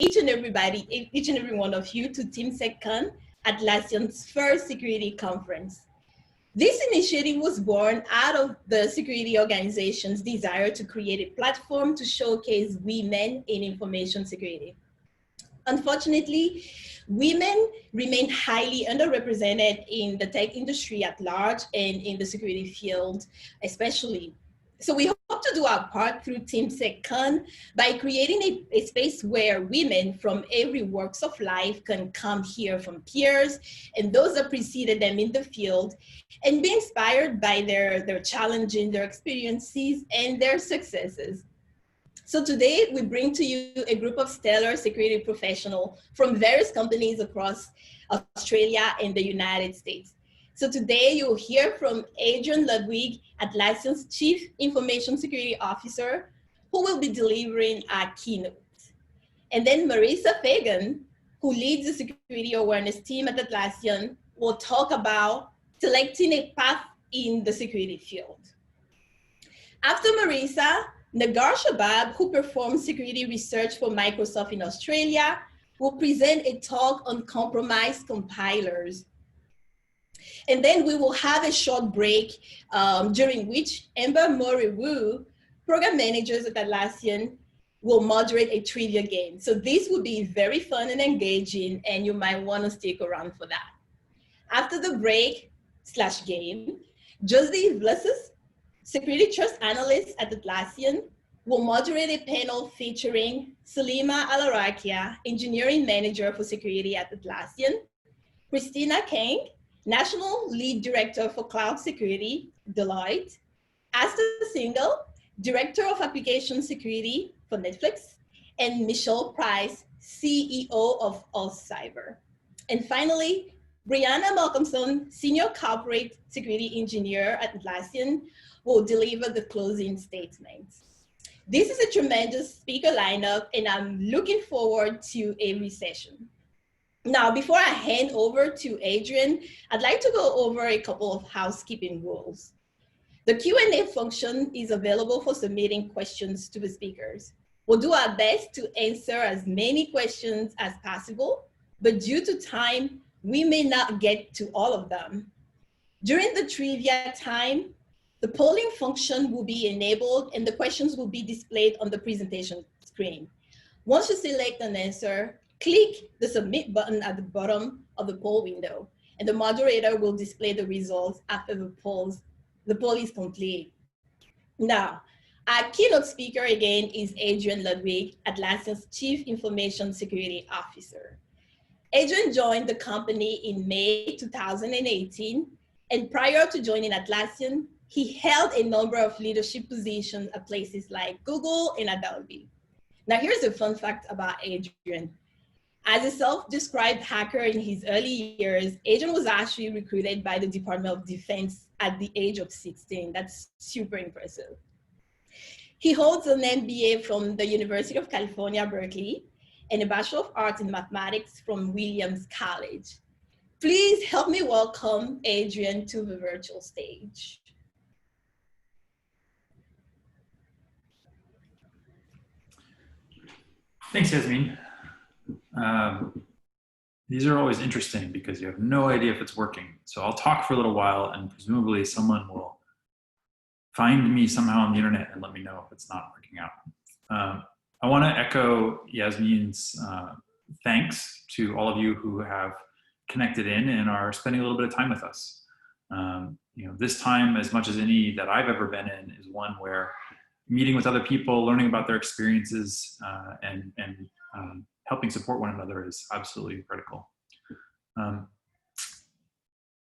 each and every one of you to TeamSecCon, Atlassian's first security conference. This initiative was born out of the security organization's desire to create a platform to showcase women in information security. Unfortunately, women remain highly underrepresented in the tech industry at large and in the security field, especially. So we hope to do our part through TeamSecCon by creating a space where women from every walks of life can come hear from peers and those that preceded them in the field and be inspired by their challenges, their experiences, and their successes. So today we bring to you a group of stellar security professionals from various companies across Australia and the United States. So today you'll hear from Adrian Ludwig, Atlassian's Chief Information Security Officer, who will be delivering our keynote. And then Marisa Fagan, who leads the security awareness team at Atlassian, will talk about selecting a path in the security field. After Marisa, Nagar Shabab, who performs security research for Microsoft in Australia, will present a talk on compromised compilers. And then we will have a short break during which Amber Murray-Wu, program managers at Atlassian, will moderate a trivia game. So this will be very fun and engaging, and you might want to stick around for that. After the break/game, Joseph Blesses, Security Trust Analyst at Atlassian, will moderate a panel featuring Salima Alarakia, Engineering Manager for Security at Atlassian, Christina Kang, National Lead Director for Cloud Security, Deloitte, Asta Singhal, Director of Application Security for Netflix, and Michelle Price, CEO of AllCyber. And finally, Brianna Malcolmson, Senior Corporate Security Engineer at Atlassian, will deliver the closing statements. This is a tremendous speaker lineup, and I'm looking forward to every session. Now, before I hand over to Adrian, I'd like to go over a couple of housekeeping rules. The Q&A function is available for submitting questions to the speakers. We'll do our best to answer as many questions as possible, but due to time, we may not get to all of them. During the trivia time, the polling function will be enabled and the questions will be displayed on the presentation screen. Once you select an answer, click the submit button at the bottom of the poll window, and the moderator will display the results after the poll is complete. Now, our keynote speaker again is Adrian Ludwig, Atlassian's Chief Information Security Officer. Adrian joined the company in May 2018, and prior to joining Atlassian, he held a number of leadership positions at places like Google and Adobe. Now, here's a fun fact about Adrian. As a self-described hacker in his early years, Adrian was actually recruited by the Department of Defense at the age of 16. That's super impressive. He holds an MBA from the University of California, Berkeley, and a Bachelor of Arts in Mathematics from Williams College. Please help me welcome Adrian to the virtual stage. Thanks, Yasmin. These are always interesting because you have no idea if it's working. So I'll talk for a little while and presumably someone will find me somehow on the internet and let me know if it's not working out. I want to echo Yasmin's thanks to all of you who have connected in and are spending a little bit of time with us. This time, as much as any that I've ever been in, is one where meeting with other people, learning about their experiences, and helping support one another is absolutely critical.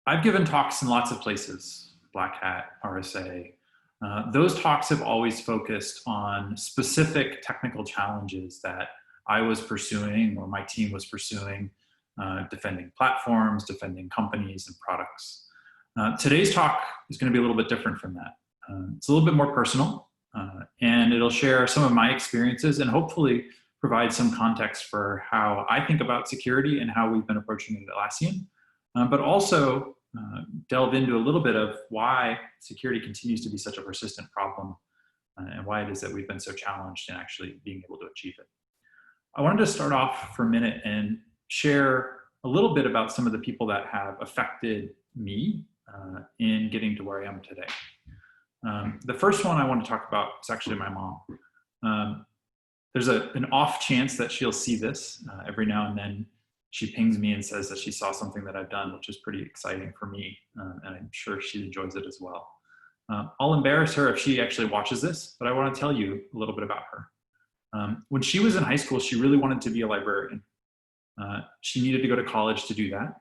I've given talks in lots of places, Black Hat, RSA. Those talks have always focused on specific technical challenges that I was pursuing or my team was pursuing, defending platforms, defending companies and products. Today's talk is going to be a little bit different from that. It's a little bit more personal, and it'll share some of my experiences and hopefully provide some context for how I think about security and how we've been approaching it at Atlassian, but also delve into a little bit of why security continues to be such a persistent problem and why it is that we've been so challenged in actually being able to achieve it. I wanted to start off for a minute and share a little bit about some of the people that have affected me in getting to where I am today. The first one I want to talk about is actually my mom. There's an off chance that she'll see this. Every now and then she pings me and says that she saw something that I've done, which is pretty exciting for me, and I'm sure she enjoys it as well. I'll embarrass her if she actually watches this, but I want to tell you a little bit about her. When she was in high school, she really wanted to be a librarian. She needed to go to college to do that.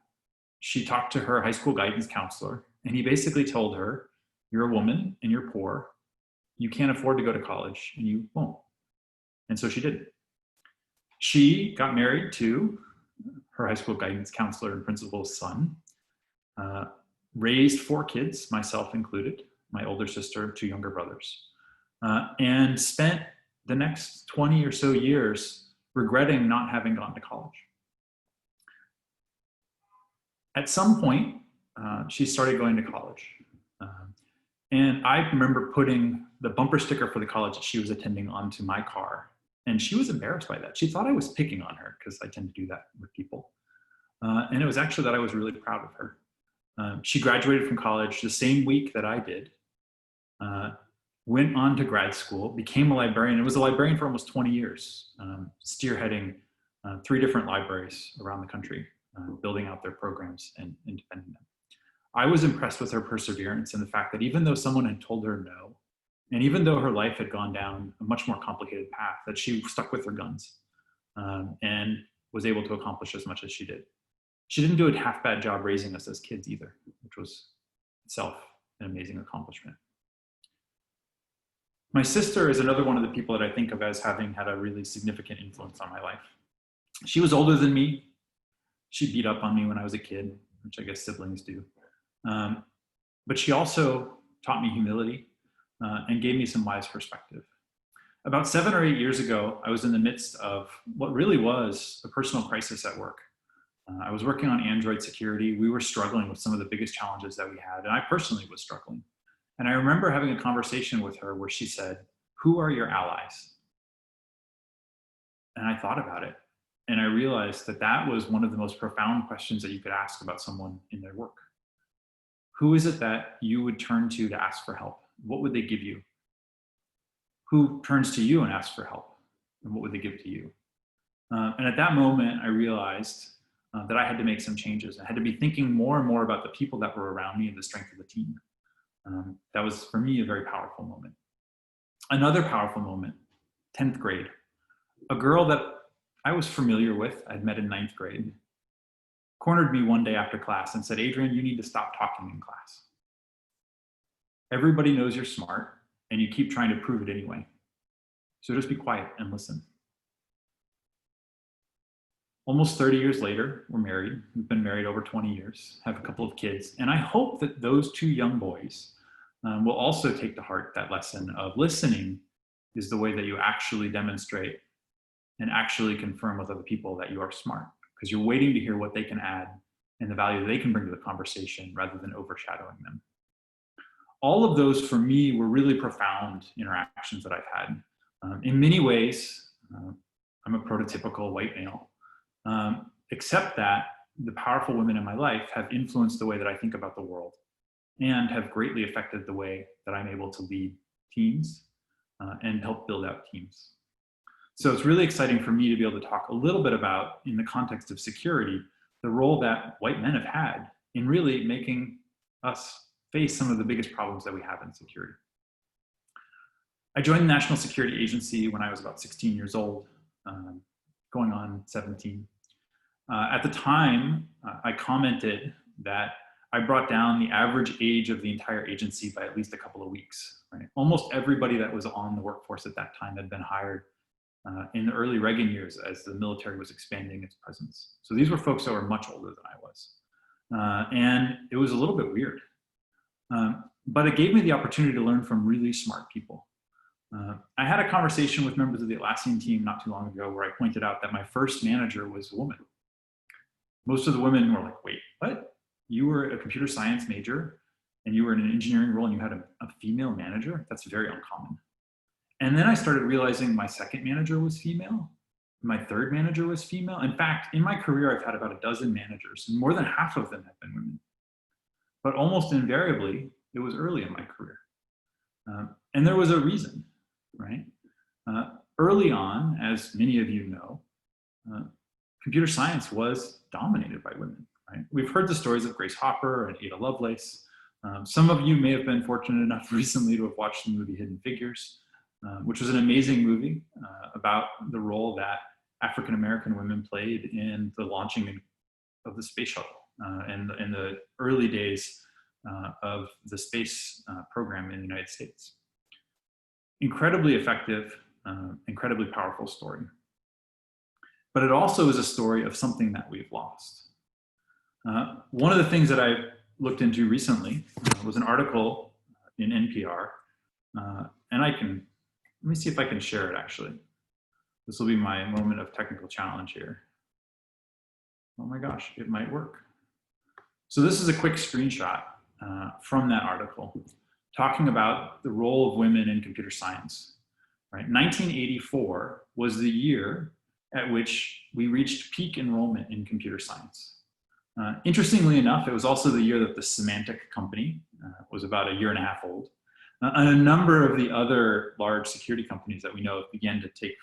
She talked to her high school guidance counselor, and he basically told her, you're a woman and you're poor. You can't afford to go to college, and you won't. And so she did. She got married to her high school guidance counselor and principal's son, raised 4 kids, myself included, my older sister, 2 younger brothers, and spent the next 20 or so years regretting not having gone to college. At some point, she started going to college. And I remember putting the bumper sticker for the college that she was attending onto my car. And she was embarrassed by that. She thought I was picking on her because I tend to do that with people. And it was actually that I was really proud of her. She graduated from college the same week that I did, went on to grad school, became a librarian, and was a librarian for almost 20 years, spearheading 3 different libraries around the country, building out their programs and defending them. I was impressed with her perseverance and the fact that even though someone had told her no, and even though her life had gone down a much more complicated path, that she stuck with her guns and was able to accomplish as much as she did. She didn't do a half-bad job raising us as kids either, which was itself an amazing accomplishment. My sister is another one of the people that I think of as having had a really significant influence on my life. She was older than me. She beat up on me when I was a kid, which I guess siblings do. But she also taught me humility and gave me some wise perspective. About 7 or 8 years ago, I was in the midst of what really was a personal crisis at work. I was working on Android security. We were struggling with some of the biggest challenges that we had, and I personally was struggling. And I remember having a conversation with her where she said, who are your allies? And I thought about it, and I realized that that was one of the most profound questions that you could ask about someone in their work. Who is it that you would turn to ask for help? What would they give you? Who turns to you and asks for help? And what would they give to you? And at that moment, I realized that I had to make some changes. I had to be thinking more and more about the people that were around me and the strength of the team. That was, for me, a very powerful moment. Another powerful moment, 10th grade. A girl that I was familiar with, I'd met in 9th grade, cornered me one day after class and said, Adrian, you need to stop talking in class. Everybody knows you're smart, and you keep trying to prove it anyway. So just be quiet and listen. Almost 30 years later, we're married. We've been married over 20 years, have a couple of kids. And I hope that those 2 young boys will also take to heart that lesson of listening is the way that you actually demonstrate and actually confirm with other people that you are smart, because you're waiting to hear what they can add and the value that they can bring to the conversation rather than overshadowing them. All of those, for me, were really profound interactions that I've had. In many ways, I'm a prototypical white male. Except that the powerful women in my life have influenced the way that I think about the world and have greatly affected the way that I'm able to lead teams and help build out teams. So it's really exciting for me to be able to talk a little bit about, in the context of security, the role that white men have had in really making us face some of the biggest problems that we have in security. I joined the National Security Agency when I was about 16 years old, going on 17. At the time, I commented that I brought down the average age of the entire agency by at least a couple of weeks. Right? Almost everybody that was on the workforce at that time had been hired in the early Reagan years as the military was expanding its presence. So these were folks that were much older than I was. And it was a little bit weird. But it gave me the opportunity to learn from really smart people. I had a conversation with members of the Atlassian team not too long ago where I pointed out that my first manager was a woman. Most of the women were like, wait, what? You were a computer science major and you were in an engineering role and you had a female manager? That's very uncommon. And then I started realizing my second manager was female, my third manager was female. In fact, in my career, I've had about a dozen managers, and more than half of them have been women. But almost invariably, it was early in my career. And there was a reason, right? Early on, as many of you know, computer science was dominated by women, right? We've heard the stories of Grace Hopper and Ada Lovelace. Some of you may have been fortunate enough recently to have watched the movie Hidden Figures, which was an amazing movie about the role that African-American women played in the launching of the space shuttle and in the early days of the space program in the United States. Incredibly effective, incredibly powerful story. But it also is a story of something that we've lost. One of the things that I looked into recently was an article in NPR, and let me see if I can share it actually. This will be my moment of technical challenge here. Oh my gosh, it might work. So this is a quick screenshot from that article talking about the role of women in computer science. Right? 1984 was the year at which we reached peak enrollment in computer science. Interestingly enough, it was also the year that the Symantec company was about a year and a half old. And a number of the other large security companies that we know of began to take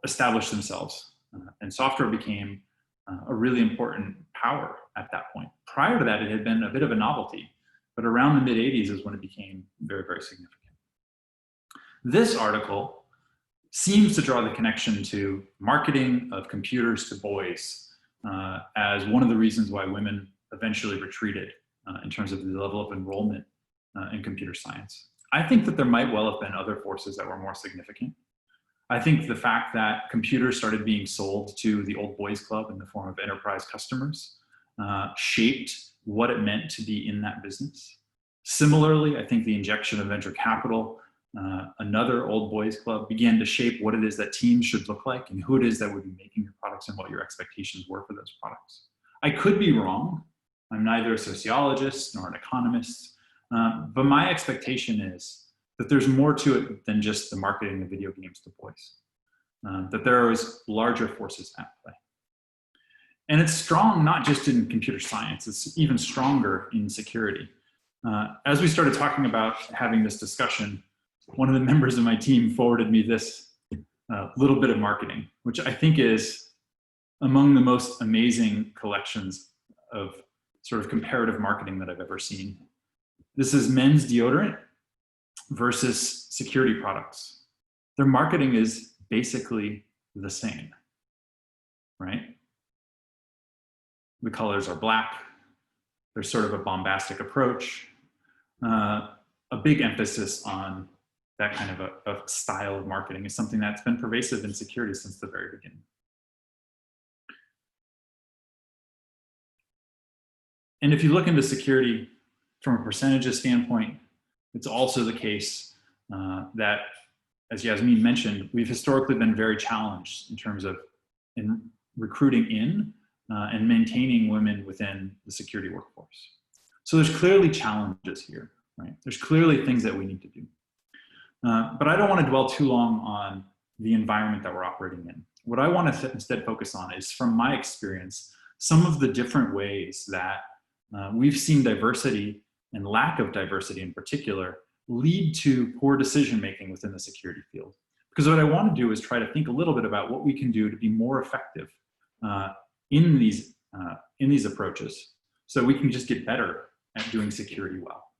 establish themselves. And software became a really important power at that point. Prior to that, it had been a bit of a novelty, but around the mid 80s is when it became very, very significant. This article seems to draw the connection to marketing of computers to boys as one of the reasons why women eventually retreated in terms of the level of enrollment in computer science. I think that there might well have been other forces that were more significant. I think the fact that computers started being sold to the old boys club in the form of enterprise customers shaped what it meant to be in that business. Similarly, I think the injection of venture capital, another old boys club, began to shape what it is that teams should look like and who it is that would be making your products and what your expectations were for those products. I could be wrong. I'm neither a sociologist nor an economist, but my expectation is that there's more to it than just the marketing of video games to boys, that there is larger forces at play. And it's strong not just in computer science, it's even stronger in security. As we started talking about having this discussion, one of the members of my team forwarded me this little bit of marketing, which I think is among the most amazing collections of sort of comparative marketing that I've ever seen. This is men's deodorant versus security products. Their marketing is basically the same, right? The colors are black. There's sort of a bombastic approach, a big emphasis on that kind of a style of marketing is something that's been pervasive in security since the very beginning. And if you look into security from a percentages standpoint, it's also the case that, as Yasmin mentioned, we've historically been very challenged in terms of recruiting in and maintaining women within the security workforce. So there's clearly challenges here, right? There's clearly things that we need to do. But I don't want to dwell too long on the environment that we're operating in. What I want to instead focus on is, from my experience, some of the different ways that we've seen diversity and lack of diversity in particular lead to poor decision-making within the security field. Because what I want to do is try to think a little bit about what we can do to be more effective in these approaches, so we can just get better at doing security well.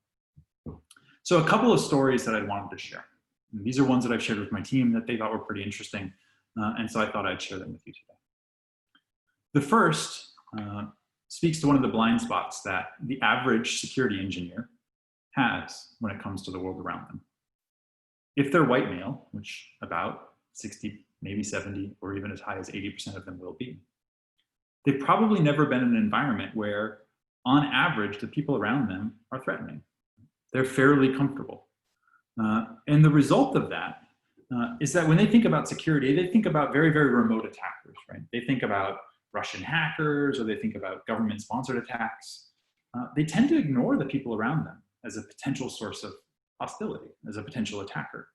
So a couple of stories that I wanted to share. And these are ones that I've shared with my team that they thought were pretty interesting, and so I thought I'd share them with you today. The first speaks to one of the blind spots that the average security engineer has when it comes to the world around them. If they're white male, which about 60, maybe 70, or even as high as 80% of them will be, they've probably never been in an environment where, on average, the people around them are threatening. They're fairly comfortable. And the result of that is that when they think about security, they think about very, very remote attackers, right? They think about Russian hackers, or they think about government-sponsored attacks. They tend to ignore the people around them as a potential source of hostility, as a potential attacker.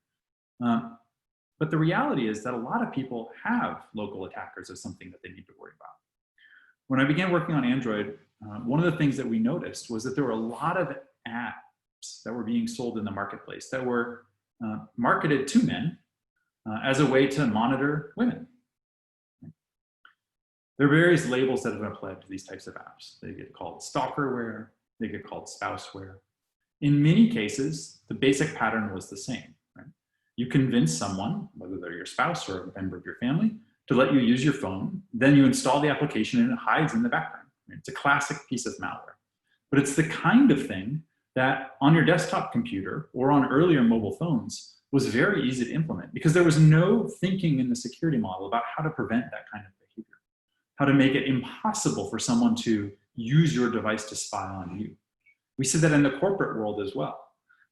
But the reality is that a lot of people have local attackers as something that they need to worry about. When I began working on Android, one of the things that we noticed was that there were a lot of apps that were being sold in the marketplace that were marketed to men as a way to monitor women. There are various labels that have been applied to these types of apps. They get called stalkerware, they get called spouseware. In many cases, the basic pattern was the same. Right? You convince someone, whether they're your spouse or a member of your family, to let you use your phone, then you install the application and it hides in the background. It's a classic piece of malware. But it's the kind of thing that on your desktop computer or on earlier mobile phones was very easy to implement because there was no thinking in the security model about how to prevent that kind of behavior, how to make it impossible for someone to use your device to spy on you. We see that in the corporate world as well,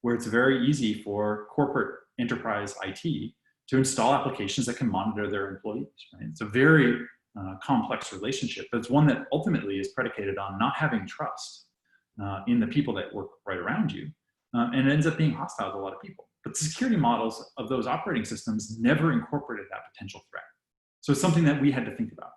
where it's very easy for corporate enterprise IT to install applications that can monitor their employees. Right? It's a very complex relationship, but it's one that ultimately is predicated on not having trust in the people that work right around you, and it ends up being hostile to a lot of people. But the security models of those operating systems never incorporated that potential threat. So it's something that we had to think about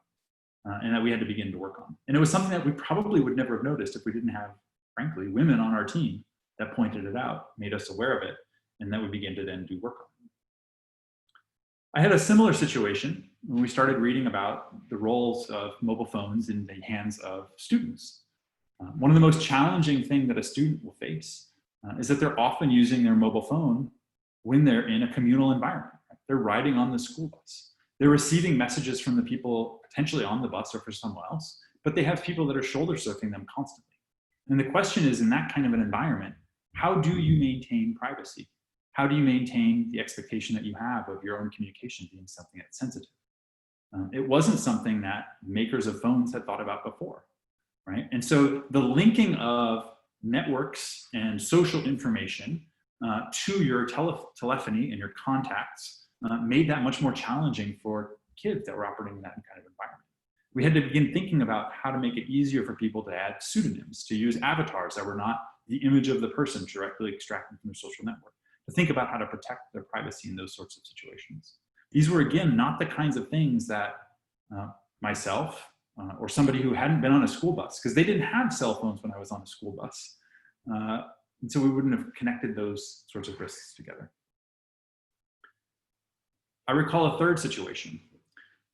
and that we had to begin to work on. And it was something that we probably would never have noticed if we didn't have, frankly, women on our team that pointed it out, made us aware of it, and that we began to then do work on it. I had a similar situation when we started reading about the roles of mobile phones in the hands of students. One of the most challenging things that a student will face is that they're often using their mobile phone when they're in a communal environment. They're riding on the school bus. They're receiving messages from the people potentially on the bus or for someone else, but they have people that are shoulder surfing them constantly. And the question is, in that kind of an environment, how do you maintain privacy? How do you maintain the expectation that you have of your own communication being something that's sensitive? It wasn't something that makers of phones had thought about before, right? And so the linking of networks and social information to your telephony and your contacts made that much more challenging for kids that were operating in that kind of environment. We had to begin thinking about how to make it easier for people to add pseudonyms, to use avatars that were not the image of the person directly extracted from their social network, to think about how to protect their privacy in those sorts of situations. These were, again, not the kinds of things that myself or somebody who hadn't been on a school bus, because they didn't have cell phones when I was on a school bus. And so we wouldn't have connected those sorts of risks together. I recall a third situation,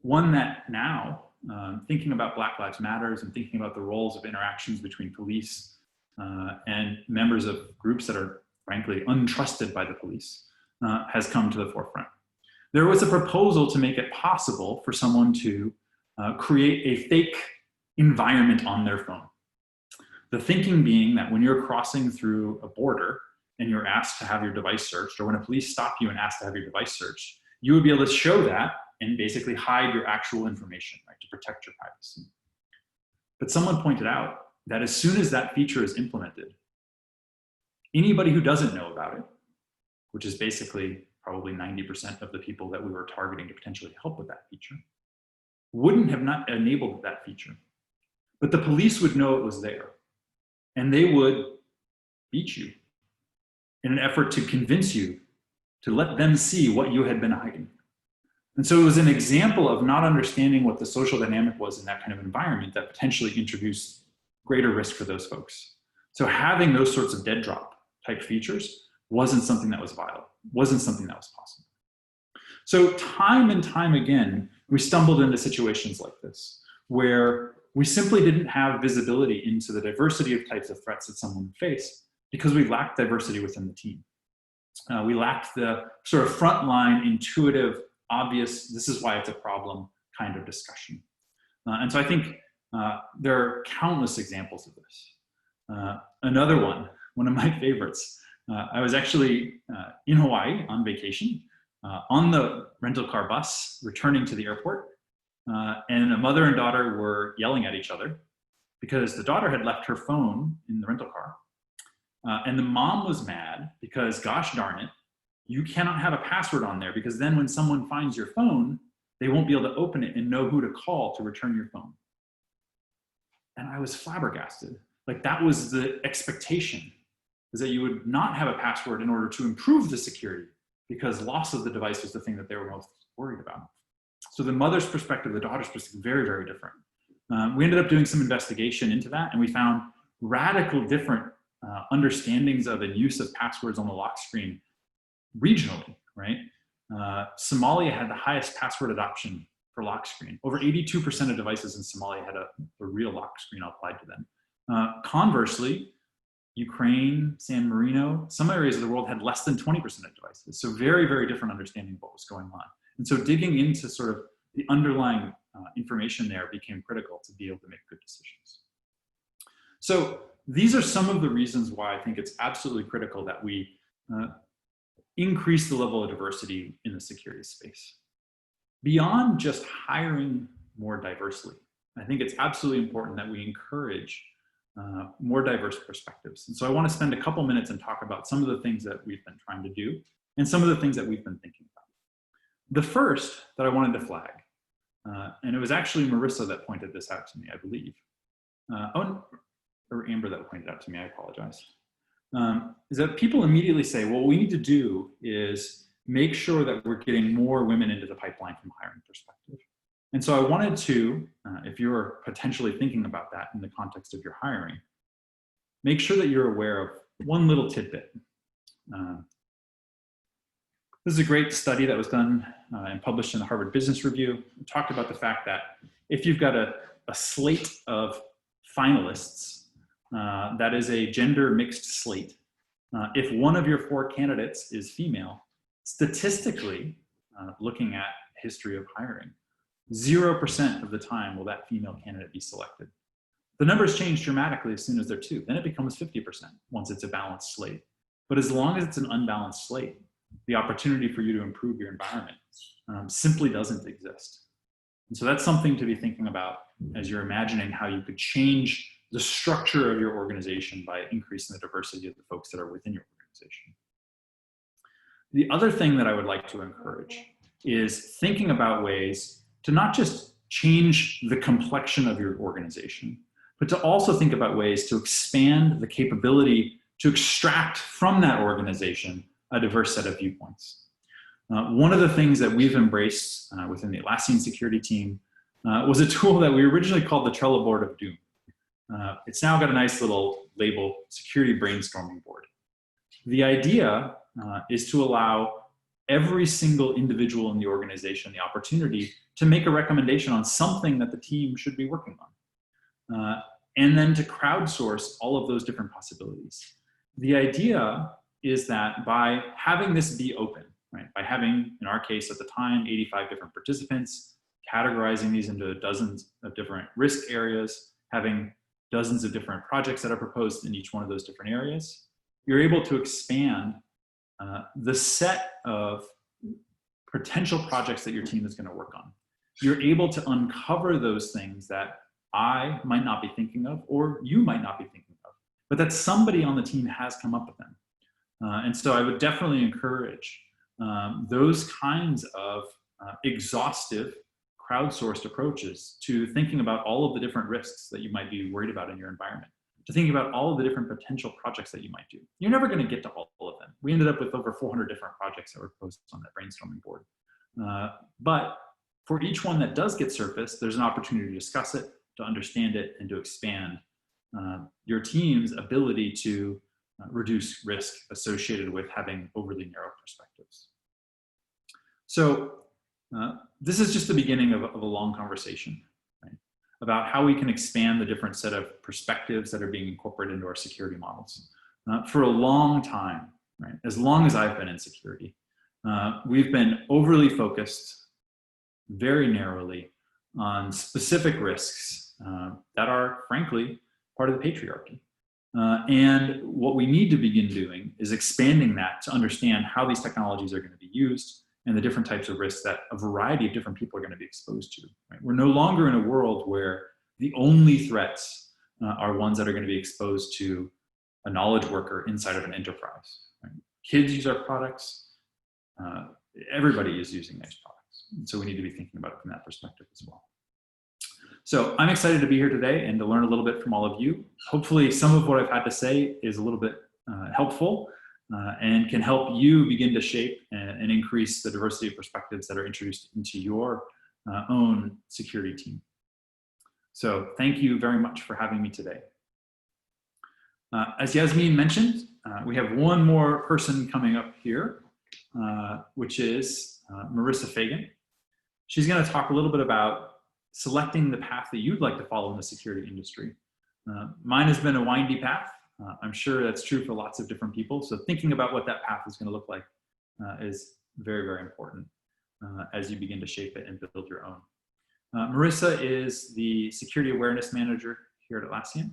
one that now, thinking about Black Lives Matters and thinking about the roles of interactions between police and members of groups that are frankly untrusted by the police, has come to the forefront. There was a proposal to make it possible for someone to create a fake environment on their phone. The thinking being that when you're crossing through a border and you're asked to have your device searched, or when a police stop you and ask to have your device searched, you would be able to show that and basically hide your actual information, right, to protect your privacy. But someone pointed out that as soon as that feature is implemented, anybody who doesn't know about it, which is basically probably 90% of the people that we were targeting to potentially help with that feature, wouldn't have not enabled that feature. But the police would know it was there, and they would beat you in an effort to convince you to let them see what you had been hiding. And so it was an example of not understanding what the social dynamic was in that kind of environment that potentially introduced greater risk for those folks. So having those sorts of dead drop type features wasn't something that was viable, wasn't something that was possible. So time and time again, we stumbled into situations like this, where we simply didn't have visibility into the diversity of types of threats that someone would face because we lacked diversity within the team. We lacked the sort of frontline, intuitive, obvious, this is why it's a problem kind of discussion. And so I think there are countless examples of this. Another one of my favorites, I was actually in Hawaii on vacation, on the rental car bus, returning to the airport, and a mother and daughter were yelling at each other because the daughter had left her phone in the rental car. And the mom was mad because, gosh darn it, you cannot have a password on there because then when someone finds your phone, they won't be able to open it and know who to call to return your phone. And I was flabbergasted. Like, that was the expectation, is that you would not have a password in order to improve the security because loss of the device was the thing that they were most worried about. So the mother's perspective, the daughter's perspective, very, very different. We ended up doing some investigation into that, and we found radical different understandings of and use of passwords on the lock screen regionally, right? Somalia had the highest password adoption for lock screen. Over 82% of devices in Somalia had a real lock screen applied to them. Conversely, Ukraine, San Marino, some areas of the world had less than 20% of devices. So very, very different understanding of what was going on. And so digging into sort of the underlying information there became critical to be able to make good decisions. So these are some of the reasons why I think it's absolutely critical that we increase the level of diversity in the security space. Beyond just hiring more diversely, I think it's absolutely important that we encourage more diverse perspectives. And so I want to spend a couple minutes and talk about some of the things that we've been trying to do and some of the things that we've been thinking about. The first that I wanted to flag, and it was actually Marissa that pointed this out to me, I believe. Or Amber that pointed out to me, I apologize. Is that people immediately say, well, what we need to do is make sure that we're getting more women into the pipeline from a hiring perspective. And so I wanted to, if you're potentially thinking about that in the context of your hiring, make sure that you're aware of one little tidbit. This is a great study that was done and published in the Harvard Business Review. It talked about the fact that if you've got a slate of finalists, that is a gender mixed slate, if one of your 4 candidates is female, statistically, looking at history of hiring, 0% of the time will that female candidate be selected. The numbers change dramatically as soon as they're 2. Then it becomes 50% once it's a balanced slate. But as long as it's an unbalanced slate, the opportunity for you to improve your environment simply doesn't exist. And so that's something to be thinking about as you're imagining how you could change the structure of your organization by increasing the diversity of the folks that are within your organization. The other thing that I would like to encourage is thinking about ways to not just change the complexion of your organization, but to also think about ways to expand the capability to extract from that organization a diverse set of viewpoints. One of the things that we've embraced within the Atlassian security team was a tool that we originally called the Trello board of doom. It's now got a nice little label, security brainstorming board. The idea is to allow every single individual in the organization the opportunity to make a recommendation on something that the team should be working on, and then to crowdsource all of those different possibilities. The idea is that by having this be open, right, by having, in our case at the time, 85 different participants, categorizing these into dozens of different risk areas, having dozens of different projects that are proposed in each one of those different areas, you're able to expand the set of potential projects that your team is going to work on. You're able to uncover those things that I might not be thinking of, or you might not be thinking of, but that somebody on the team has come up with them. And so I would definitely encourage those kinds of exhaustive crowdsourced approaches to thinking about all of the different risks that you might be worried about in your environment, to thinking about all of the different potential projects that you might do. You're never going to get to all of them. We ended up with over 400 different projects that were posted on that brainstorming board. But for each one that does get surfaced, there's an opportunity to discuss it, to understand it, and to expand your team's ability to reduce risk associated with having overly narrow perspectives. So this is just the beginning of a long conversation, right, about how we can expand the different set of perspectives that are being incorporated into our security models. For a long time, right, as long as I've been in security, we've been overly focused very narrowly on specific risks that are, frankly, part of the patriarchy. And what we need to begin doing is expanding that to understand how these technologies are going to be used and the different types of risks that a variety of different people are going to be exposed to. Right? We're no longer in a world where the only threats are ones that are going to be exposed to a knowledge worker inside of an enterprise. Right? Kids use our products. Everybody is using these products. And so we need to be thinking about it from that perspective as well. So I'm excited to be here today and to learn a little bit from all of you. Hopefully some of what I've had to say is a little bit helpful. and can help you begin to shape and increase the diversity of perspectives that are introduced into your own security team. So thank you very much for having me today. As Yasmin mentioned, we have one more person coming up here, which is Marissa Fagan. She's going to talk a little bit about selecting the path that you'd like to follow in the security industry. Mine has been a windy path. I'm sure that's true for lots of different people. So thinking about what that path is going to look like is very, very important as you begin to shape it and build your own. Marissa is the Security Awareness Manager here at Atlassian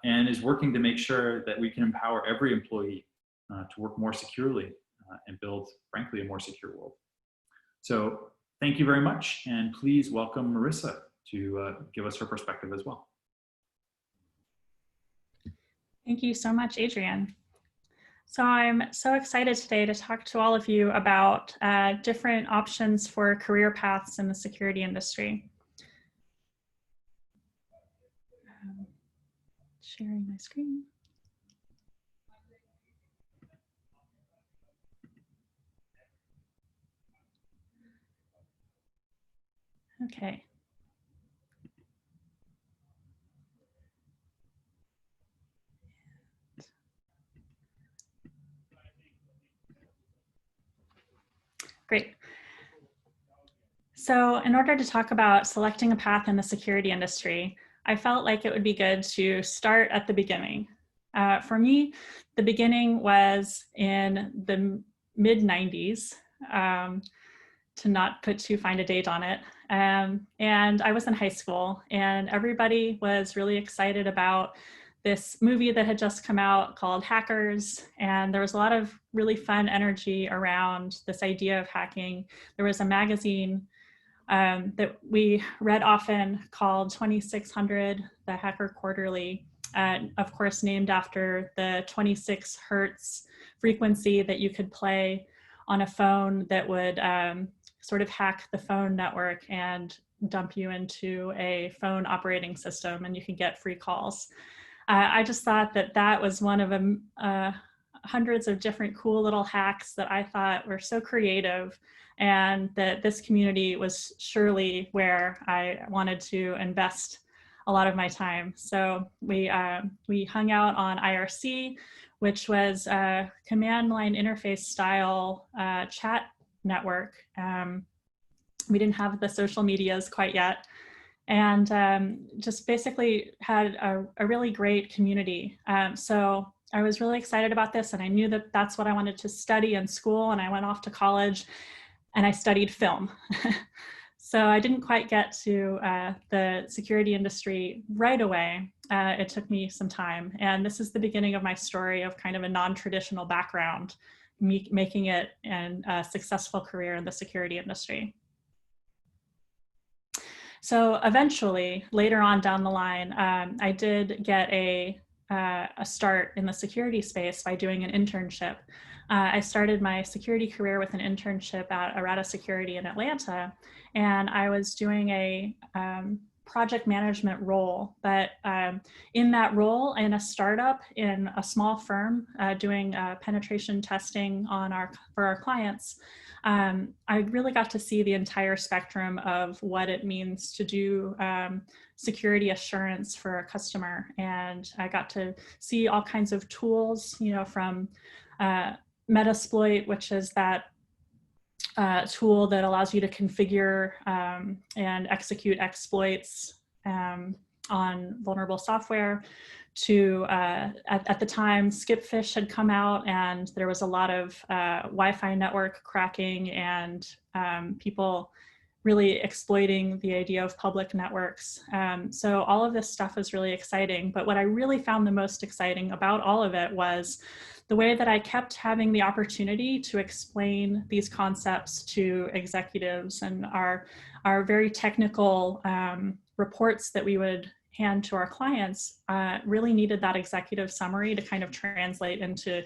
and is working to make sure that we can empower every employee to work more securely and build, frankly, a more secure world. So thank you very much, and please welcome Marissa to give us her perspective as well. Thank you so much, Adrian. So I'm so excited today to talk to all of you about different options for career paths in the security industry. Sharing my screen. Okay. Great. So in order to talk about selecting a path in the security industry, I felt like it would be good to start at the beginning. For me, the beginning was in the mid-90s, to not put too fine a date on it. And I was in high school, and everybody was really excited about this movie that had just come out called Hackers, and there was a lot of really fun energy around this idea of hacking. There was a magazine that we read often called 2600, the Hacker Quarterly, of course named after the 26 hertz frequency that you could play on a phone that would sort of hack the phone network and dump you into a phone operating system, and you could get free calls. I just thought that that was one of hundreds of different cool little hacks that I thought were so creative, and that this community was surely where I wanted to invest a lot of my time. So we hung out on IRC, which was a command line interface style chat network. We didn't have the social medias quite yet, and just basically had a really great community. So I was really excited about this, and I knew that that's what I wanted to study in school, and I went off to college and I studied film. So I didn't quite get to the security industry right away. It took me some time, and this is the beginning of my story of kind of a non-traditional background, making it a successful career in the security industry. So eventually, later on down the line, I did get a start in the security space by doing an internship. I started my security career with an internship at Arata Security in Atlanta, and I was doing a project management role. But in that role, in a startup, in a small firm, doing penetration testing for our clients, I really got to see the entire spectrum of what it means to do security assurance for a customer. And I got to see all kinds of tools, from Metasploit, which is that tool that allows you to configure and execute exploits on vulnerable software, to at the time Skipfish had come out, and there was a lot of Wi-Fi network cracking and people really exploiting the idea of public networks. So all of this stuff was really exciting, but what I really found the most exciting about all of it was the way that I kept having the opportunity to explain these concepts to executives, and our very technical reports that we would hand to our clients really needed that executive summary to kind of translate into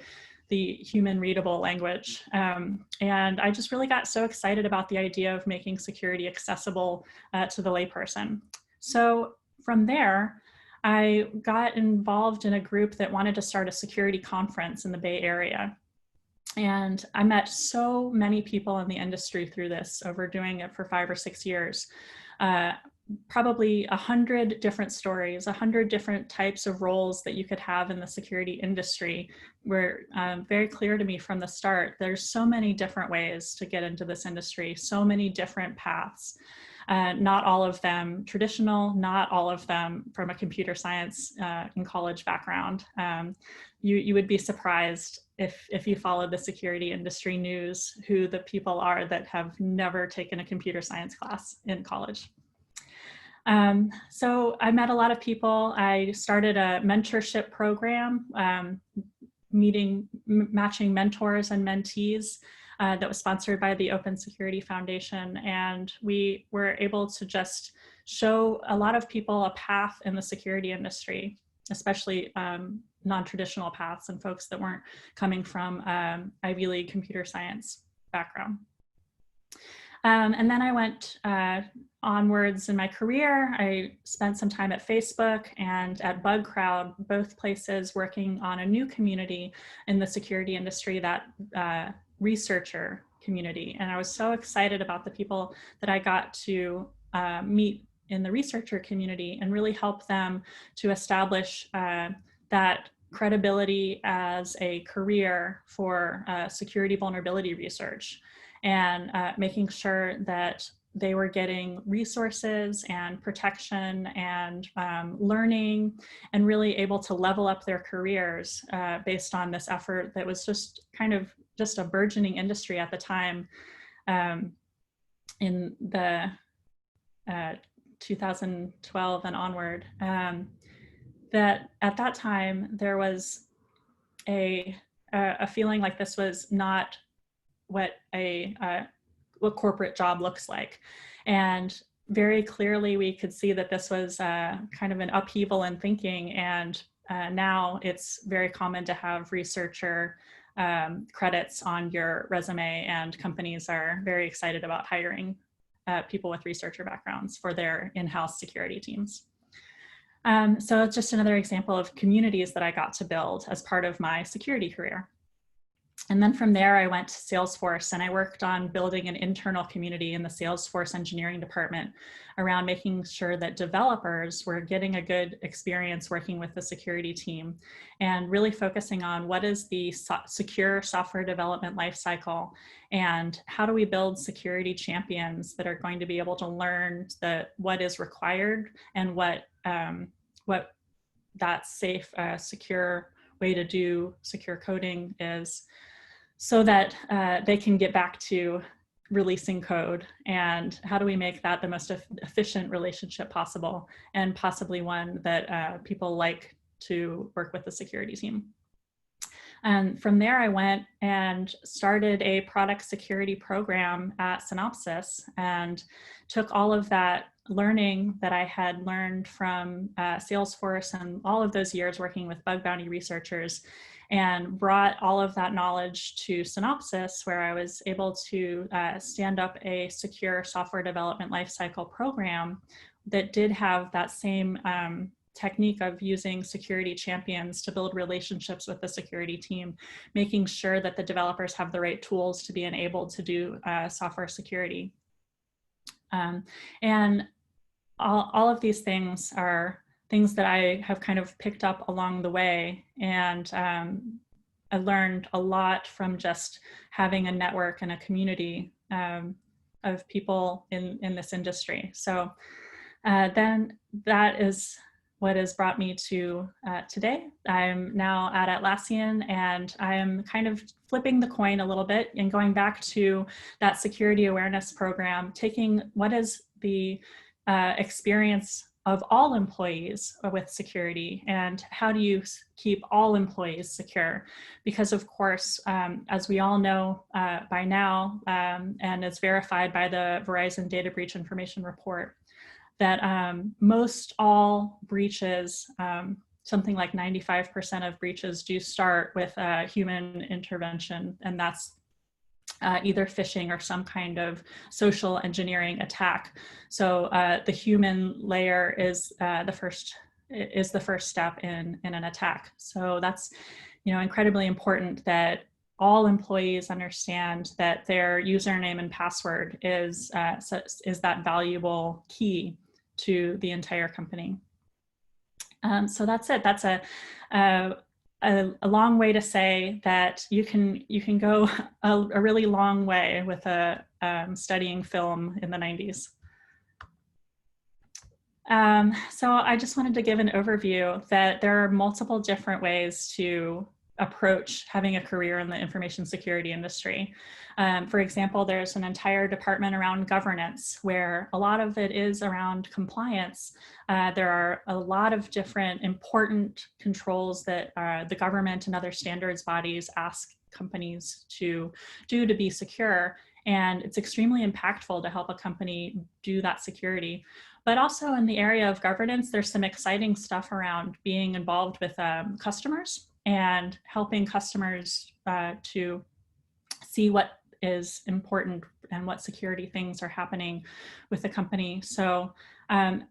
the human readable language. And I just really got so excited about the idea of making security accessible to the layperson. So from there, I got involved in a group that wanted to start a security conference in the Bay Area. And I met so many people in the industry through this, over doing it for 5 or 6 years. Probably 100 different stories, 100 different types of roles that you could have in the security industry were very clear to me from the start. There's so many different ways to get into this industry, so many different paths. Not all of them traditional, not all of them from a computer science and college background. You would be surprised if you follow the security industry news, who the people are that have never taken a computer science class in college. So I met a lot of people. I started a mentorship program, matching mentors and mentees that was sponsored by the Open Security Foundation. And we were able to just show a lot of people a path in the security industry, especially non-traditional paths and folks that weren't coming from Ivy League computer science background. And then I went onwards in my career. I spent some time at Facebook and at Bug Crowd, both places working on a new community in the security industry, that researcher community. And I was so excited about the people that I got to meet in the researcher community and really help them to establish that credibility as a career for security vulnerability research, and making sure that they were getting resources and protection and learning, and really able to level up their careers based on this effort that was just kind of just a burgeoning industry at the time in the 2012 and onward. That at that time there was a feeling like this was not what what corporate job looks like. And very clearly we could see that this was kind of an upheaval in thinking, and now it's very common to have researcher credits on your resume, and companies are very excited about hiring people with researcher backgrounds for their in-house security teams. So it's just another example of communities that I got to build as part of my security career. And then from there, I went to Salesforce, and I worked on building an internal community in the Salesforce engineering department around making sure that developers were getting a good experience working with the security team, and really focusing on what is the secure software development lifecycle, and how do we build security champions that are going to be able to learn what is required and what that safe, secure way to do secure coding is, so that they can get back to releasing code. And how do we make that the most efficient relationship possible, and possibly one that people like to work with the security team. And from there, I went and started a product security program at Synopsys, and took all of that learning that I had learned from Salesforce and all of those years working with bug bounty researchers, and brought all of that knowledge to Synopsys, where I was able to stand up a secure software development lifecycle program that did have that same technique of using security champions to build relationships with the security team, making sure that the developers have the right tools to be enabled to do software security. And all of these things are things that I have kind of picked up along the way. And I learned a lot from just having a network and a community of people in this industry. So then that is what has brought me to today. I'm now at Atlassian, and I am kind of flipping the coin a little bit and going back to that security awareness program, taking what is the experience of all employees with security, and how do you keep all employees secure? Because of course, as we all know by now, and it's verified by the Verizon Data Breach Information Report, that most all breaches, something like 95% of breaches, do start with human intervention, and that's either phishing or some kind of social engineering attack. So the human layer is the first is the first step in an attack. So that's, incredibly important that all employees understand that their username and password is that valuable key to the entire company. So that's it. That's a long way to say that you can go a really long way with studying film in the 90s. So I just wanted to give an overview that there are multiple different ways to approach having a career in the information security industry. For example, there's an entire department around governance where a lot of it is around compliance. There are a lot of different important controls that the government and other standards bodies ask companies to do to be secure. And it's extremely impactful to help a company do that security. But also in the area of governance, there's some exciting stuff around being involved with customers and helping customers to see what is important and what security things are happening with the company. So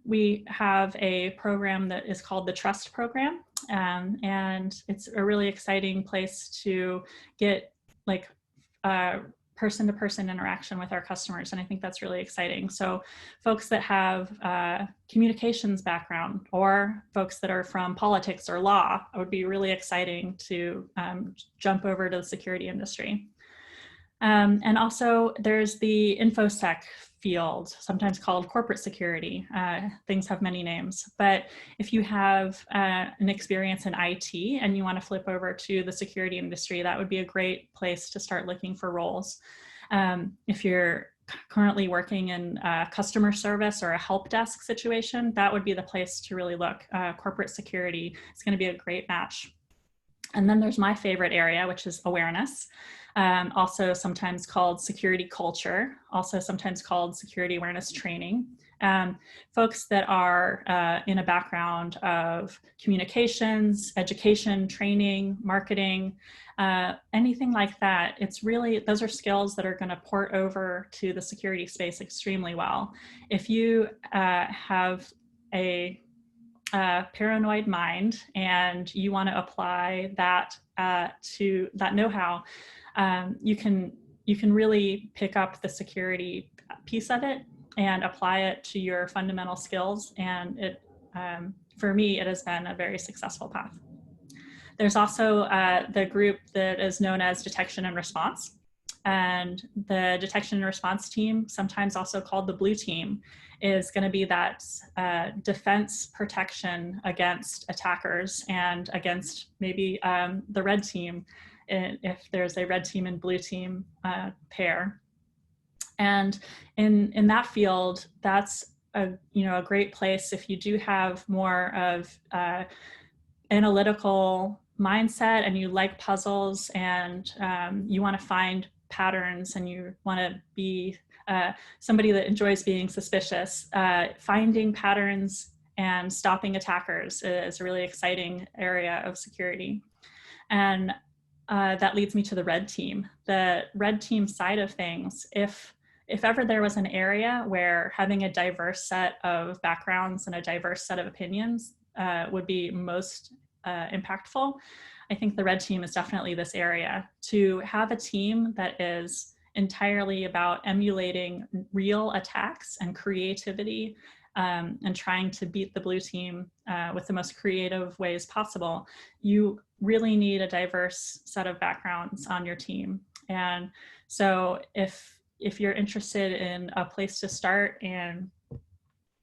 we have a program that is called the Trust Program, and it's a really exciting place to get like person-to-person interaction with our customers, and I think that's really exciting. So folks that have communications background or folks that are from politics or law, it would be really exciting to jump over to the security industry. And also there's the InfoSec field, sometimes called corporate security. Things have many names, but if you have an experience in IT and you want to flip over to the security industry, that would be a great place to start looking for roles. If you're currently working in customer service or a help desk situation, that would be the place to really look. Corporate security is going to be a great match. And then there's my favorite area, which is awareness. Also sometimes called security culture, also sometimes called security awareness training. Folks that are in a background of communications, education, training, marketing, anything like that. It's really, those are skills that are going to port over to the security space extremely well. If you have a paranoid mind and you want to apply that to that know-how, you can really pick up the security piece of it and apply it to your fundamental skills. And it, for me, it has been a very successful path. There's also the group that is known as detection and response. And the detection and response team, sometimes also called the blue team, is going to be that defense protection against attackers and against maybe the red team, if there's a red team and blue team pair. And in that field, that's a great place if you do have more of analytical mindset and you like puzzles and you want to find patterns and you want to be somebody that enjoys being suspicious. Finding patterns and stopping attackers is a really exciting area of security. And that leads me to the red team. The red team side of things, if ever there was an area where having a diverse set of backgrounds and a diverse set of opinions would be most impactful, I think the red team is definitely this area. To have a team that is entirely about emulating real attacks and creativity and trying to beat the blue team with the most creative ways possible, you really need a diverse set of backgrounds on your team. And so if you're interested in a place to start and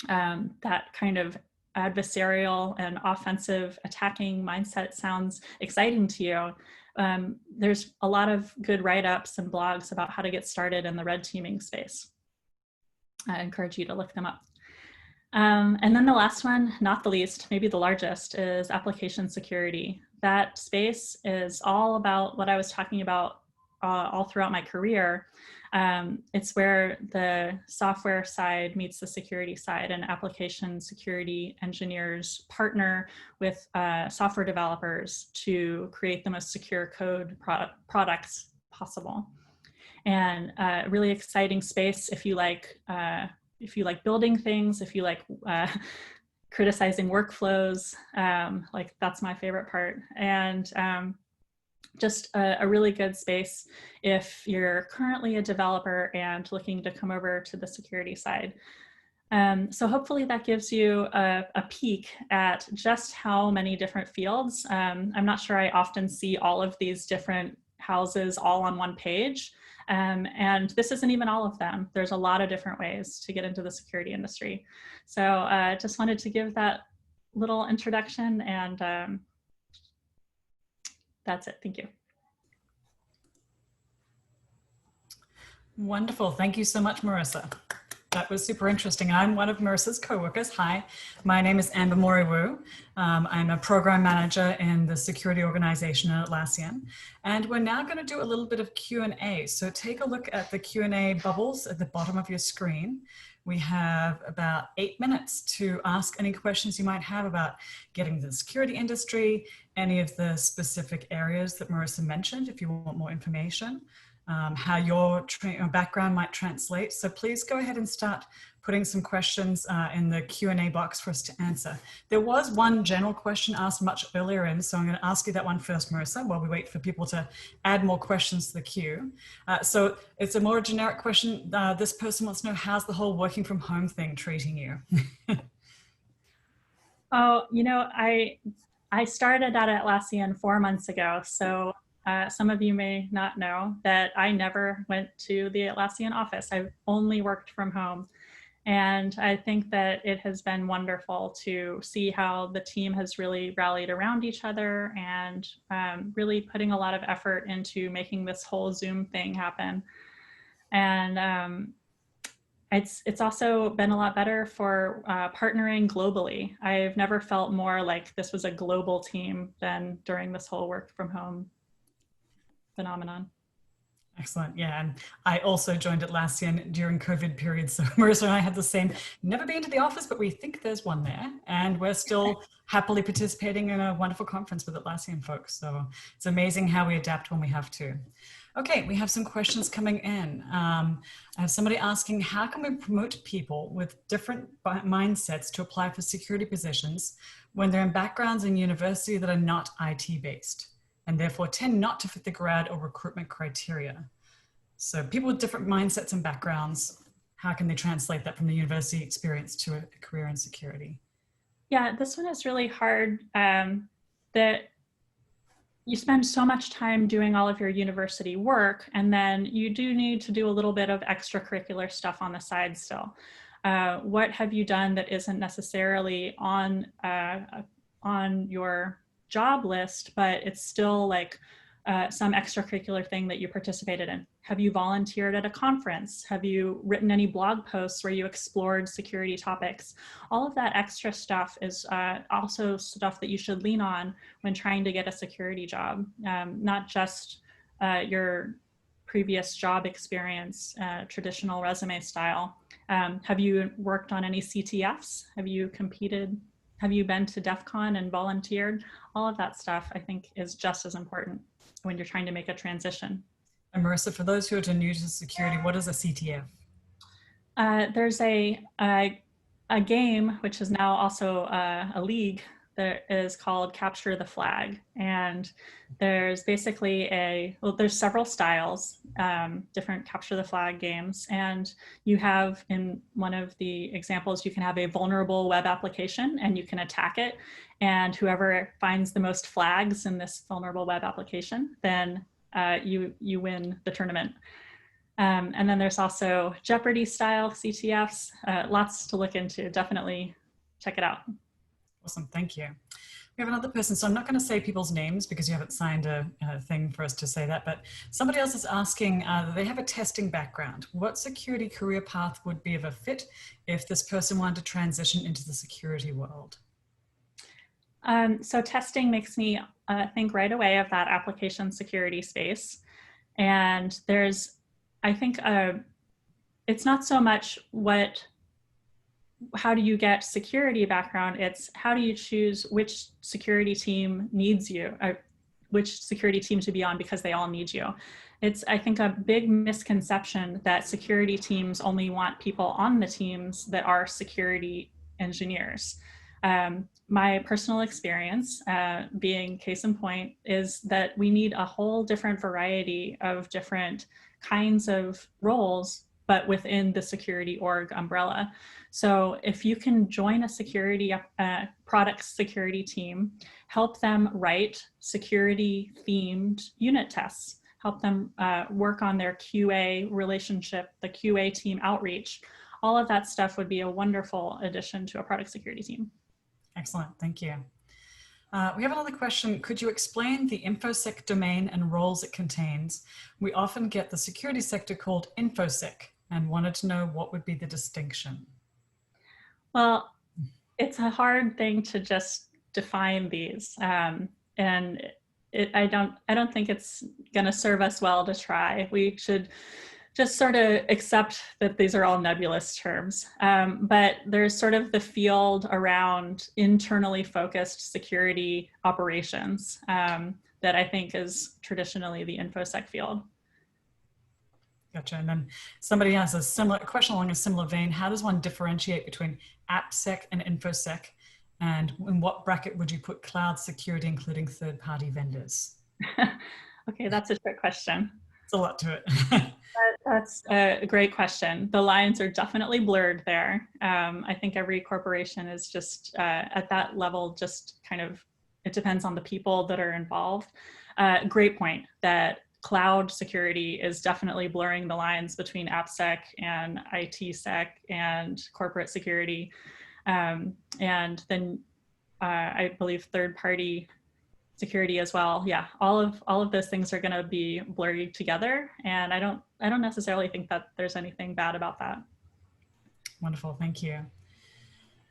that kind of adversarial and offensive attacking mindset sounds exciting to you, there's a lot of good write-ups and blogs about how to get started in the red teaming space. I encourage you to look them up. And then the last one, not the least, maybe the largest, is application security. That space is all about what I was talking about all throughout my career. It's where the software side meets the security side, and application security engineers partner with software developers to create the most secure code products possible. And a really exciting space if you like building things, if you like criticizing workflows, like that's my favorite part. And just a really good space if you're currently a developer and looking to come over to the security side. So hopefully that gives you a peek at just how many different fields. I'm not sure I often see all of these different houses all on one page. And this isn't even all of them. There's a lot of different ways to get into the security industry. So just wanted to give that little introduction, and that's it. Thank you. Wonderful. Thank you so much, Marissa. That was super interesting. I'm one of Marissa's co-workers. Hi, my name is Amber Moriwu. I'm a program manager in the security organization at Atlassian. And we're now going to do a little bit of Q&A. So take a look at the Q&A bubbles at the bottom of your screen. We have about 8 minutes to ask any questions you might have about getting to the security industry, any of the specific areas that Marissa mentioned, if you want more information. How your background might translate. So please go ahead and start putting some questions in the Q&A box for us to answer. There was one general question asked much earlier in, so I'm going to ask you that one first, Marissa, while we wait for people to add more questions to the queue. So it's a more generic question. This person wants to know, how's the whole working from home thing treating you? Oh, you know, I started at Atlassian 4 months ago, so some of you may not know that I never went to the Atlassian office. I've only worked from home. And I think that it has been wonderful to see how the team has really rallied around each other and really putting a lot of effort into making this whole Zoom thing happen. And it's also been a lot better for partnering globally. I've never felt more like this was a global team than during this whole work from home phenomenon. Excellent. Yeah. And I also joined Atlassian during COVID period. So Marissa and I had the same, never been to the office, but we think there's one there. And we're still happily participating in a wonderful conference with Atlassian folks. So it's amazing how we adapt when we have to. Okay, we have some questions coming in. I have somebody asking, how can we promote people with different mindsets to apply for security positions when they're in backgrounds in university that are not IT based? And therefore tend not to fit the grad or recruitment criteria. So people with different mindsets and backgrounds, how can they translate that from the university experience to a career in security? Yeah, this one is really hard. That you spend so much time doing all of your university work, and then you do need to do a little bit of extracurricular stuff on the side still. What have you done that isn't necessarily on your job list, but it's still like some extracurricular thing that you participated in? Have you volunteered at a conference? Have you written any blog posts where you explored security topics? All of that extra stuff is also stuff that you should lean on when trying to get a security job, not just your previous job experience, traditional resume style. Have you worked on any CTFs? Have you competed? Have you been to DEF CON and volunteered? All of that stuff, I think, is just as important when you're trying to make a transition. And Marissa, for those who are new to security, what is a CTF? There's a game, which is now also a league, that is called Capture the Flag. And there's basically there's several styles, different Capture the Flag games. And you have, in one of the examples, you can have a vulnerable web application and you can attack it. And whoever finds the most flags in this vulnerable web application, then you win the tournament. And then there's also Jeopardy style CTFs, lots to look into. Definitely check it out. Awesome, thank you. We have another person, so I'm not going to say people's names because you haven't signed a thing for us to say that, but somebody else is asking, they have a testing background. What security career path would be of a fit if this person wanted to transition into the security world? So testing makes me think right away of that application security space. And there's, I think, it's not so much how do you get security background, it's how do you choose which security team needs you, which security team to be on, because they all need you. It's, I think, a big misconception that security teams only want people on the teams that are security engineers. My personal experience, being case in point, is that we need a whole different variety of different kinds of roles, but within the security org umbrella. So if you can join a security product security team, help them write security themed unit tests, help them work on their QA relationship, the QA team outreach, all of that stuff would be a wonderful addition to a product security team. Excellent, thank you. We have another question. Could you explain the InfoSec domain and roles it contains? We often get the security sector called InfoSec and wanted to know what would be the distinction. Well, it's a hard thing to just define these. And I don't think it's going to serve us well to try. We should just sort of accept that these are all nebulous terms. But there's sort of the field around internally focused security operations that I think is traditionally the InfoSec field. Gotcha. And then somebody has a similar question along a similar vein. How does one differentiate between AppSec and InfoSec? And in what bracket would you put cloud security, including third-party vendors? Okay, that's a trick question. It's a lot to it. That's a great question. The lines are definitely blurred there. I think every corporation is just at that level, just kind of, it depends on the people that are involved. Great point that cloud security is definitely blurring the lines between AppSec and ITSec and corporate security. And then I believe third-party security as well. Yeah, all of those things are going to be blurry together, and I don't necessarily think that there's anything bad about that. Wonderful, thank you.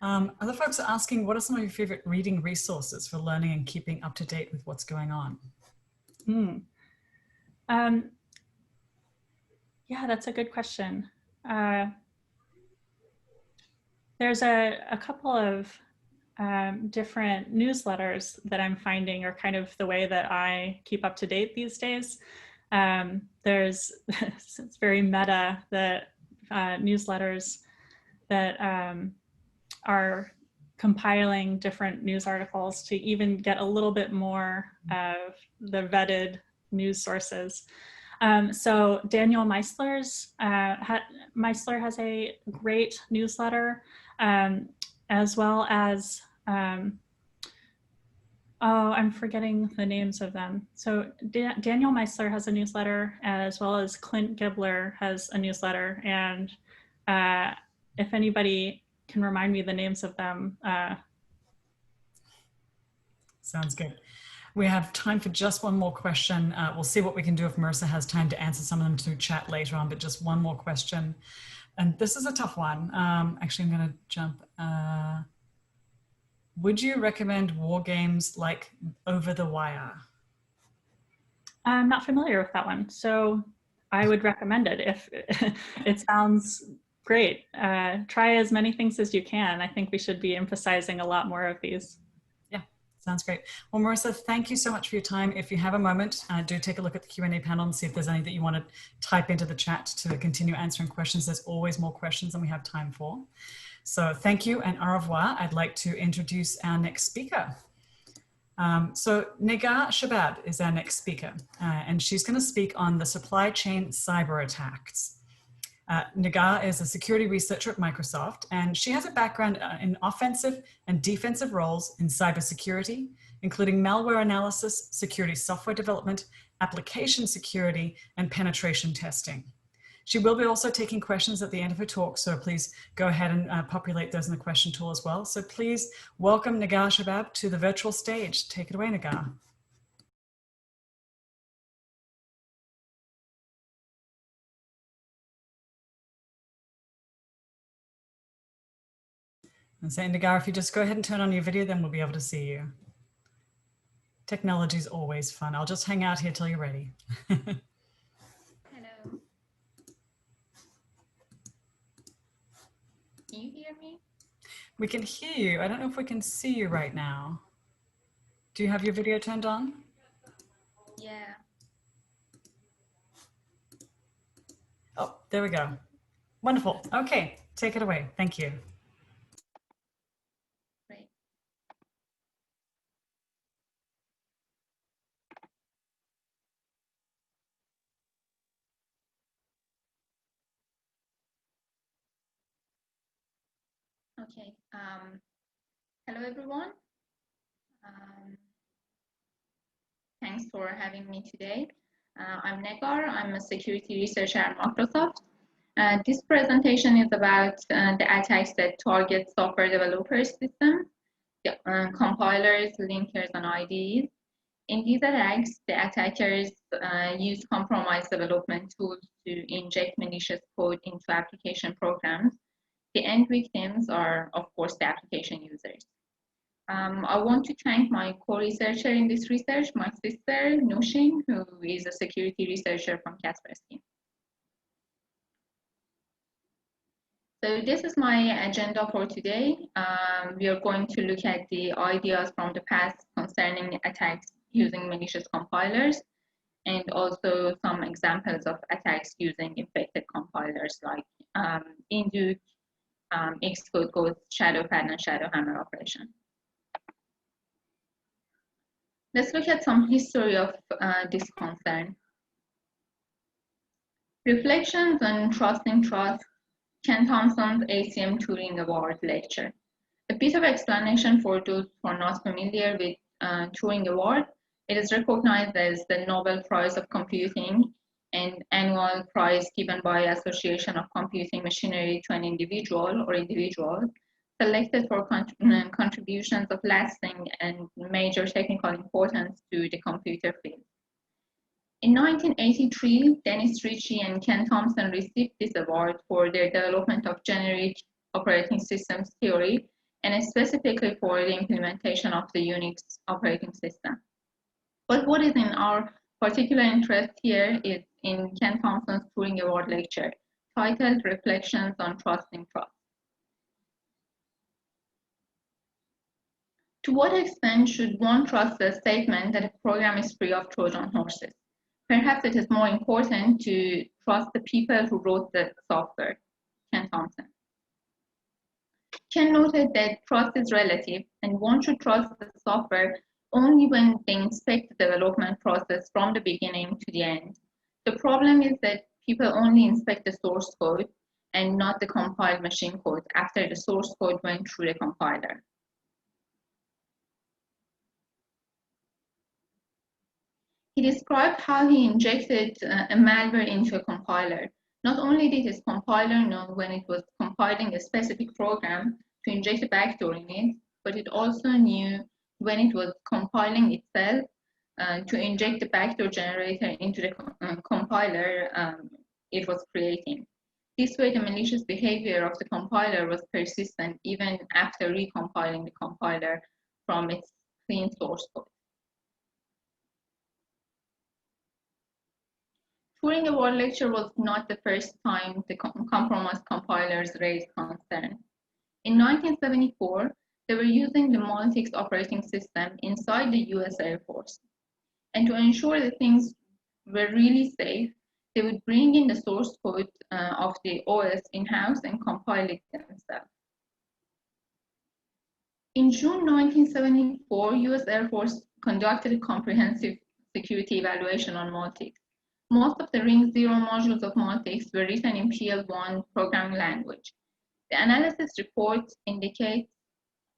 Other folks are asking, what are some of your favorite reading resources for learning and keeping up to date with what's going on? Yeah, that's a good question. There's a couple of different newsletters that I'm finding are kind of the way that I keep up to date these days. There's, it's very meta, the newsletters that are compiling different news articles to even get a little bit more of the vetted news sources. So Daniel Meisler has a great newsletter, as well as, oh, I'm forgetting the names of them. So Daniel Meisler has a newsletter, as well as Clint Gibler has a newsletter. And if anybody can remind me the names of them. Sounds good. We have time for just one more question. We'll see what we can do if Marissa has time to answer some of them through chat later on, but just one more question. And this is a tough one. Actually, I'm going to jump. Would you recommend war games like Over the Wire? I'm not familiar with that one, so I would recommend it. If it sounds great, try as many things as you can. I think we should be emphasizing a lot more of these. Yeah, sounds great. Well, Marissa, thank you so much for your time. If you have a moment, do take a look at the Q&A panel and see if there's any that you want to type into the chat to continue answering questions. There's always more questions than we have time for. So thank you and au revoir. I'd like to introduce our next speaker. So Negar Shabab is our next speaker, and she's going to speak on the supply chain cyber attacks. Negar is a security researcher at Microsoft, and she has a background in offensive and defensive roles in cybersecurity, including malware analysis, security software development, application security, and penetration testing. She will be also taking questions at the end of her talk, so please go ahead and populate those in the question tool as well. So please welcome Negar Shabab to the virtual stage. Take it away, Negar. And saying, Negar, if you just go ahead and turn on your video, then we'll be able to see you. Technology is always fun. I'll just hang out here till you're ready. Hello. Can you hear me? We can hear you. I don't know if we can see you right now. Do you have your video turned on? Yeah. Oh, there we go. Wonderful. Okay, take it away. Thank you. Great. Okay. Hello, everyone. Thanks for having me today. I'm Negar. I'm a security researcher at Microsoft. This presentation is about the attacks that target software developer systems, the compilers, linkers, and IDEs. In these attacks, the attackers use compromised development tools to inject malicious code into application programs. The end victims are, of course, the application users. I want to thank my co-researcher in this research, my sister, Nushin, who is a security researcher from Kaspersky. So this is my agenda for today. We are going to look at the ideas from the past concerning attacks using malicious compilers, and also some examples of attacks using infected compilers like Induke, Xcode Ghost, Shadowpad, and Shadowhammer operation. Let's look at some history of this concern. Reflections on Trusting Trust, Ken Thompson's ACM Turing Award lecture. A bit of explanation for those who are not familiar with Turing Award. It is recognized as the Nobel Prize of Computing, an annual prize given by Association of Computing Machinery to an individual or individuals selected for contributions of lasting and major technical importance to the computer field. In 1983, Dennis Ritchie and Ken Thompson received this award for their development of generic operating systems theory, and specifically for the implementation of the Unix operating system. But what is in our particular interest here is in Ken Thompson's Turing Award lecture, titled Reflections on Trusting Trust. To what extent should one trust the statement that a program is free of Trojan horses? Perhaps it is more important to trust the people who wrote the software, Ken Thompson. Ken noted that trust is relative, and one should trust the software only when they inspect the development process from the beginning to the end. The problem is that people only inspect the source code and not the compiled machine code after the source code went through the compiler. He described how he injected a malware into a compiler. Not only did his compiler know when it was compiling a specific program to inject a backdoor in it, but it also knew when it was compiling itself to inject the backdoor generator into the compiler it was creating. This way, the malicious behavior of the compiler was persistent even after recompiling the compiler from its clean source code. Turing Award lecture was not the first time the compromised compilers raised concern. In 1974, they were using the Multics operating system inside the US Air Force. And to ensure that things were really safe, they would bring in the source code of the OS in-house and compile it themselves. In June 1974, US Air Force conducted a comprehensive security evaluation on Multics. Most of the Ring 0 modules of Multics were written in PL1 programming language. The analysis report indicates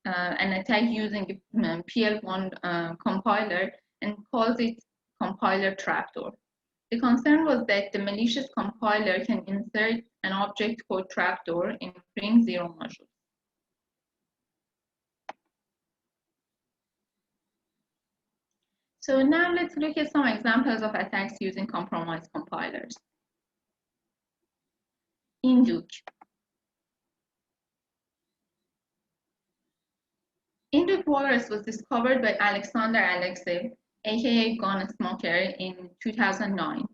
an attack using a PL1 compiler and calls it compiler trapdoor. The concern was that the malicious compiler can insert an object called trapdoor in Ring 0 module. So now let's look at some examples of attacks using compromised compilers. Induke. Induke virus was discovered by Alexander Alexeyev, aka Gunsmoker, in 2009.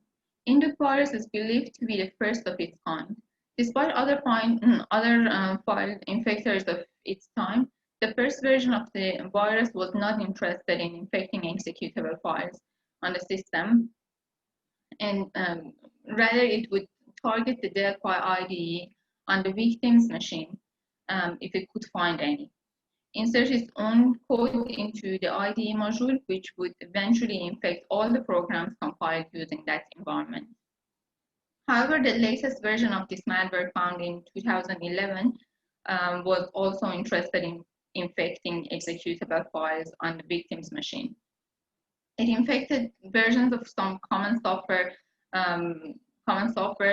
Induke virus is believed to be the first of its kind. Despite other file infectors of its time, the first version of the virus was not interested in infecting executable files on the system, and rather it would target the Delphi IDE on the victim's machine if it could find any. Insert its own code into the IDE module, which would eventually infect all the programs compiled using that environment. However, the latest version of this malware found in 2011 was also interested in infecting executable files on the victim's machine. It infected versions of some common software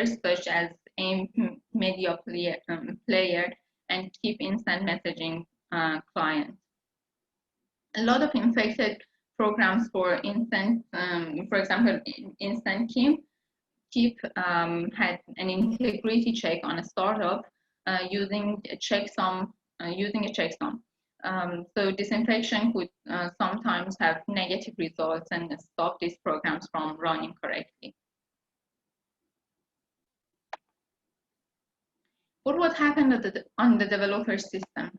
such as AIM Media Player and Keep Instant Messaging client. A lot of infected programs for instant, for example, Instant Keep had an integrity check on a startup using a checksum. So disinfection could sometimes have negative results and stop these programs from running correctly. What would happen on the developer system?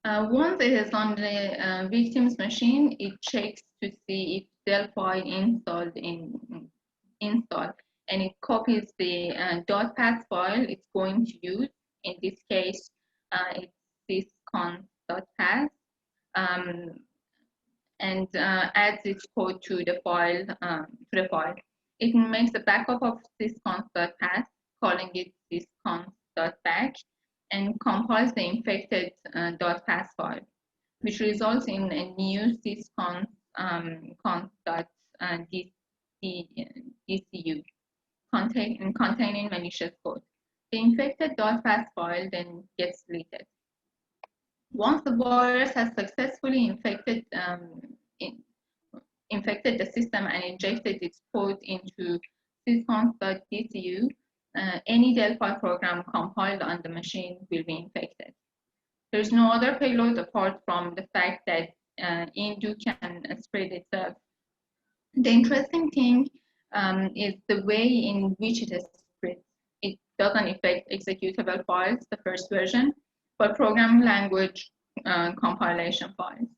Once it is on the victim's machine, it checks to see if Delphi installed and it copies the .path file it's going to use. In this case, it's sysconf.path, and adds its code to the file. It makes a backup of sysconf.path, calling it sysconf.back, and compiles the infected .path file, which results in a new sysconf.dcu containing malicious code. The infected .path file then gets deleted. Once the virus has successfully infected the system and injected its code into sysconf.dcu, any Delphi program compiled on the machine will be infected. There's no other payload apart from the fact that Indu can spread itself. The interesting thing is the way in which it is spread. It doesn't affect executable files, the first version, but programming language compilation files.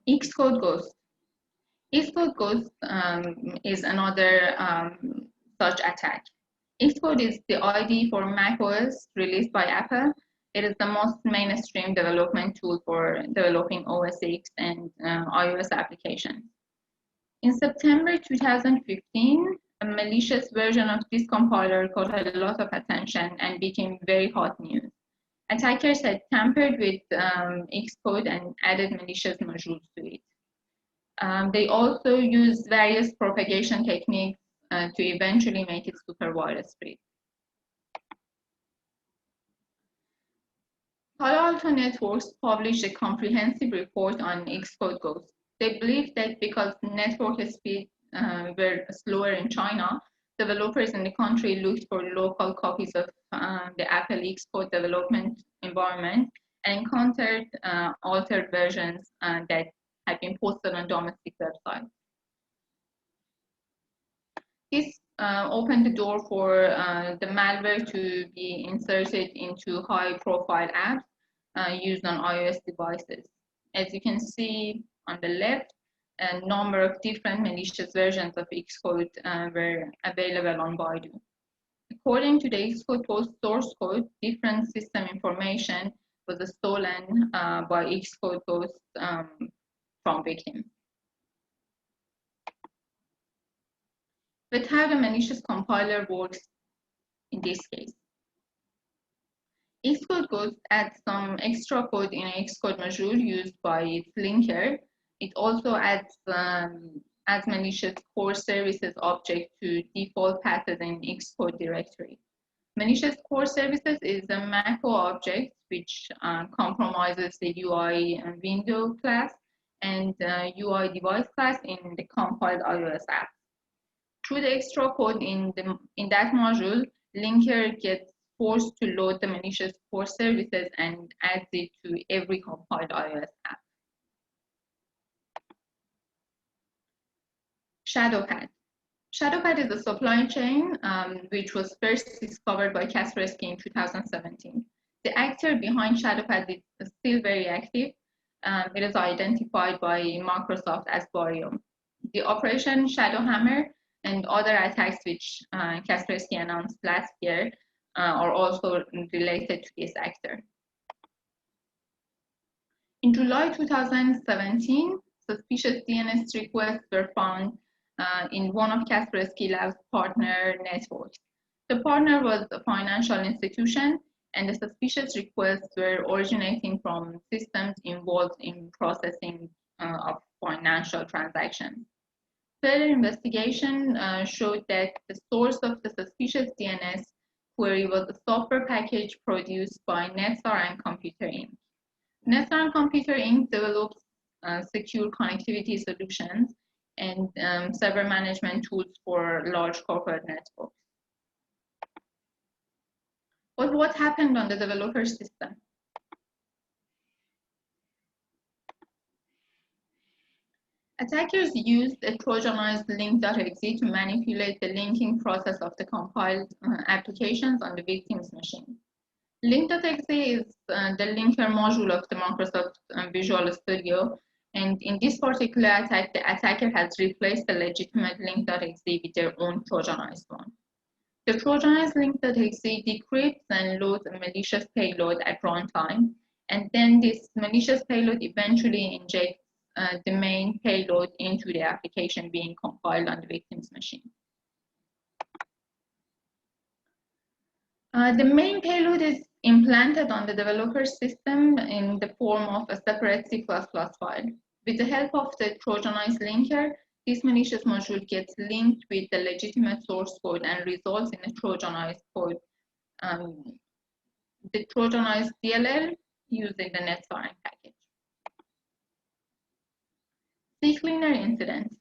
Xcode Ghost. Xcode Ghost is another such attack. Xcode is the IDE for macOS released by Apple. It is the most mainstream development tool for developing OS X and iOS applications. In September 2015, a malicious version of this compiler got a lot of attention and became very hot news. Attackers had tampered with Xcode and added malicious modules to it. They also used various propagation techniques to eventually make it super widespread. Palo Alto Networks published a comprehensive report on Xcode Ghost. They believed that because network speeds were slower in China, developers in the country looked for local copies of the Apple Xcode development environment and encountered altered versions that had been posted on domestic websites. This opened the door for the malware to be inserted into high-profile apps used on iOS devices. As you can see on the left, a number of different malicious versions of Xcode were available on Baidu. According to the Xcode Ghost source code, different system information was stolen by Xcode Ghost from victims. But how the malicious compiler works in this case. Xcode Ghost adds some extra code in an Xcode module used by its linker. It also adds malicious core services object to default paths in Xcode directory. Malicious core services is a macro object which compromises the UI window class and UI device class in the compiled iOS app. Through the extra code in that module, linker gets forced to load the malicious core services and adds it to every compiled iOS app. Shadowpad. Shadowpad is a supply chain which was first discovered by Kaspersky in 2017. The actor behind Shadowpad is still very active. It is identified by Microsoft as Barrio. The Operation Shadowhammer and other attacks which Kaspersky announced last year are also related to this actor. In July 2017, suspicious DNS requests were found in one of Kaspersky Labs' partner networks. The partner was a financial institution, and the suspicious requests were originating from systems involved in processing of financial transactions. Further investigation showed that the source of the suspicious DNS query was a software package produced by Netstar and Computer Inc. Netstar and Computer Inc. develops secure connectivity solutions and server management tools for large corporate networks. But what happened on the developer system? Attackers used a Trojanized link.exe to manipulate the linking process of the compiled applications on the victim's machine. Link.exe is the linker module of the Microsoft Visual Studio, and in this particular attack, the attacker has replaced the legitimate link.exe with their own Trojanized one. The Trojanized link.exe decrypts and loads a malicious payload at runtime, and then this malicious payload eventually injects the main payload into the application being compiled on the victim's machine. The main payload is implanted on the developer system in the form of a separate C++ file. With the help of the Trojanized linker, this malicious module gets linked with the legitimate source code and results in a Trojanized code. The Trojanized DLL using the Netstar package. CCleaner incident.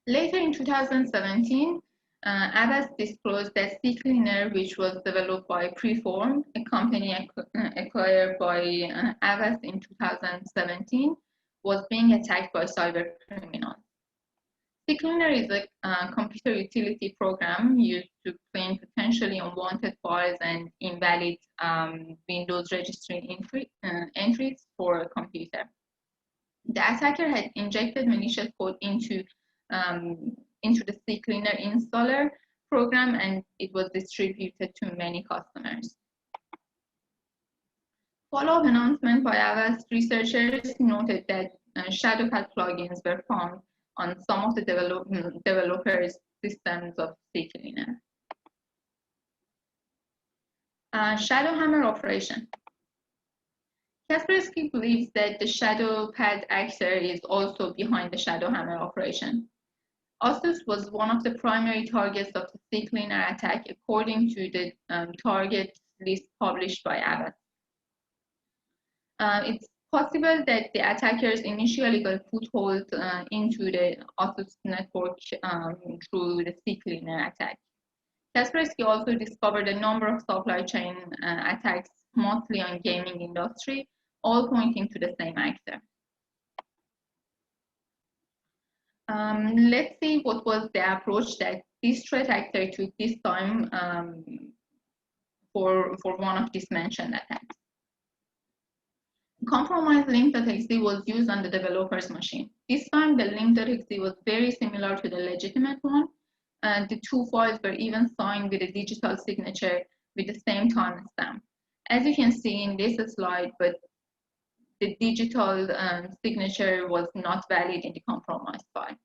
Later in 2017, Avast disclosed that CCleaner, which was developed by Preform, a company acquired by Avast in 2017, was being attacked by cyber criminals. CCleaner is a computer utility program used to clean potentially unwanted files and invalid Windows registry entries for a computer. The attacker had injected malicious code into the CCleaner installer program, and it was distributed to many customers. Follow-up announcement by Avast researchers noted that Shadowcat plugins were found on some of the developers' systems of CCleaner. Shadowhammer operation. Kaspersky believes that the Shadowcat actor is also behind the Shadowhammer operation. Asus was one of the primary targets of the CCleaner attack according to the target list published by Avast. It's possible that the attackers initially got foothold into the Asus network through the CCleaner attack. Kaspersky also discovered a number of supply chain attacks, mostly on gaming industry, all pointing to the same actor. Let's see what was the approach that this threat actor took this time for one of these mentioned attacks. Compromised link.exe was used on the developer's machine. This time, the link.exe was very similar to the legitimate one. The two files were even signed with a digital signature with the same timestamp. As you can see in this slide, but the digital signature was not valid in the compromised file.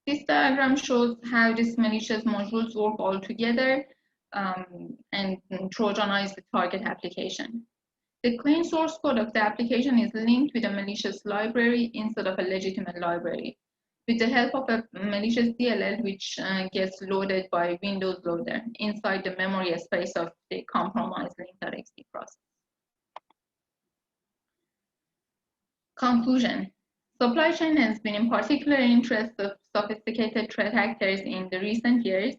This diagram shows how these malicious modules work all together and Trojanize the target application. The clean source code of the application is linked with a malicious library instead of a legitimate library, with the help of a malicious DLL, which gets loaded by Windows Loader inside the memory space of the compromised link.exe process. Conclusion. Supply chain has been in particular interest of sophisticated threat actors in the recent years.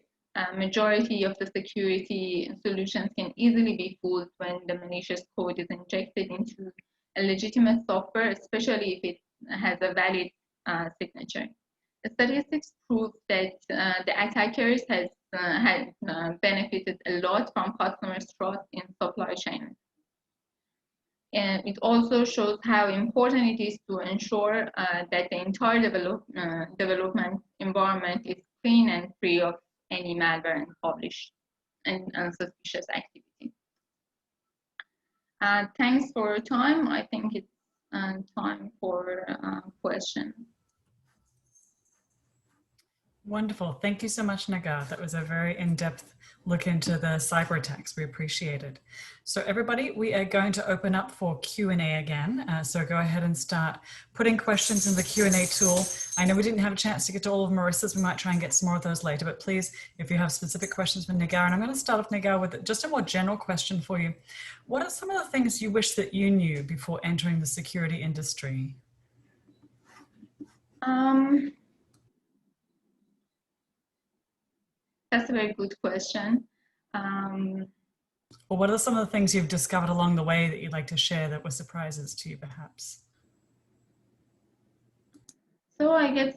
Majority of the security solutions can easily be fooled when the malicious code is injected into a legitimate software, especially if it has a valid signature. The statistics prove that the attackers had benefited a lot from customers' trust in supply chain. And it also shows how important it is to ensure that the entire development environment is clean and free of any malware and published and suspicious activity. Thanks for your time. I think it's time for questions. Wonderful. Thank you so much, Nagar. That was a very in-depth look into the cyber attacks. We appreciate it. So everybody, we are going to open up for Q&A again. So go ahead and start putting questions in the Q&A tool. I know we didn't have a chance to get to all of Marissa's. We might try and get some more of those later, but please, if you have specific questions for Nagar, and I'm going to start off, Nagar, with just a more general question for you. What are some of the things you wish that you knew before entering the security industry? That's a very good question. Or what are some of the things you've discovered along the way that you'd like to share that were surprises to you, perhaps? So I guess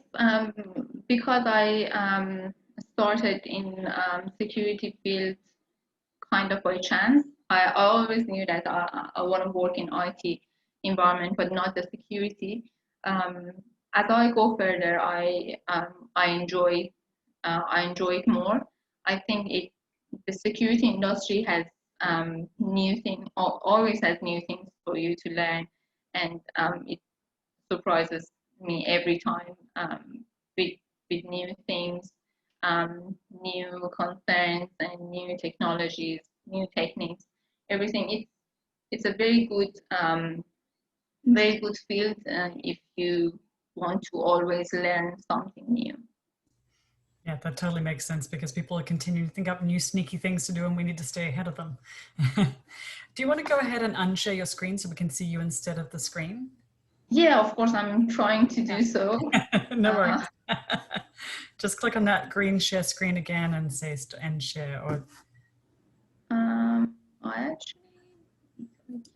because I started in security field kind of by chance, I always knew that I want to work in IT environment, but not the security. As I go further, I enjoy it more. I think the security industry has new things, always has new things for you to learn, and it surprises me every time with new things, new concerns, and new technologies, new techniques. Everything. It's a very good field if you want to always learn something new. Yeah, that totally makes sense because people are continuing to think up new sneaky things to do and we need to stay ahead of them. Do you want to go ahead and unshare your screen so we can see you instead of the screen? Yeah, of course, I'm trying to do so. No worries. Just click on that green share screen again and say end share. Or I actually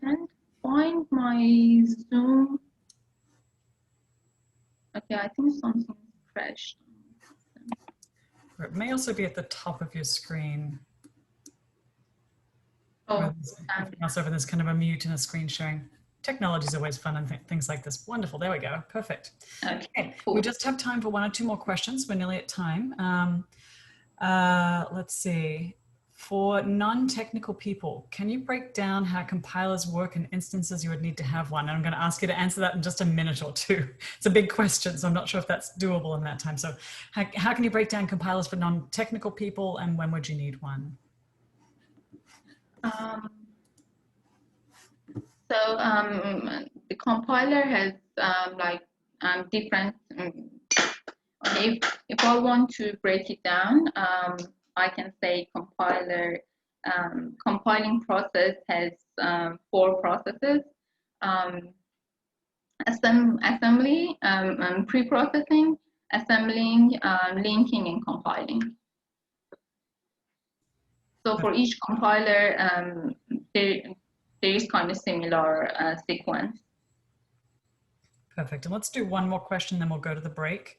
can't find my Zoom. Okay, I think something crashed. it may also be at the top of your screen. Oh, mouse over, there's kind of a mute and a screen sharing. Technology is always fun and things like this. Wonderful. There we go. Perfect. Okay, cool. We just have time for 1 or 2 more questions. We're nearly at time. Let's see. For non-technical people, can you break down how compilers work in instances you would need to have one? And I'm going to ask you to answer that in just a minute or two. It's a big question, so I'm not sure if that's doable in that time. So how can you break down compilers for non-technical people, and when would you need one? The compiler has different. If I want to break it down, I can say compiling process has 4 processes: assembly, pre-processing, assembling, linking, and compiling. So for each compiler, there is kind of similar sequence. Perfect. And let's do 1 more question, then we'll go to the break.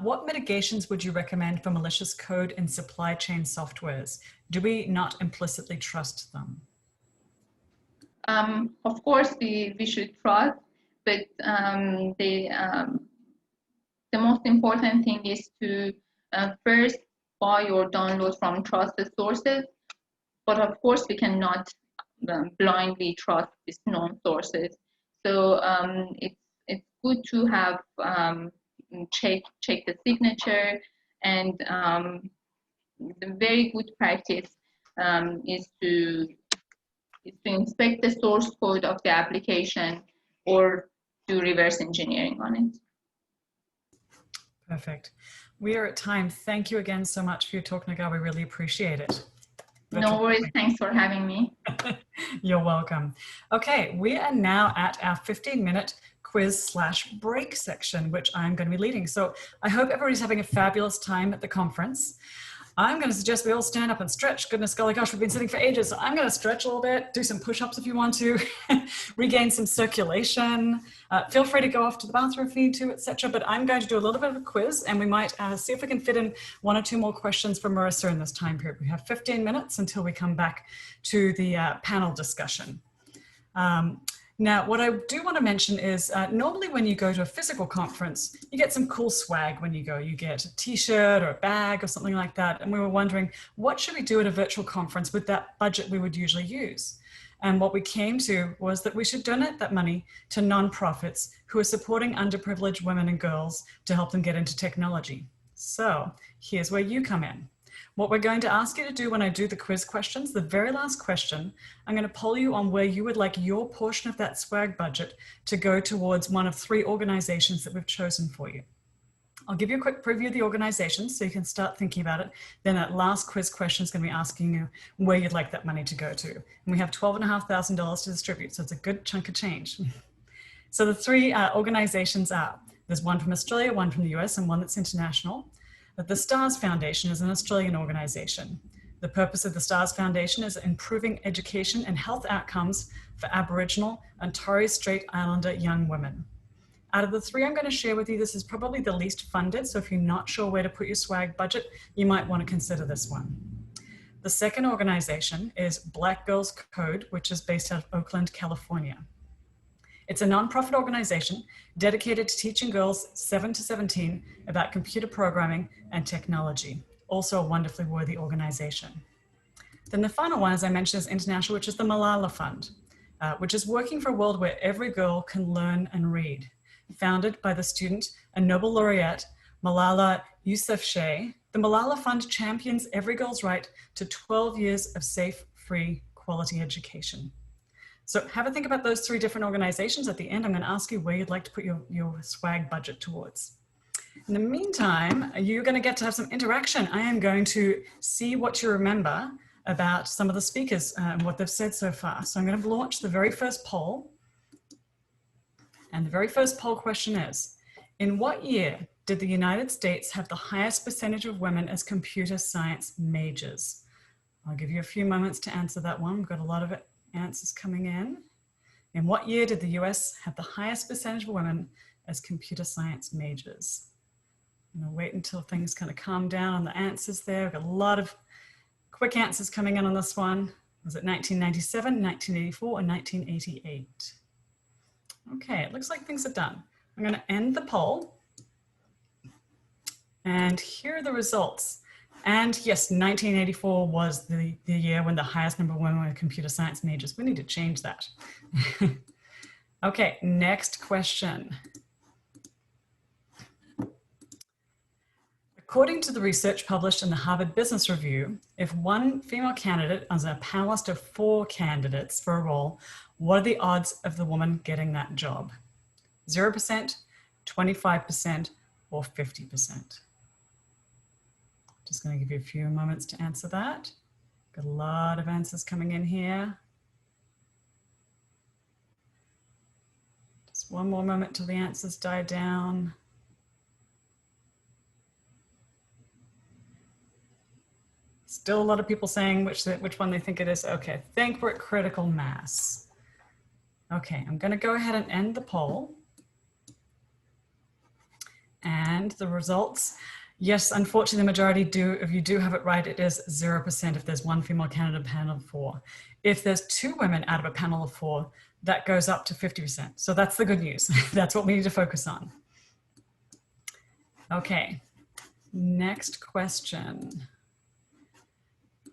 What mitigations would you recommend for malicious code in supply chain softwares? Do we not implicitly trust them? Of course, we should trust, but the most important thing is to first buy or download from trusted sources. But of course, we cannot blindly trust these known sources. So it's good to have check the signature, and the very good practice is to inspect the source code of the application or do reverse engineering on it. Perfect. We are at time. Thank you again so much for your talk, Nagar. We really appreciate it. No worries. Thanks for having me. You're welcome. Okay, we are now at our 15-minute quiz/break section, which I'm going to be leading. So I hope everybody's having a fabulous time at the conference. I'm going to suggest we all stand up and stretch. Goodness golly gosh, we've been sitting for ages. So I'm going to stretch a little bit, do some push-ups if you want to, regain some circulation. Feel free to go off to the bathroom if you need to, etc. But I'm going to do a little bit of a quiz, and we might see if we can fit in 1 or 2 more questions for Marissa in this time period. We have 15 minutes until we come back to the panel discussion. Now, what I do want to mention is normally when you go to a physical conference, you get some cool swag when you go. You get a t-shirt or a bag or something like that. And we were wondering, what should we do at a virtual conference with that budget we would usually use? And what we came to was that we should donate that money to nonprofits who are supporting underprivileged women and girls to help them get into technology. So here's where you come in. What we're going to ask you to do when I do the quiz questions, the very last question, I'm going to poll you on where you would like your portion of that swag budget to go towards one of 3 organizations that we've chosen for you. I'll give you a quick preview of the organizations so you can start thinking about it. Then that last quiz question is going to be asking you where you'd like that money to go to. And we have $12,500 to distribute, so it's a good chunk of change. So the 3 organizations are, there's one from Australia, one from the US, and one that's international. But the STARS Foundation is an Australian organization. The purpose of the STARS Foundation is improving education and health outcomes for Aboriginal and Torres Strait Islander young women. Out of the 3 I'm going to share with you, this is probably the least funded. So if you're not sure where to put your swag budget, you might want to consider this one. The second organization is Black Girls Code, which is based out of Oakland, California. It's a nonprofit organization dedicated to teaching girls 7 to 17 about computer programming and technology. Also a wonderfully worthy organization. Then the final one, as I mentioned, is international, which is the Malala Fund, which is working for a world where every girl can learn and read. Founded by the student and Nobel laureate Malala Yousafzai, the Malala Fund champions every girl's right to 12 years of safe, free, quality education. So have a think about those 3 different organizations. At the end, I'm going to ask you where you'd like to put your swag budget towards. In the meantime, you're going to get to have some interaction. I am going to see what you remember about some of the speakers and what they've said so far. So I'm going to launch the very first poll. And the very first poll question is, in what year did the United States have the highest percentage of women as computer science majors? I'll give you a few moments to answer that one. We've got a lot of answers coming in. In what year did the US have the highest percentage of women as computer science majors? I'm going to wait until things kind of calm down on the answers there. We've got a lot of quick answers coming in on this one. Was it 1997, 1984, or 1988? Okay, it looks like things are done. I'm going to end the poll. And here are the results. And yes, 1984 was the year when the highest number of women were computer science majors. We need to change that. Okay, next question. According to the research published in the Harvard Business Review, if one female candidate is a panelist of 4 candidates for a role, what are the odds of the woman getting that job? 0%, 25%, or 50%? Just going to give you a few moments to answer that. Got a lot of answers coming in here. Just one more moment till the answers die down. Still a lot of people saying which one they think it is. Okay, I think we're at critical mass. Okay, I'm going to go ahead and end the poll. And the results, yes, unfortunately, the majority of you do have it right. It is 0% if there's one female candidate in a panel of 4. If there's 2 women out of a panel of 4, that goes up to 50%. So that's the good news. That's what we need to focus on. Okay, next question.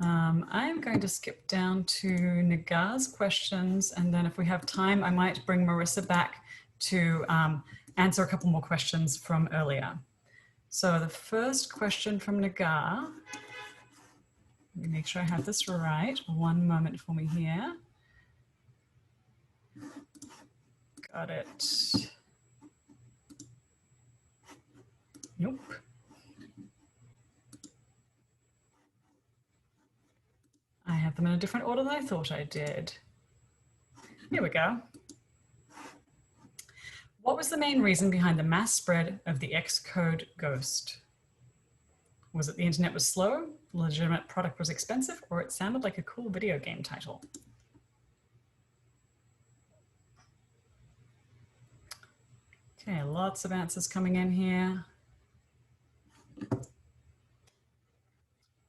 I'm going to skip down to Nagar's questions, and then if we have time, I might bring Marissa back to answer a couple more questions from earlier. So the first question from Nagar, let me make sure I have this right. One moment for me here. Got it. Nope. I have them in a different order than I thought I did. Here we go. What was the main reason behind the mass spread of the Xcode ghost? Was it the internet was slow, the legitimate product was expensive, or it sounded like a cool video game title? Okay, lots of answers coming in here.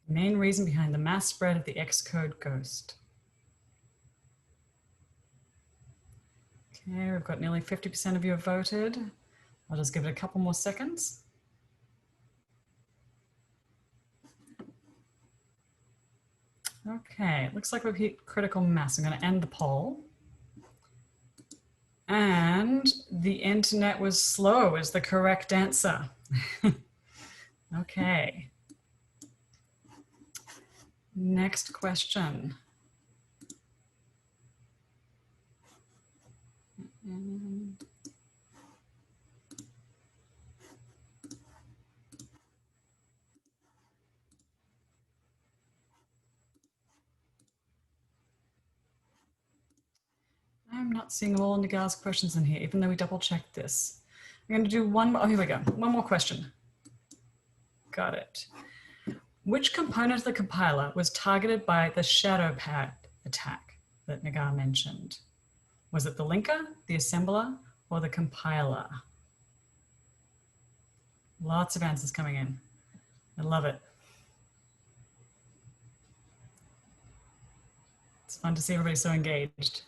Main reason behind the mass spread of the Xcode ghost. Okay, we've got nearly 50% of you have voted. I'll just give it a couple more seconds. Okay, it looks like we've hit critical mass. I'm going to end the poll. And the internet was slow is the correct answer. Okay. Next question. I'm not seeing all Nigal's questions in here, even though we double checked this. I'm going to do one more. Oh, here we go. One more question. Got it. Which component of the compiler was targeted by the shadow pad attack that Nigal mentioned? Was it the linker, the assembler, or the compiler? Lots of answers coming in. I love it. It's fun to see everybody so engaged.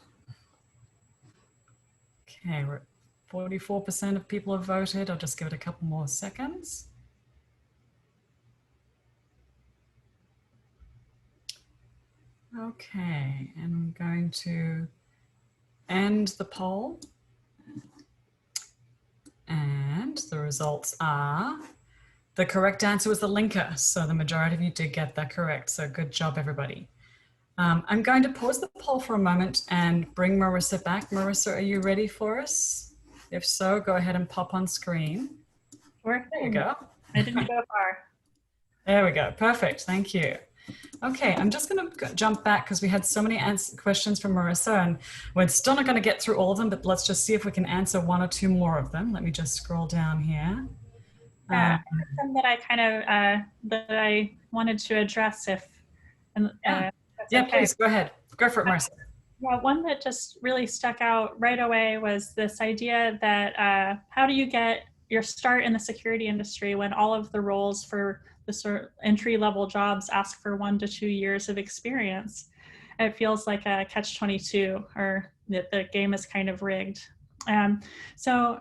Okay, we're at 44% of people have voted. I'll just give it a couple more seconds. Okay, and I'm going to end the poll. And the results are, the correct answer was the linker. So the majority of you did get that correct. So good job, everybody. I'm going to pause the poll for a moment and bring Marissa back. Marissa, are you ready for us? If so, go ahead and pop on screen. Sure. There you go. I didn't go far. There we go. Perfect. Thank you. Okay, I'm just going to jump back because we had so many questions from Marissa, and we're still not going to get through all of them, but let's just see if we can answer one or two more of them. Let me just scroll down here. Some that I kind of that I wanted to address, if yeah, okay. please go ahead. Go for it, Marissa. Well, one that just really stuck out right away was this idea that how do you get your start in the security industry when all of the roles for the sort of entry-level jobs ask for 1 to 2 years of experience? It feels like a catch-22, or that the game is kind of rigged. So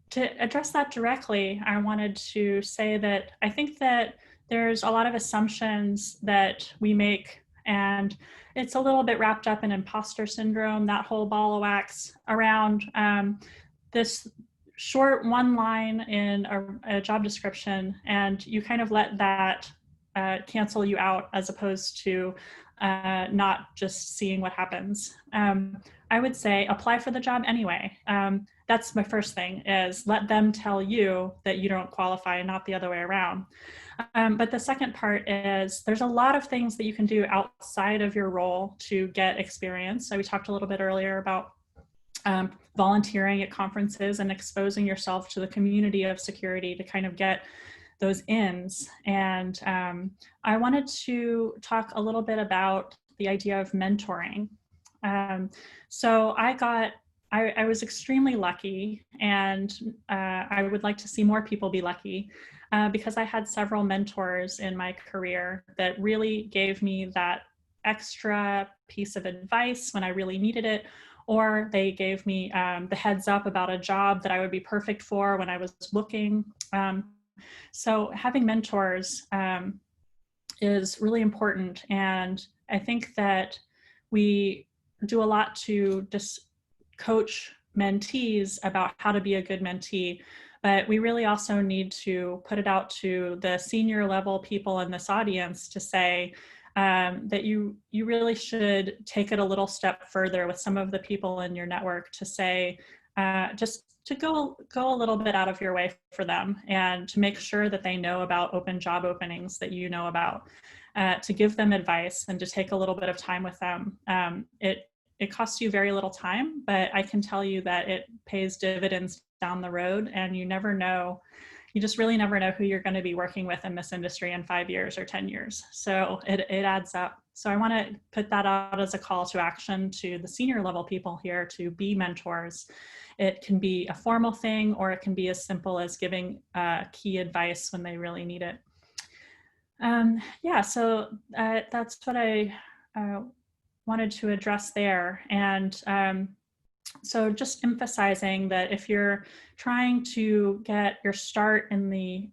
to address that directly, I wanted to say that I think that there's a lot of assumptions that we make, and it's a little bit wrapped up in imposter syndrome, that whole ball of wax around this short one line in a job description, and you kind of let that cancel you out, as opposed to not just seeing what happens. I would say apply for the job anyway. That's my first thing, is let them tell you that you don't qualify and not the other way around. But the second part is there's a lot of things that you can do outside of your role to get experience. So we talked a little bit earlier about volunteering at conferences and exposing yourself to the community of security to kind of get those ins. And I wanted to talk a little bit about the idea of mentoring. So I was extremely lucky, and I would like to see more people be lucky, because I had several mentors in my career that really gave me that extra piece of advice when I really needed it, or they gave me the heads up about a job that I would be perfect for when I was looking. So having mentors is really important, and I think that we do a lot to just coach mentees about how to be a good mentee, but we really also need to put it out to the senior level people in this audience to say that you really should take it a little step further with some of the people in your network to say, just to go a little bit out of your way for them, and to make sure that they know about open job openings that you know about, to give them advice and to take a little bit of time with them. It costs you very little time, but I can tell you that it pays dividends down the road, and you never know, you just really never know who you're going to be working with in this industry in 5 years or 10 years. So it adds up. So I want to put that out as a call to action to the senior level people here to be mentors. It can be a formal thing, or it can be as simple as giving key advice when they really need it. Yeah, so that's what I wanted to address there. And so just emphasizing that if you're trying to get your start in the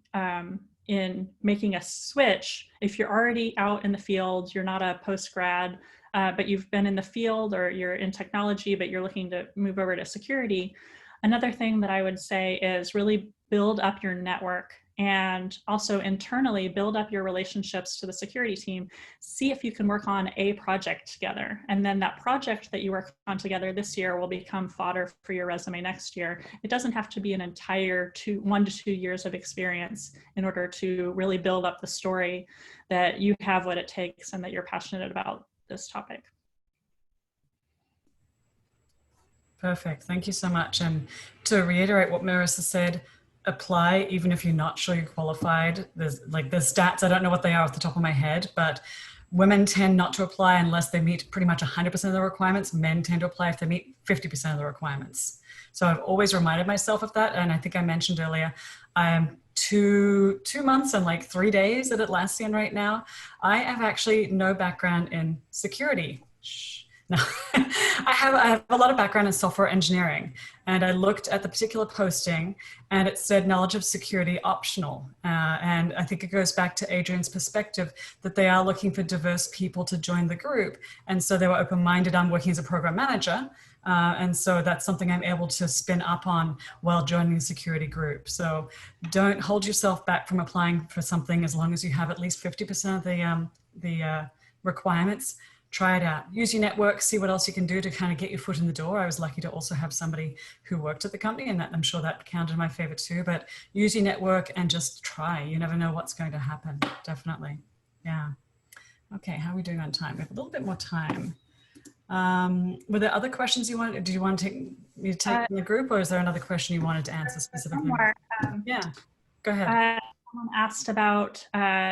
in making a switch, if you're already out in the field, you're not a post-grad, but you've been in the field, or you're in technology, but you're looking to move over to security, another thing that I would say is really build up your network, and also internally build up your relationships to the security team. See if you can work on a project together. And then that project that you work on together this year will become fodder for your resume next year. It doesn't have to be an entire 1 to 2 years of experience in order to really build up the story that you have what it takes and that you're passionate about this topic. Perfect. Thank you so much. And to reiterate what Marissa said, apply even if you're not sure you're qualified. There's stats, I don't know what they are off the top of my head, but women tend not to apply unless they meet pretty much 100% of the requirements. Men tend to apply if they meet 50% of the requirements. So I've always reminded myself of that. And I think I mentioned earlier, I am two months and like 3 days at Atlassian right now. I have actually no background in security. No, I have a lot of background in software engineering, and I looked at the particular posting and it said knowledge of security optional. And I think it goes back to Adrian's perspective that they are looking for diverse people to join the group. And so they were open-minded. I'm working as a program manager. And so that's something I'm able to spin up on while joining the security group. So don't hold yourself back from applying for something as long as you have at least 50% of the requirements. Try it out. Use your network, see what else you can do to kind of get your foot in the door. I was lucky to also have somebody who worked at the company, and I'm sure that counted in my favor too, but use your network and just try. You never know what's going to happen. Definitely. Yeah. Okay, how are we doing on time? We have a little bit more time. Were there other questions you wanted? Did you want to take from the group, or is there another question you wanted to answer specifically? Yeah, go ahead. Someone asked about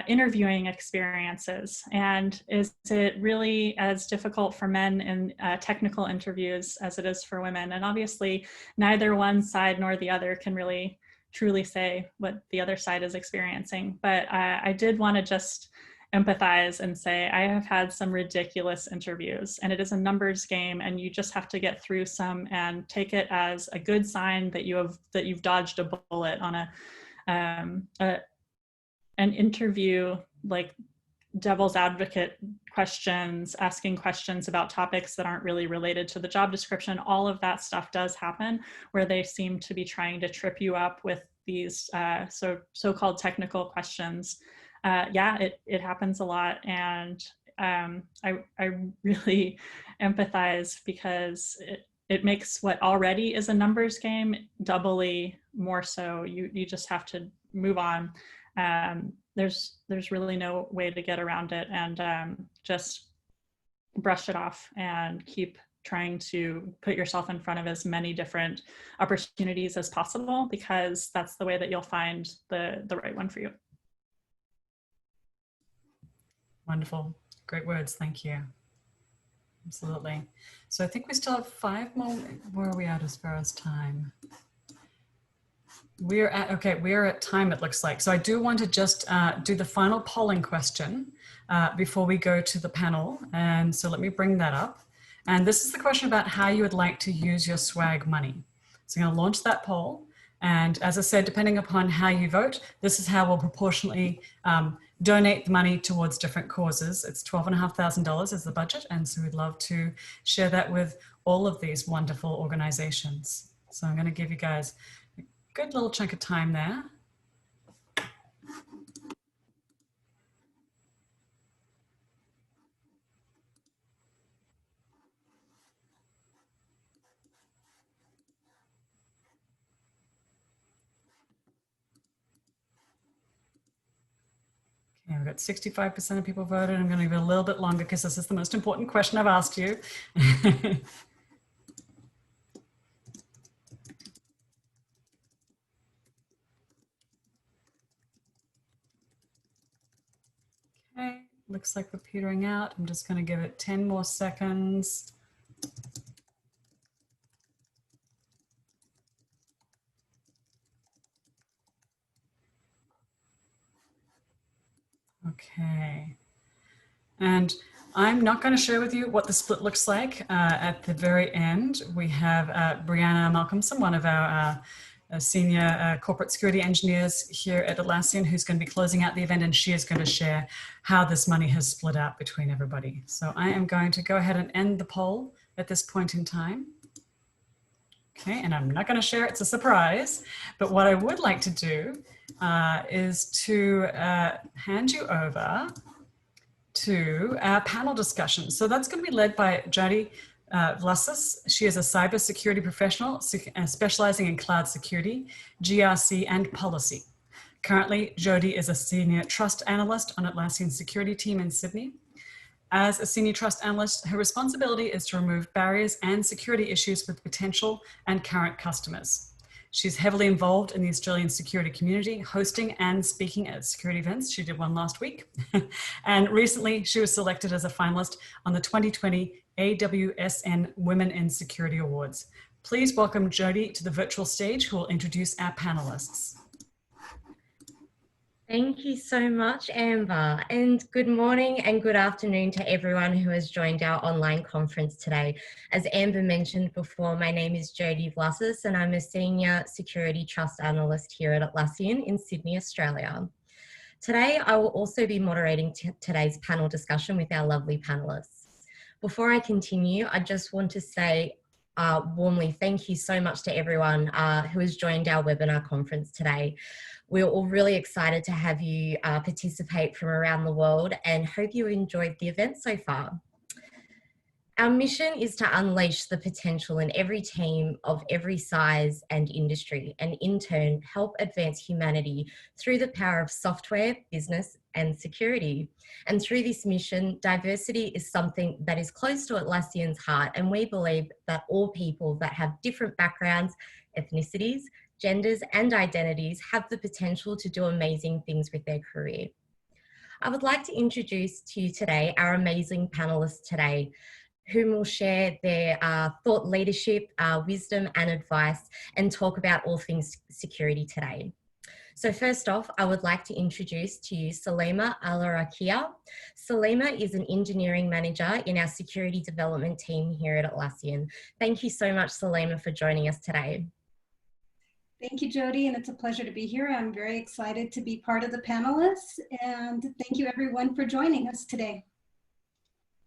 interviewing experiences, and is it really as difficult for men in technical interviews as it is for women? And obviously neither one side nor the other can really truly say what the other side is experiencing. But I did want to just empathize and say I have had some ridiculous interviews, and it is a numbers game, and you just have to get through some and take it as a good sign that you've dodged a bullet on an interview, like devil's advocate questions, asking questions about topics that aren't really related to the job description. All of that stuff does happen where they seem to be trying to trip you up with these so-called technical questions. Yeah, it happens a lot. And I really empathize, because it makes what already is a numbers game doubly more so. You just have to move on. There's really no way to get around it, and just brush it off and keep trying to put yourself in front of as many different opportunities as possible, because that's the way that you'll find the right one for you. Wonderful. Great words. Thank you. Absolutely. So I think we still have 5 more. Where are we at as far as time? We're at time, it looks like. So I do want to just do the final polling question before we go to the panel. And so let me bring that up. And this is the question about how you would like to use your swag money. So I'm going to launch that poll. And as I said, depending upon how you vote, this is how we'll proportionately donate the money towards different causes. It's $12,500 is the budget. And so we'd love to share that with all of these wonderful organizations. So I'm going to give you guys a good little chunk of time there. Okay, we've got 65% of people voted. I'm going to give it a little bit longer because this is the most important question I've asked you. Okay, looks like we're petering out. I'm just going to give it 10 more seconds. Okay, and I'm not going to share with you what the split looks like at the very end. We have Brianna Malcolmson, one of our senior corporate security engineers here at Atlassian, who's going to be closing out the event, and she is going to share how this money has split out between everybody. So I am going to go ahead and end the poll at this point in time. Okay, and I'm not going to share, it's a surprise, but what I would like to do is to hand you over to our panel discussion. So that's going to be led by Jody Vlasis. She is a cybersecurity professional specializing in cloud security, GRC, and policy. Currently, Jody is a senior trust analyst on Atlassian's security team in Sydney. As a senior trust analyst, her responsibility is to remove barriers and security issues with potential and current customers. She's heavily involved in the Australian security community, hosting and speaking at security events. She did one last week. And recently, she was selected as a finalist on the 2020 AWSN Women in Security Awards. Please welcome Jody to the virtual stage, who will introduce our panelists. Thank you so much, Amber, and good morning and good afternoon to everyone who has joined our online conference today. As Amber mentioned before, my name is Jody Vlasis and I'm a Senior Security Trust Analyst here at Atlassian in Sydney, Australia. Today, I will also be moderating today's panel discussion with our lovely panelists. Before I continue, I just want to say warmly thank you so much to everyone who has joined our webinar conference today. We're all really excited to have you participate from around the world and hope you enjoyed the event so far. Our mission is to unleash the potential in every team of every size and industry, and in turn help advance humanity through the power of software, business, and security. And through this mission, diversity is something that is close to Atlassian's heart, and we believe that all people that have different backgrounds, ethnicities, genders, and identities have the potential to do amazing things with their career. I would like to introduce to you today our amazing panelists today, whom will share their thought leadership, wisdom and advice, and talk about all things security today. So first off, I would like to introduce to you Salima Alarakia. Salima is an engineering manager in our security development team here at Atlassian. Thank you so much, Salima, for joining us today. Thank you, Jody, and it's a pleasure to be here. I'm very excited to be part of the panelists, and thank you everyone for joining us today.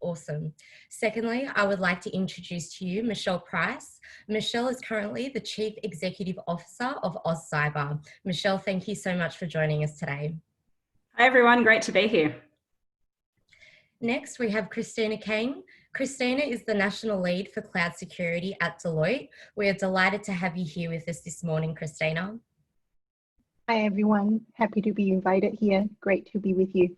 Awesome. Secondly, I would like to introduce to you Michelle Price. Michelle is currently the Chief Executive Officer of AusCyber. Michelle, thank you so much for joining us today. Hi everyone, great to be here. Next, we have Christina Kane. Christina is the National Lead for Cloud Security at Deloitte. We are delighted to have you here with us this morning, Christina. Hi everyone, happy to be invited here. Great to be with you.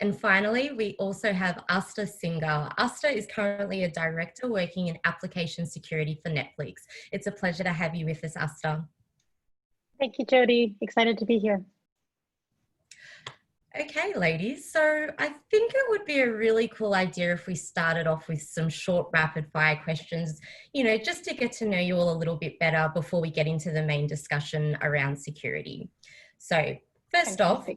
And finally, we also have Asta Singhal. Asta is currently a director working in application security for Netflix. It's a pleasure to have you with us, Asta. Thank you, Jody. Excited to be here. Okay, ladies, so I think it would be a really cool idea if we started off with some short rapid fire questions, you know, just to get to know you all a little bit better before we get into the main discussion around security. So first off,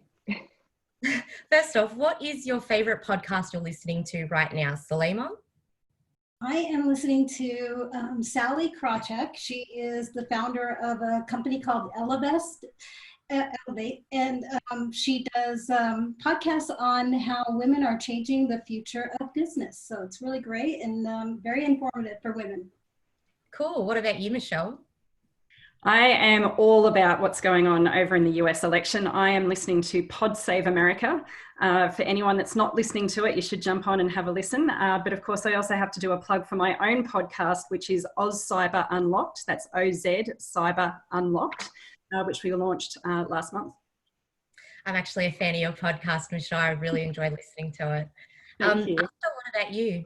what is your favorite podcast you're listening to right now, Salima? I am listening to Sally Krawcheck. She is the founder of a company called Elevate, and she does podcasts on how women are changing the future of business. So it's really great and very informative for women. Cool. What about you, Michelle? I am all about what's going on over in the US election. I am listening to Pod Save America. For anyone that's not listening to it, you should jump on and have a listen. But of course, I also have to do a plug for my own podcast, which is AusCyber Unlocked. That's OZ Cyber Unlocked, which we launched last month. I'm actually a fan of your podcast, Michelle. I really enjoyed listening to it. Thank you. Asta, what about you?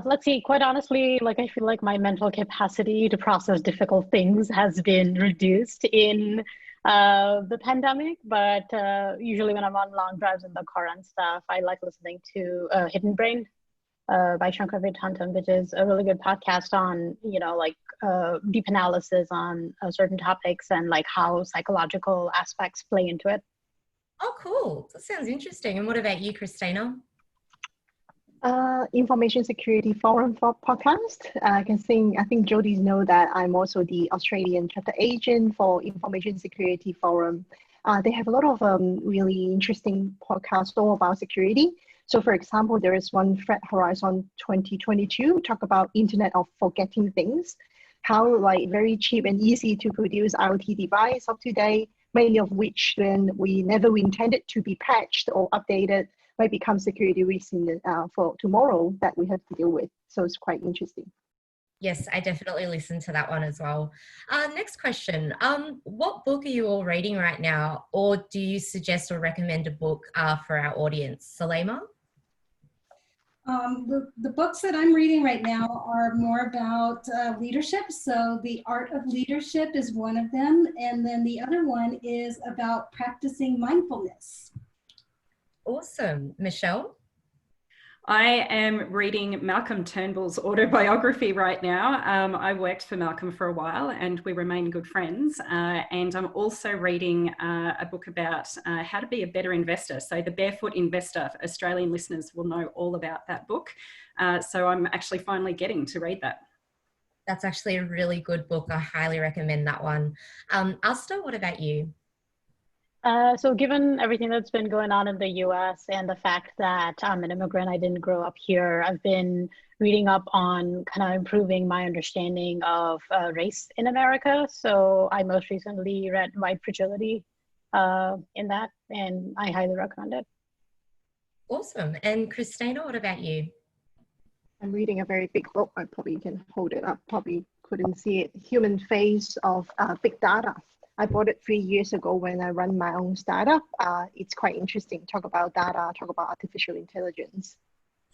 Let's see, quite honestly, like I feel like my mental capacity to process difficult things has been reduced in the pandemic, but usually when I'm on long drives in the car and stuff, I like listening to Hidden Brain by Shankar Vedantam, which is a really good podcast on, you know, like deep analysis on certain topics and like how psychological aspects play into it. Oh, cool. That sounds interesting. And what about you, Christina? Information Security Forum for podcast. I think Jodi's know that I'm also the Australian chapter agent for Information Security Forum. They have a lot of really interesting podcasts all about security. So for example, there is one Threat Horizon 2022, talk about Internet of Forgetting Things, how like very cheap and easy to produce IoT device up to date, many of which then we never intended to be patched or updated, might become security risks for tomorrow that we have to deal with. So it's quite interesting. Yes, I definitely listened to that one as well. Next question. What book are you all reading right now? Or do you suggest or recommend a book for our audience? Salema? The books that I'm reading right now are more about leadership. So The Art of Leadership is one of them. And then the other one is about practicing mindfulness. Awesome. Michelle? I am reading Malcolm Turnbull's autobiography right now. I worked for Malcolm for a while and we remain good friends. And I'm also reading a book about how to be a better investor. So The Barefoot Investor, Australian listeners will know all about that book. So I'm actually finally getting to read that. That's actually a really good book. I highly recommend that one. Asta, what about you? So given everything that's been going on in the US and the fact that I'm an immigrant, I didn't grow up here, I've been reading up on kind of improving my understanding of race in America. So I most recently read White Fragility in that, and I highly recommend it. Awesome. And Christina, what about you? I'm reading a very big book. I probably can hold it up, probably couldn't see it. Human Face of Big Data. I bought it 3 years ago when I run my own startup. It's quite interesting. Talk about data, talk about artificial intelligence.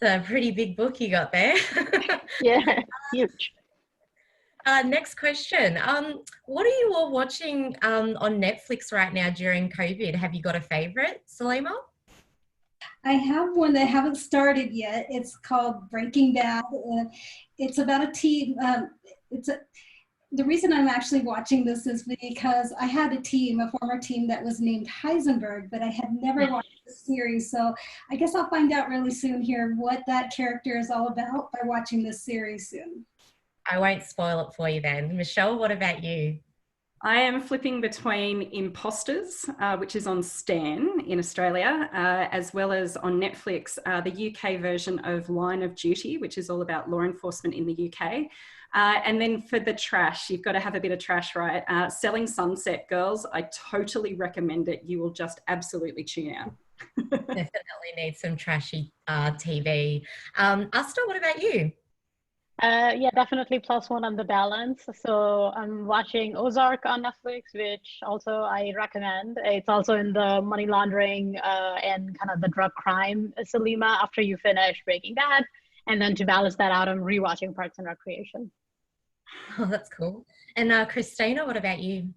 It's a pretty big book you got there. Yeah, huge. Next question. What are you all watching on Netflix right now during COVID? Have you got a favorite, Salema? I have one that I haven't started yet. It's called Breaking Bad. It's about a team. The reason I'm actually watching this is because I had a former team that was named Heisenberg, but I had never watched the series. So I guess I'll find out really soon here what that character is all about by watching this series soon. I won't spoil it for you then. Michelle, what about you? I am flipping between Imposters, which is on Stan in Australia, as well as on Netflix, the UK version of Line of Duty, which is all about law enforcement in the UK. And then for the trash, you've got to have a bit of trash, right? Selling Sunset, girls, I totally recommend it. You will just absolutely tune out. Definitely need some trashy TV. Asta, what about you? Yeah, definitely +1 on the balance. So I'm watching Ozark on Netflix, which also I recommend. It's also in the money laundering and kind of the drug crime, Salima, after you finish Breaking Bad. And then to balance that out, I'm rewatching Parks and Recreation. Oh, that's cool. And Christina, what about you?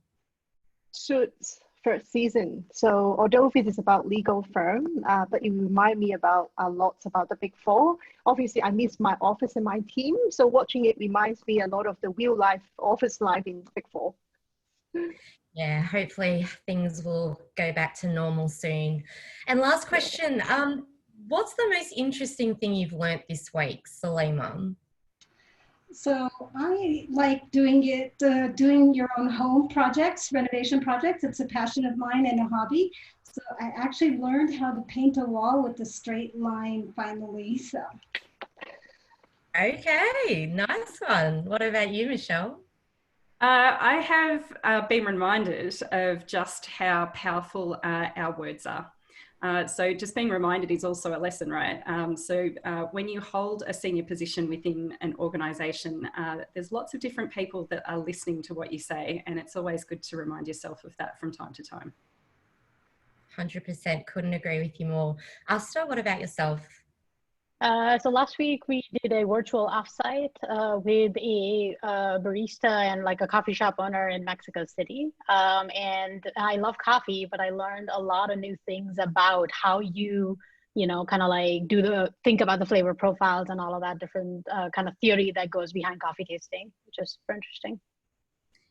Suits first season. So although it is about legal firm, but it remind me about lots about the Big Four. Obviously, I miss my office and my team. So watching it reminds me a lot of the real life office life in Big Four. Yeah, hopefully things will go back to normal soon. And last question, what's the most interesting thing you've learnt this week, Salema? So I like doing your own home projects, renovation projects. It's a passion of mine and a hobby. So I actually learned how to paint a wall with a straight line finally. So. Okay, nice one. What about you, Michelle? I have been reminded of just how powerful our words are. So just being reminded is also a lesson, right? So when you hold a senior position within an organisation, there's lots of different people that are listening to what you say, and it's always good to remind yourself of that from time to time. 100%, couldn't agree with you more. Asta, what about yourself? So last week we did a virtual offsite with a barista and like a coffee shop owner in Mexico City. And I love coffee, but I learned a lot of new things about how you kind of like think about the flavor profiles and all of that different kind of theory that goes behind coffee tasting, which is super interesting.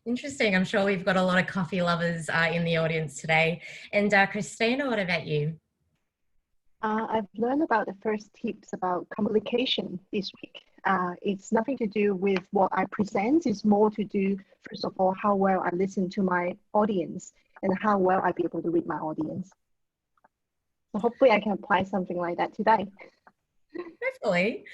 Interesting. I'm sure we've got a lot of coffee lovers in the audience today. And Christina, what about you? I've learned about the first tips about communication this week. It's nothing to do with what I present. It's more to do, first of all, how well I listen to my audience and how well I be able to read my audience. So hopefully I can apply something like that today. Hopefully.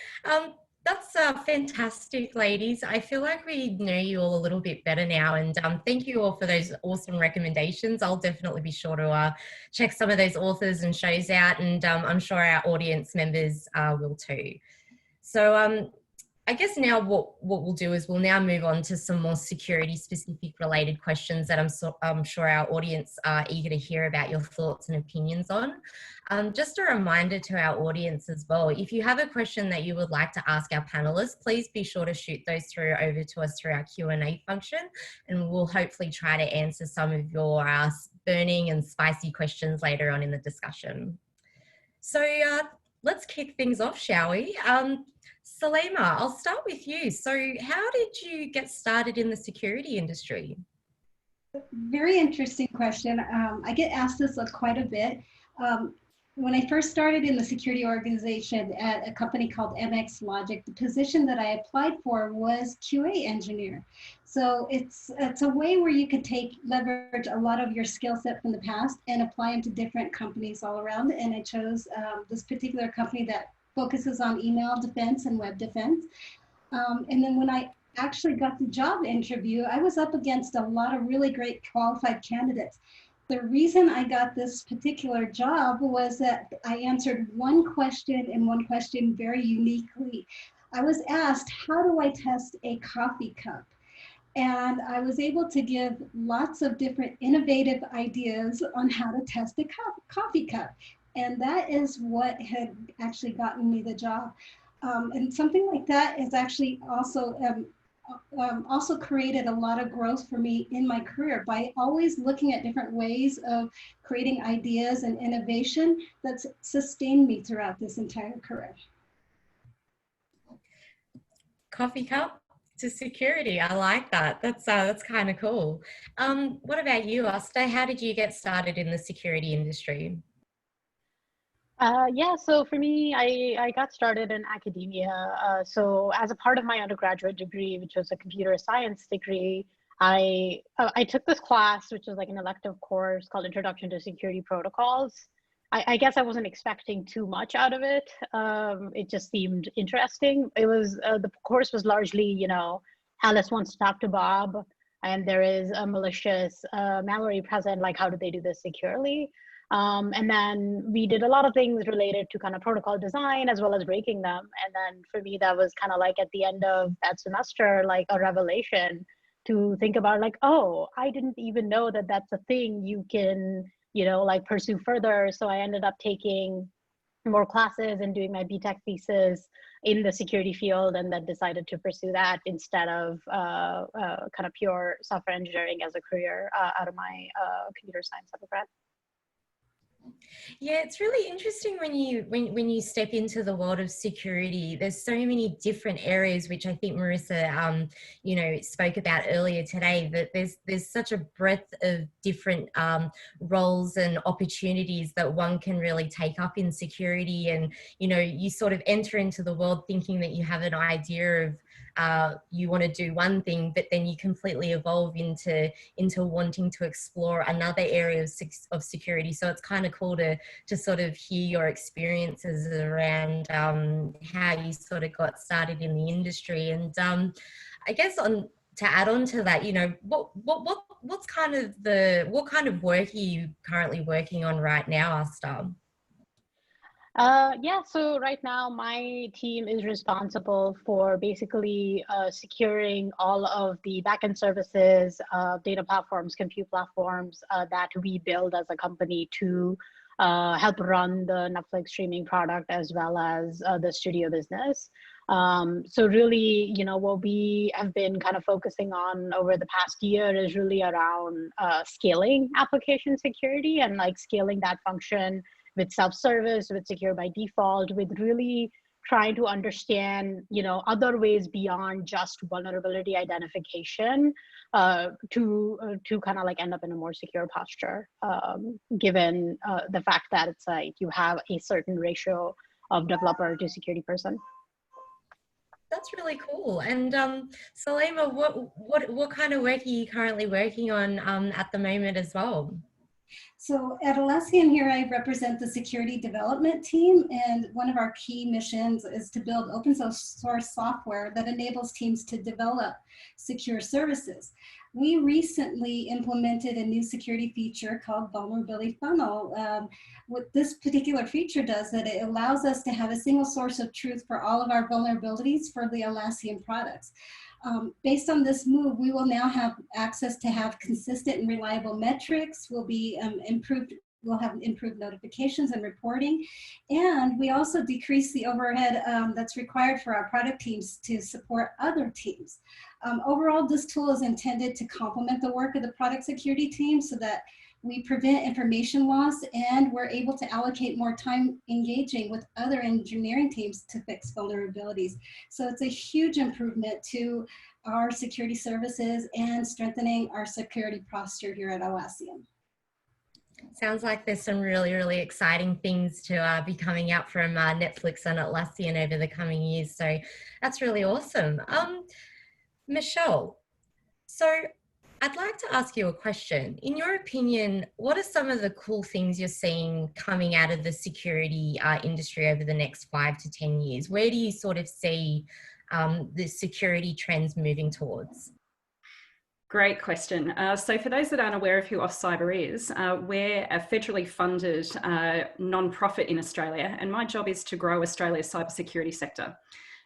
That's fantastic, ladies. I feel like we know you all a little bit better now, and thank you all for those awesome recommendations. I'll definitely be sure to check some of those authors and shows out, and I'm sure our audience members will too. So I guess now what we'll do is we'll now move on to some more security specific related questions that I'm sure our audience are eager to hear about your thoughts and opinions on. Just a reminder to our audience as well, if you have a question that you would like to ask our panelists, please be sure to shoot those through over to us through our Q&A function, and we'll hopefully try to answer some of your burning and spicy questions later on in the discussion. So let's kick things off, shall we? Salima, I'll start with you. So how did you get started in the security industry? Very interesting question. I get asked this quite a bit. When I first started in the security organization at a company called MX Logic, the position that I applied for was QA engineer. So it's a way where you could leverage a lot of your skill set from the past and apply them to different companies all around. And I chose this particular company that focuses on email defense and web defense. And then when I actually got the job interview, I was up against a lot of really great qualified candidates. The reason I got this particular job was that I answered one question and one question very uniquely. I was asked, how do I test a coffee cup? And I was able to give lots of different innovative ideas on how to test a coffee cup. And that is what had actually gotten me the job. And something like that is actually also created a lot of growth for me in my career by always looking at different ways of creating ideas and innovation that's sustained me throughout this entire career. Coffee cup to security. I like that. That's kind of cool. What about you, Asta? How did you get started in the security industry? Yeah, so for me, I got started in academia. So as a part of my undergraduate degree, which was a computer science degree, I took this class, which was like an elective course called Introduction to Security Protocols. I guess I wasn't expecting too much out of it. It just seemed interesting. It was the course was largely, you know, Alice wants to talk to Bob, and there is a malicious malware present. Like, how do they do this securely? And then we did a lot of things related to kind of protocol design as well as breaking them. And then for me, that was kind of like at the end of that semester, like a revelation to think about like, oh, I didn't even know that that's a thing you can, you know, like pursue further. So I ended up taking more classes and doing my BTech thesis in the security field, and then decided to pursue that instead of kind of pure software engineering as a career out of my computer science undergrad. Yeah, it's really interesting when you step into the world of security. There's so many different areas, which I think Marissa, you know, spoke about earlier today. That there's such a breadth of different roles and opportunities that one can really take up in security. And you know, you sort of enter into the world thinking that you have an idea of you want to do one thing, but then you completely evolve into wanting to explore another area of security. So it's kind of cool to sort of hear your experiences around how you sort of got started in the industry. And I guess to add on to that, you know, what kind of work are you currently working on right now, Asta? Yeah, so right now my team is responsible for basically securing all of the backend services, data platforms, compute platforms that we build as a company to help run the Netflix streaming product as well as the studio business. So really, you know, what we have been kind of focusing on over the past year is really around scaling application security and like scaling that function with self-service, with secure by default, with really trying to understand, other ways beyond just vulnerability identification to kind of like end up in a more secure posture, given the fact that it's like you have a certain ratio of developer to security person. That's really cool. And Salima, what kind of work are you currently working on at the moment as well? So at Atlassian here, I represent the security development team, and one of our key missions is to build open source software that enables teams to develop secure services. We recently implemented a new security feature called Vulnerability Funnel. What this particular feature does, that it allows us to have a single source of truth for all of our vulnerabilities for the Atlassian products. Based on this move, we will now have access to have consistent and reliable metrics. We'll be we'll have improved notifications and reporting. And we also decrease the overhead that's required for our product teams to support other teams. Overall, this tool is intended to complement the work of the product security team so that we prevent information loss, and we're able to allocate more time engaging with other engineering teams to fix vulnerabilities. So it's a huge improvement to our security services and strengthening our security posture here at Atlassian. Sounds like there's some really, really exciting things to be coming out from Netflix and Atlassian over the coming years. So that's really awesome. Michelle, so I'd like to ask you a question. In your opinion, what are some of the cool things you're seeing coming out of the security industry over the next 5 to 10 years? Where do you sort of see the security trends moving towards? Great question. So for those that aren't aware of who Off-Cyber is, we're a federally funded non-profit in Australia, and my job is to grow Australia's cybersecurity sector.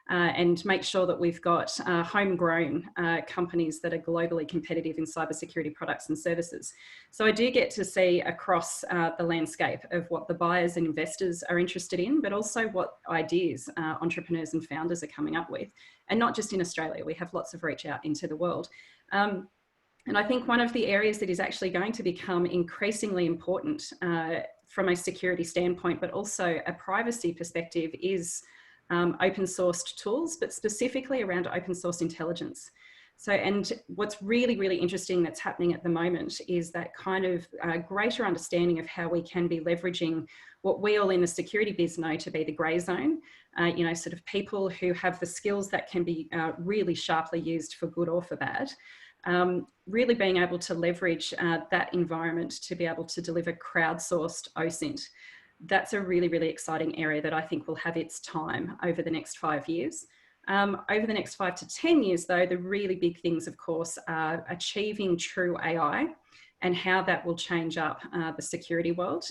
And make sure that we've got homegrown companies that are globally competitive in cybersecurity products and services. So I do get to see across the landscape of what the buyers and investors are interested in, but also what ideas entrepreneurs and founders are coming up with. And not just in Australia, we have lots of reach out into the world. And I think one of the areas that is actually going to become increasingly important from a security standpoint, but also a privacy perspective, is open sourced tools, but specifically around open source intelligence. So, and what's really, really interesting that's happening at the moment is that kind of greater understanding of how we can be leveraging what we all in the security biz know to be the grey zone, sort of people who have the skills that can be really sharply used for good or for bad. Really being able to leverage that environment to be able to deliver crowdsourced OSINT. That's a really, really exciting area that I think will have its time over the next 5 years. Over the next 5 to 10 years, though, the really big things, of course, are achieving true AI and how that will change up the security world.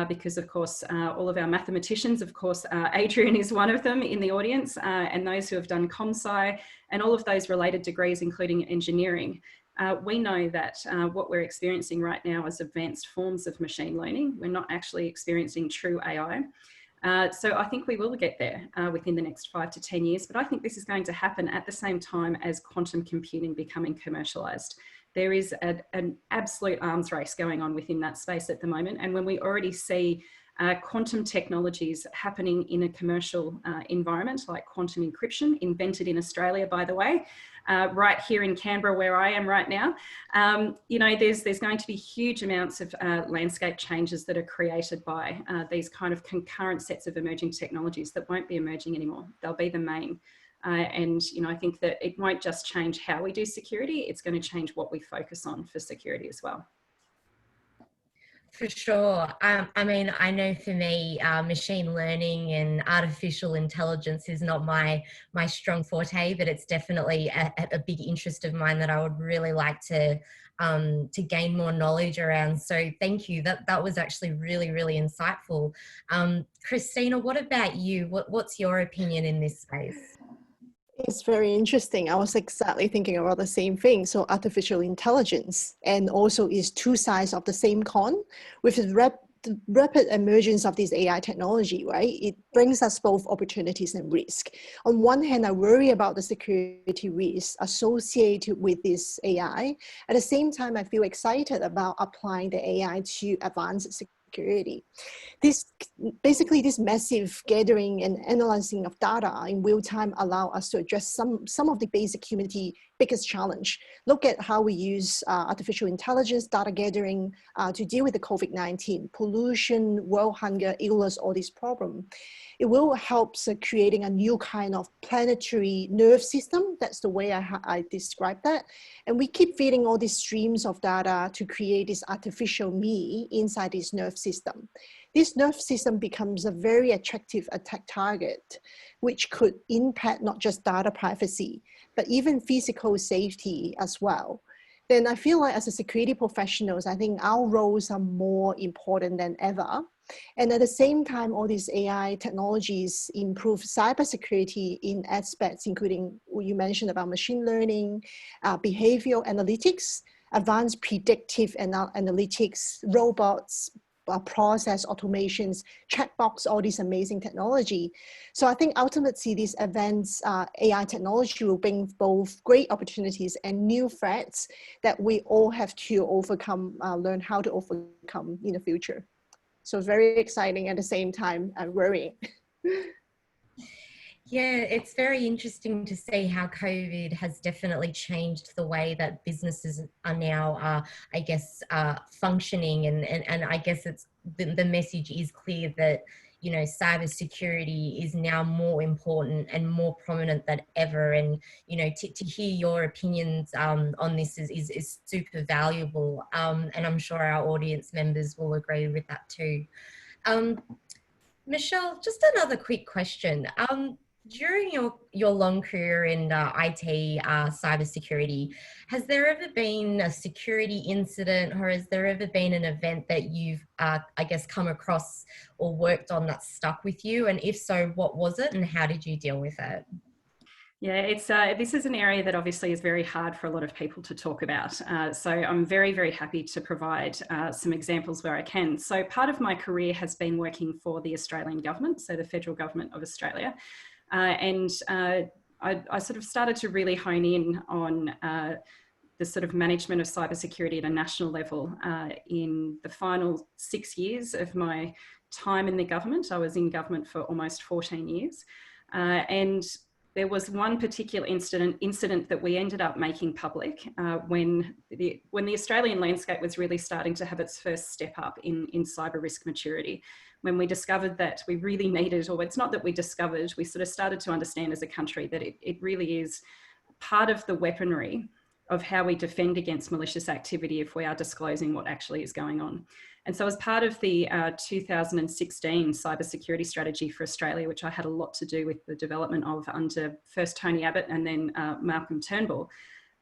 Because, of course, all of our mathematicians, of course, Adrian is one of them in the audience, and those who have done ComSci and all of those related degrees, including engineering. We know that what we're experiencing right now is advanced forms of machine learning. We're not actually experiencing true AI. So I think we will get there within the next 5 to 10 years, but I think this is going to happen at the same time as quantum computing becoming commercialized. There is an absolute arms race going on within that space at the moment. And when we already see quantum technologies happening in a commercial environment, like quantum encryption, invented in Australia, by the way, right here in Canberra, where I am right now, there's going to be huge amounts of landscape changes that are created by these kind of concurrent sets of emerging technologies that won't be emerging anymore. They'll be the main. And I think that it won't just change how we do security, it's going to change what we focus on for security as well. For sure. I mean, I know for me, machine learning and artificial intelligence is not my strong forte, but it's definitely a big interest of mine that I would really like to gain more knowledge around. So thank you. That was actually really, really insightful. Christina, what about you? What's your opinion in this space? It's very interesting. I was exactly thinking about the same thing. So artificial intelligence, and also is two sides of the same coin. With the rapid emergence of this AI technology, right? It brings us both opportunities and risk. On one hand, I worry about the security risks associated with this AI. At the same time, I feel excited about applying the AI to advance security. Basically, this massive gathering and analyzing of data in real time allow us to address some of the basic humanity biggest challenge. Look at how we use artificial intelligence, data gathering to deal with the COVID-19, pollution, world hunger, illness, all these problems. It will help creating a new kind of planetary nerve system. That's the way I describe that. And we keep feeding all these streams of data to create this artificial me inside this nerve system. This nerve system becomes a very attractive attack target, which could impact not just data privacy, but even physical safety as well. Then I feel like as a security professionals, I think our roles are more important than ever. And at the same time, all these AI technologies improve cybersecurity in aspects, including what you mentioned about machine learning, behavioral analytics, advanced predictive analytics, robots, process automations, chatbots, all these amazing technology. So I think ultimately these advanced AI technology will bring both great opportunities and new threats that we all have to overcome, learn how to overcome in the future. So very exciting at the same time and worrying. Yeah, it's very interesting to see how COVID has definitely changed the way that businesses are now, I guess, functioning. And I guess it's the message is clear that, you know, cybersecurity is now more important and more prominent than ever. And, you know, to hear your opinions on this is super valuable. And I'm sure our audience members will agree with that too. Michelle, just another quick question. During your long career in IT cybersecurity, has there ever been a security incident, or has there ever been an event that you've, I guess, come across or worked on that stuck with you? And if so, what was it and how did you deal with it? Yeah, it's this is an area that obviously is very hard for a lot of people to talk about. So I'm very, very happy to provide some examples where I can. So part of my career has been working for the Australian government, so the federal government of Australia. I sort of started to really hone in on the sort of management of cybersecurity at a national level in the final 6 years of my time in the government. I was in government for almost 14 years. And there was one particular incident that we ended up making public when the Australian landscape was really starting to have its first step up in cyber risk maturity. When we discovered that we really needed, or it's not that we discovered, we sort of started to understand as a country that it really is part of the weaponry of how we defend against malicious activity if we are disclosing what actually is going on. And so as part of the 2016 cybersecurity strategy for Australia, which I had a lot to do with the development of under first Tony Abbott and then Malcolm Turnbull,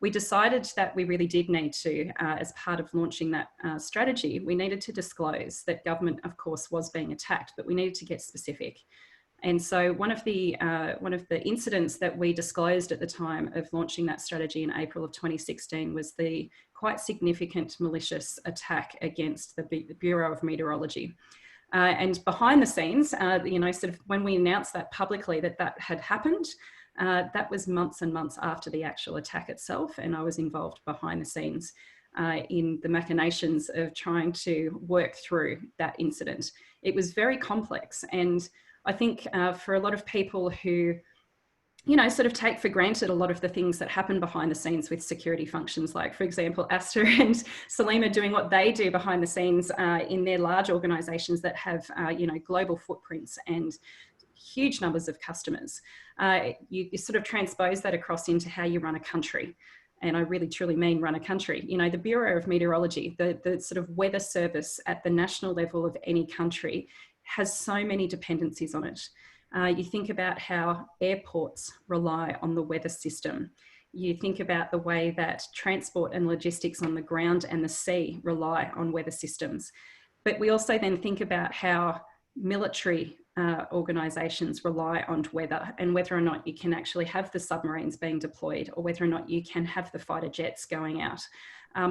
we decided that we really did need to, as part of launching that strategy, we needed to disclose that government, of course, was being attacked, but we needed to get specific. And so one of the incidents that we disclosed at the time of launching that strategy in April of 2016 was the quite significant malicious attack against the Bureau of Meteorology. And behind the scenes, you know, sort of when we announced that publicly that had happened, that was months and months after the actual attack itself, and I was involved behind the scenes in the machinations of trying to work through that incident. It was very complex, and I think for a lot of people who, you know, sort of take for granted a lot of the things that happen behind the scenes with security functions, like, for example, Asta and Salima doing what they do behind the scenes in their large organisations that have, you know, global footprints and huge numbers of customers. You sort of transpose that across into how you run a country. And I really truly mean run a country. You know, the Bureau of Meteorology, the sort of weather service at the national level of any country has so many dependencies on it. You think about how airports rely on the weather system. You think about the way that transport and logistics on the ground and the sea rely on weather systems. But we also then think about how military organisations rely on weather, and whether or not you can actually have the submarines being deployed, or whether or not you can have the fighter jets going out,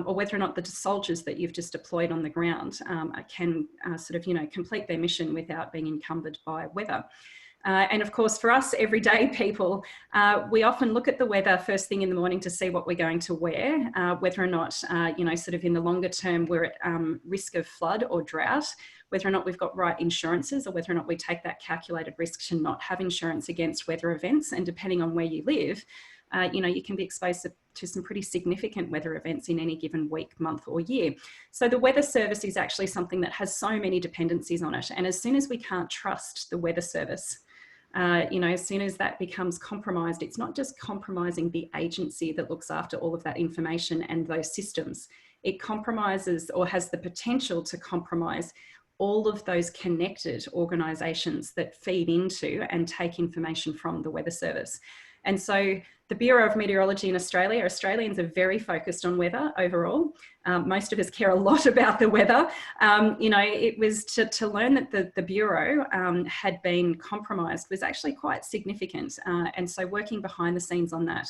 or whether or not the soldiers that you've just deployed on the ground can sort of, you know, complete their mission without being encumbered by weather. And of course, for us everyday people, we often look at the weather first thing in the morning to see what we're going to wear, whether or not, you know, sort of in the longer term, we're at risk of flood or drought, whether or not we've got right insurances, or whether or not we take that calculated risk to not have insurance against weather events. And depending on where you live, you know, you can be exposed to some pretty significant weather events in any given week, month or year. So the weather service is actually something that has so many dependencies on it. And as soon as we can't trust the weather service, you know, as soon as that becomes compromised, it's not just compromising the agency that looks after all of that information and those systems. It compromises, or has the potential to compromise, all of those connected organisations that feed into and take information from the weather service. And so the Bureau of Meteorology in Australia, Australians are very focused on weather overall. Most of us care a lot about the weather. You know, it was to learn that the Bureau had been compromised was actually quite significant. And so working behind the scenes on that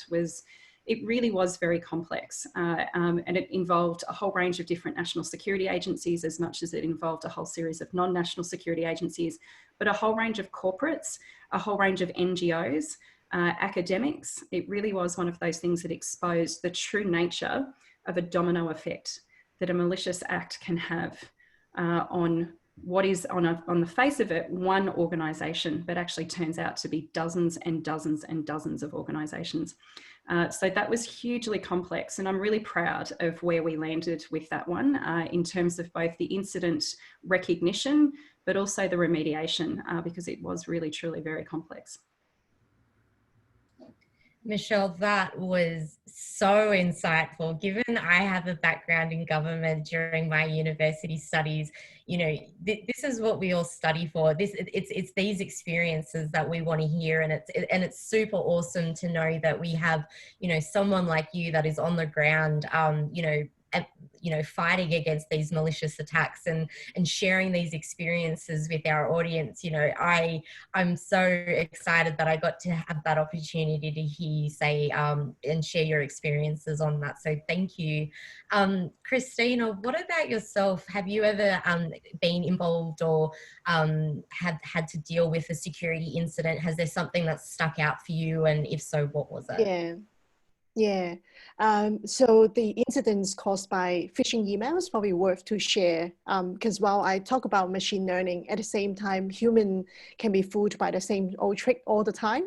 it really was very complex. And it involved a whole range of different national security agencies, as much as it involved a whole series of non-national security agencies, but a whole range of corporates, a whole range of NGOs, academics. It really was one of those things that exposed the true nature of a domino effect that a malicious act can have on what is on the face of it one organisation, but actually turns out to be dozens and dozens and dozens of organisations. So that was hugely complex, and I'm really proud of where we landed with that one in terms of both the incident recognition, but also the remediation, because it was really truly very complex. Michelle, that was so insightful. Given I have a background in government during my university studies, you know, this is what we all study for. It's these experiences that we want to hear, and it's super awesome to know that we have, you know, someone like you that is on the ground, you know, fighting against these malicious attacks and sharing these experiences with our audience. You know, I'm so excited that I got to have that opportunity to hear you say and share your experiences on that. So thank you. Christina, what about yourself? Have you ever been involved or had to deal with a security incident? Has there something that stuck out for you? And if so, what was it? Yeah. So the incidents caused by phishing emails probably worth to share, because while I talk about machine learning, at the same time, human can be fooled by the same old trick all the time.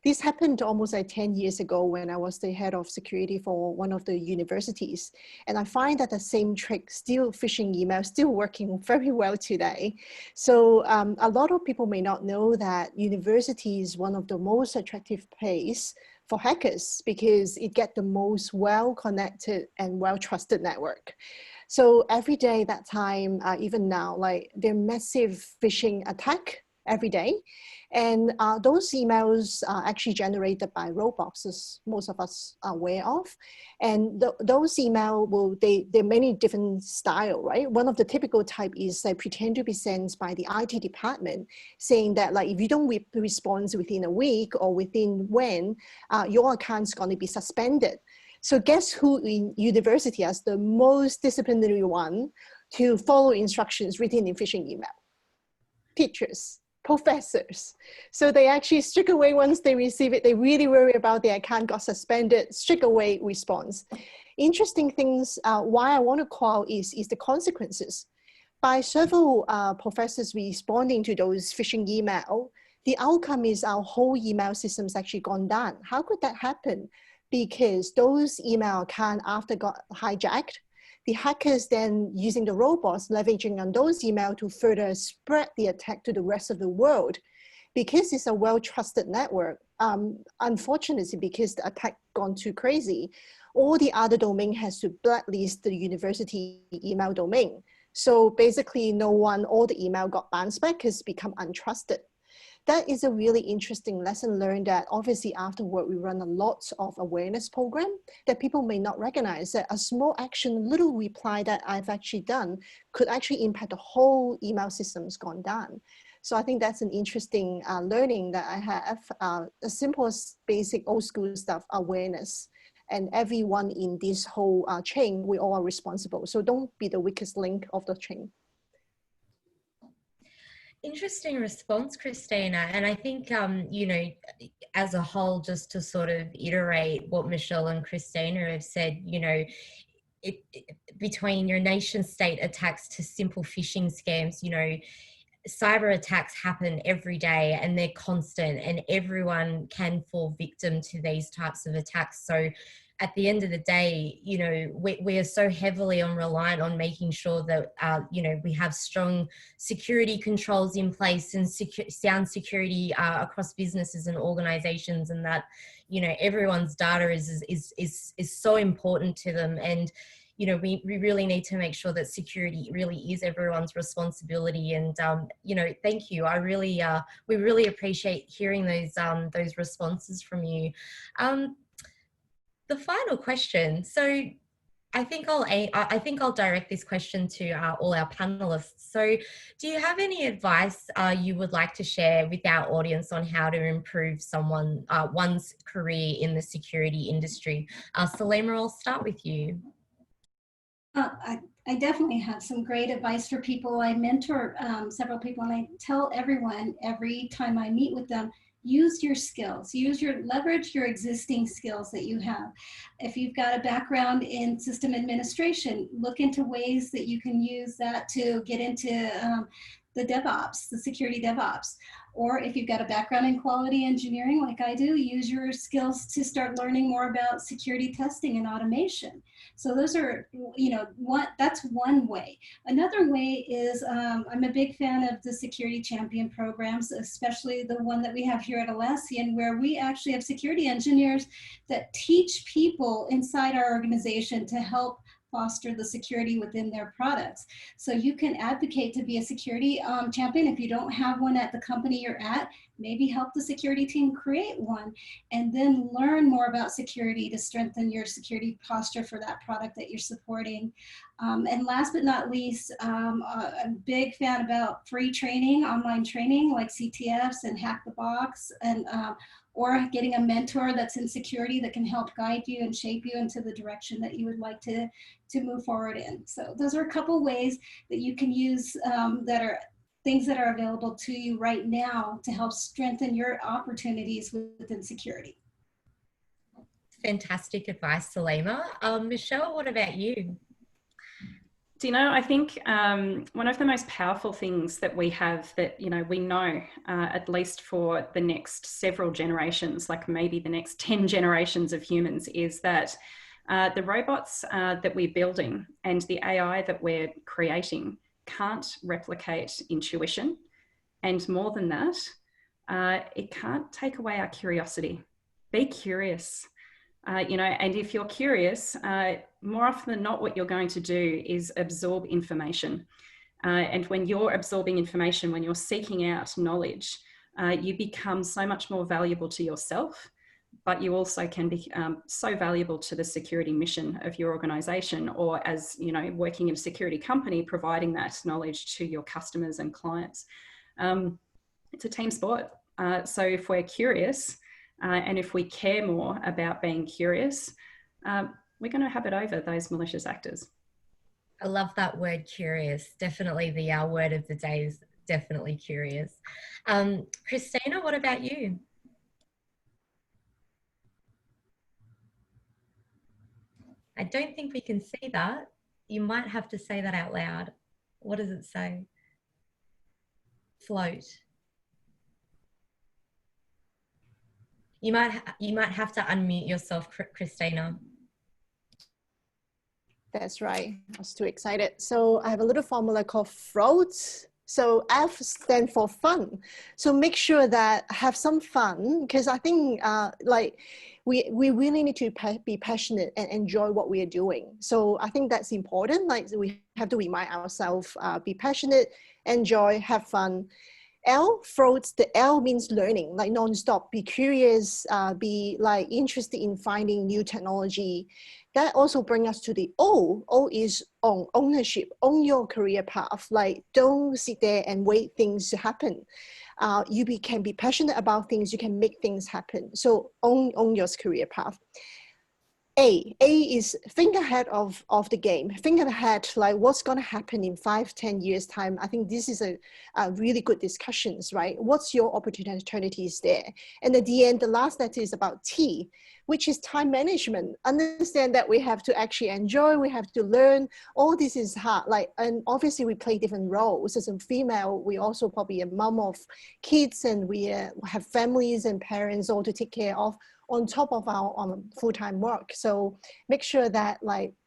This happened almost like 10 years ago when I was the head of security for one of the universities. And I find that the same trick, still phishing emails, still working very well today. So a lot of people may not know that university is one of the most attractive place for hackers because it gets the most well-connected and well-trusted network. So every day, that time, even now, like there are massive phishing attack every day. And those emails are actually generated by robots, as most of us are aware of. And those emails they're many different style, right? One of the typical type is they pretend to be sent by the IT department, saying that like, if you don't respond within a week or within when, your account's gonna be suspended. So guess who in university is the most disciplinary one to follow instructions written in phishing email? Teachers. Professors. So they actually straight away, once they receive it, they really worry about their account got suspended, straight away response. Interesting things, why I want to call is the consequences. By several professors responding to those phishing email, the outcome is our whole email system's actually gone down. How could that happen? Because those email accounts after got hijacked, the hackers then using the robots leveraging on those emails to further spread the attack to the rest of the world. Because it's a well-trusted network, unfortunately, because the attack gone too crazy, all the other domain has to blacklist the university email domain. So basically all the email got bounced back because become untrusted. That is a really interesting lesson learned that obviously afterward we run a lot of awareness program that people may not recognize that a small action, little reply that I've actually done could actually impact the whole email system's gone down. So I think that's an interesting learning that I have, as simple as basic old school stuff, awareness. And everyone in this whole chain, we all are responsible. So don't be the weakest link of the chain. Interesting response, Christina. And I think, you know, as a whole, just to sort of iterate what Michelle and Christina have said, you know, between your nation state attacks to simple phishing scams, you know, cyber attacks happen every day and they're constant, and everyone can fall victim to these types of attacks. So at the end of the day, you know, we are so heavily reliant on making sure that, you know, we have strong security controls in place and sound security across businesses and organizations, and that, you know, everyone's data is so important to them. And, you know, we really need to make sure that security really is everyone's responsibility. And, you know, thank you. We really appreciate hearing those responses from you. The final question. So I think I'll direct this question to all our panelists. So do you have any advice you would like to share with our audience on how to improve one's career in the security industry? Salima, I'll start with you. I definitely have some great advice for people. I mentor several people, and I tell everyone every time I meet with them, use your skills, leverage your existing skills that you have. If you've got a background in system administration, look into ways that you can use that to get into the DevOps, the security DevOps. Or if you've got a background in quality engineering like I do, use your skills to start learning more about security testing and automation. So those are, you know, that's one way. Another way is I'm a big fan of the security champion programs, especially the one that we have here at Atlassian, where we actually have security engineers that teach people inside our organization to help foster the security within their products. So you can advocate to be a security champion. If you don't have one at the company you're at, maybe help the security team create one, and then learn more about security to strengthen your security posture for that product that you're supporting. And last but not least, I'm a big fan about free training, online training like CTFs and Hack the Box, and or getting a mentor that's in security that can help guide you and shape you into the direction that you would like to move forward in. So those are a couple ways that you can use that are things that are available to you right now to help strengthen your opportunities within security. Fantastic advice, Salima. Michelle, what about you? Do you know, I think one of the most powerful things that we have that, you know, we know at least for the next several generations, like maybe the next 10 generations of humans, is that the robots that we're building and the AI that we're creating can't replicate intuition. And more than that, it can't take away our curiosity. Be curious. You know, and if you're curious, more often than not, what you're going to do is absorb information. And when you're absorbing information, when you're seeking out knowledge, you become so much more valuable to yourself, but you also can be so valuable to the security mission of your organization, or as, you know, working in a security company, providing that knowledge to your customers and clients. It's a team sport. So if we're curious, and if we care more about being curious, we're going to have it over those malicious actors. I love that word, curious. Definitely the word of the day is definitely curious. Christina, what about you? I don't think we can see that. You might have to say that out loud. What does it say? Float. You might have to unmute yourself, Christina. That's right. I was too excited. So I have a little formula called float. So F stands for fun. So make sure that have some fun, because I think like we really need to be passionate and enjoy what we are doing. So I think that's important. Like we have to remind ourselves, be passionate, enjoy, have fun. L, floats, the L means learning, like non-stop, be curious, be like interested in finding new technology. That also brings us to the O. O is own, ownership, own your career path. Like don't sit there and wait things to happen. You can be passionate about things, you can make things happen. So own your career path. A is think ahead of the game. Think ahead, like what's going to happen in 5-10 years time. I think this is a really good discussions, right? What's your opportunities there? And at the end, the last letter is about T, which is time management. Understand that we have to actually enjoy, we have to learn. All this is hard. And obviously we play different roles. As a female, we also probably a mom of kids, and we have families and parents all to take care of, on top of our full-time work. So make sure that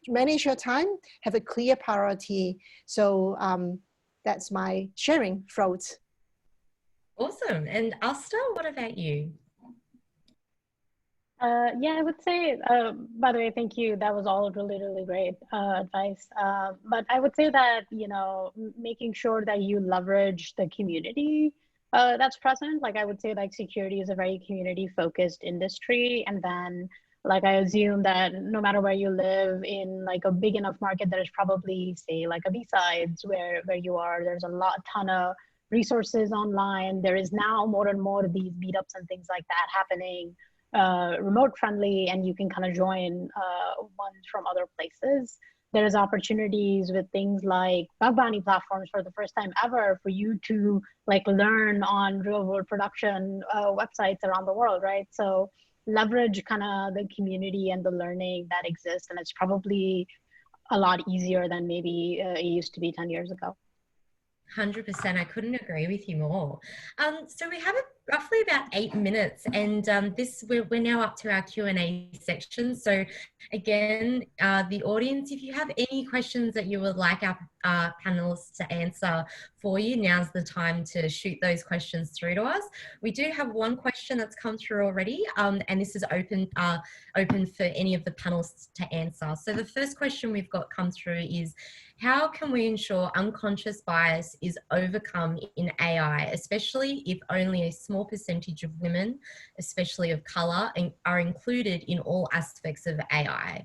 manage your time, have a clear priority. So that's my sharing, Float. Awesome. And Asta, what about you? Yeah, I would say, by the way, thank you. That was all really, really great advice. But I would say that, making sure that you leverage the community that's present. I would say security is a very community focused industry. And then I assume that no matter where you live in a big enough market, there's probably say a B-sides where you are, there's a ton of resources online. There is now more and more of these meetups and things like that happening, remote friendly, and you can kind of join ones from other places. There's opportunities with things like bug bounty platforms for the first time ever for you to learn on real world production websites around the world, right? So leverage kind of the community and the learning that exists. And it's probably a lot easier than maybe it used to be 10 years ago. 100%. I couldn't agree with you more. So we have roughly about 8 minutes, and we're now up to our Q&A section. So again, the audience, if you have any questions that you would like our panelists to answer for you, now's the time to shoot those questions through to us. We do have one question that's come through already, and this is open for any of the panelists to answer. So the first question we've got come through is, how can we ensure unconscious bias is overcome in AI, especially if only a small percentage of women, especially of colour, are included in all aspects of AI?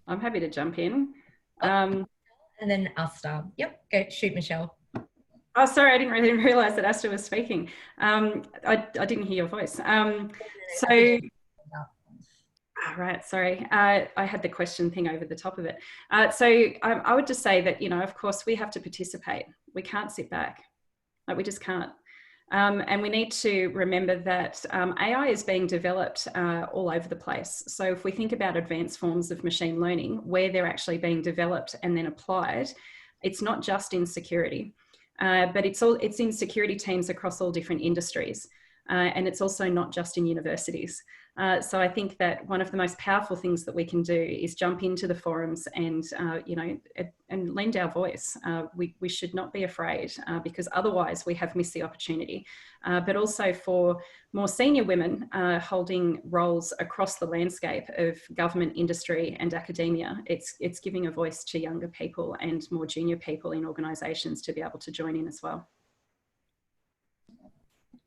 I'm happy to jump in. And then Asta. Yep, go shoot, Michelle. Oh, sorry, I didn't really realise that Asta was speaking. I didn't hear your voice. Right, sorry. I had the question thing over the top of it. I would just say that, of course, we have to participate. We can't sit back. We just can't. And we need to remember that AI is being developed all over the place. So if we think about advanced forms of machine learning, where they're actually being developed and then applied, it's not just in security, but it's in security teams across all different industries. And it's also not just in universities. So I think that one of the most powerful things that we can do is jump into the forums and, and lend our voice. We should not be afraid because otherwise we have missed the opportunity. But also for more senior women holding roles across the landscape of government, industry and academia, it's giving a voice to younger people and more junior people in organisations to be able to join in as well.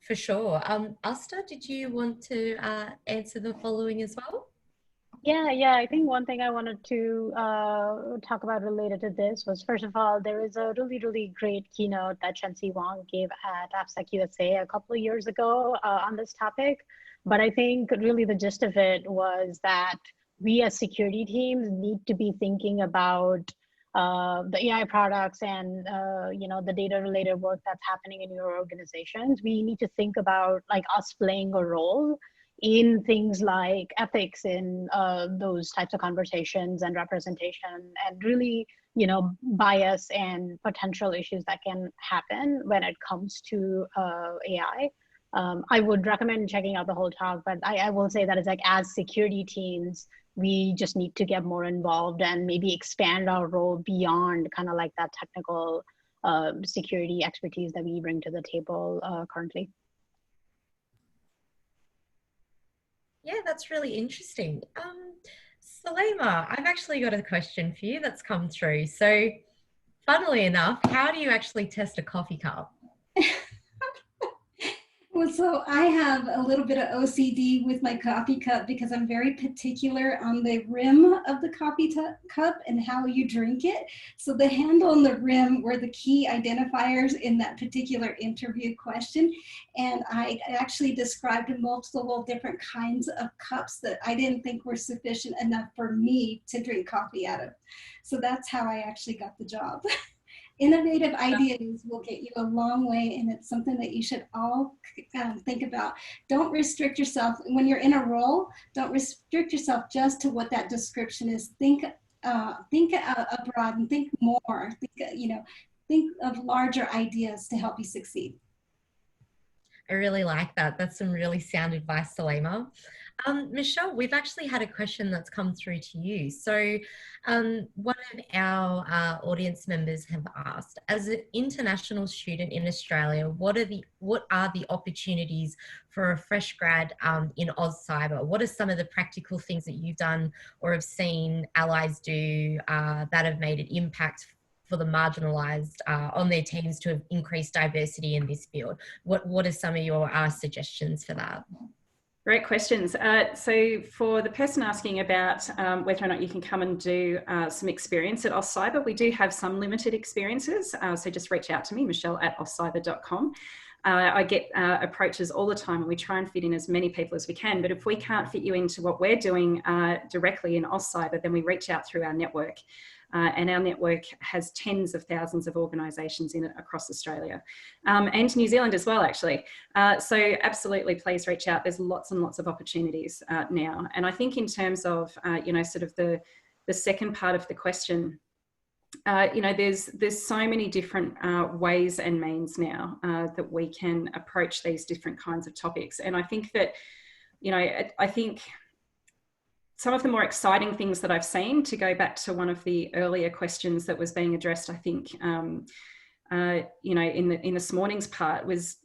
For sure. Asta, did you want to answer the following as well? Yeah. I think one thing I wanted to talk about related to this was, first of all, there is a really, really great keynote that Chenxi Wang gave at AppSec USA a couple of years ago on this topic. But I think really the gist of it was that we as security teams need to be thinking about the AI products and the data related work that's happening in your organizations. We need to think about us playing a role in things like ethics in those types of conversations and representation, and really bias and potential issues that can happen when it comes to AI. I would recommend checking out the whole talk, but I will say that it's as security teams, we just need to get more involved and maybe expand our role beyond kind of that technical security expertise that we bring to the table currently. Yeah, that's really interesting. Salima, I've actually got a question for you that's come through. So funnily enough, how do you actually test a coffee cup? Well, so I have a little bit of OCD with my coffee cup because I'm very particular on the rim of the coffee cup and how you drink it. So the handle and the rim were the key identifiers in that particular interview question. And I actually described multiple different kinds of cups that I didn't think were sufficient enough for me to drink coffee out of. So that's how I actually got the job. Innovative ideas will get you a long way, and it's something that you should all think about. Don't restrict yourself when you're in a role. Don't restrict yourself just to what that description is. Think abroad and think more. Think of larger ideas to help you succeed. I really like that. That's some really sound advice, Salima. Michelle, we've actually had a question that's come through to you. So one of our audience members have asked, as an international student in Australia, what are the opportunities for a fresh grad in Oz Cyber? What are some of the practical things that you've done or have seen allies do that have made an impact for the marginalised on their teams to have increased diversity in this field? What are some of your suggestions for that? Great questions. So for the person asking about whether or not you can come and do some experience at AusCyber, we do have some limited experiences. So just reach out to me, michelle@auscyber.com. I get approaches all the time and we try and fit in as many people as we can. But if we can't fit you into what we're doing directly in AusCyber, then we reach out through our network. And our network has tens of thousands of organisations in it across Australia and New Zealand as well, actually. So absolutely, please reach out. There's lots and lots of opportunities now. And I think in terms of, sort of the second part of the question, there's so many different ways and means now that we can approach these different kinds of topics. And I think that, I think some of the more exciting things that I've seen, to go back to one of the earlier questions that was being addressed, I think, in this morning's part was,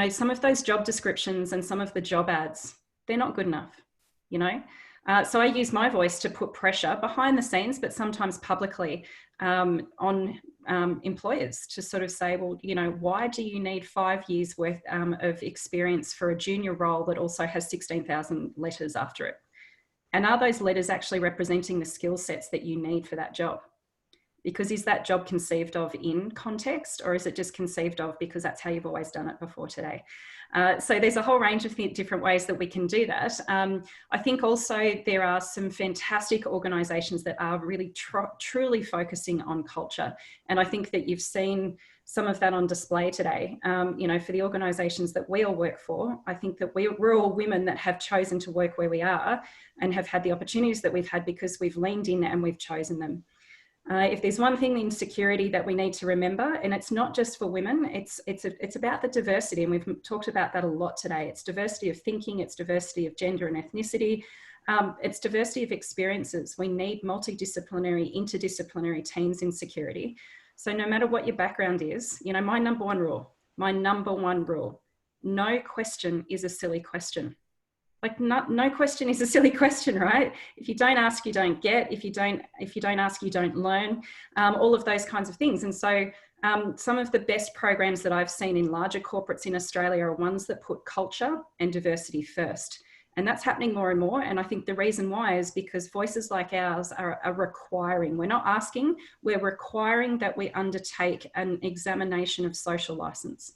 some of those job descriptions and some of the job ads, they're not good enough, So I use my voice to put pressure behind the scenes, but sometimes publicly on employers to sort of say, well, why do you need 5 years worth of experience for a junior role that also has 16,000 letters after it? And are those letters actually representing the skill sets that you need for that job? Because is that job conceived of in context, or is it just conceived of because that's how you've always done it before today? So there's a whole range of different ways that we can do that. I think also there are some fantastic organisations that are really truly focusing on culture. And I think that you've seen some of that on display today. For the organisations that we all work for, I think that we're all women that have chosen to work where we are and have had the opportunities that we've had because we've leaned in and we've chosen them. If there's one thing in security that we need to remember, and it's not just for women, it's about the diversity, and we've talked about that a lot today. It's diversity of thinking, it's diversity of gender and ethnicity, it's diversity of experiences. We need multidisciplinary, interdisciplinary teams in security. So no matter what your background is, my number one rule, no question is a silly question. Like no question is a silly question, right? If you don't ask, you don't get. If you don't ask, you don't learn. All of those kinds of things. And so some of the best programs that I've seen in larger corporates in Australia are ones that put culture and diversity first. And that's happening more and more. And I think the reason why is because voices like ours are requiring. We're not asking, we're requiring that we undertake an examination of social license.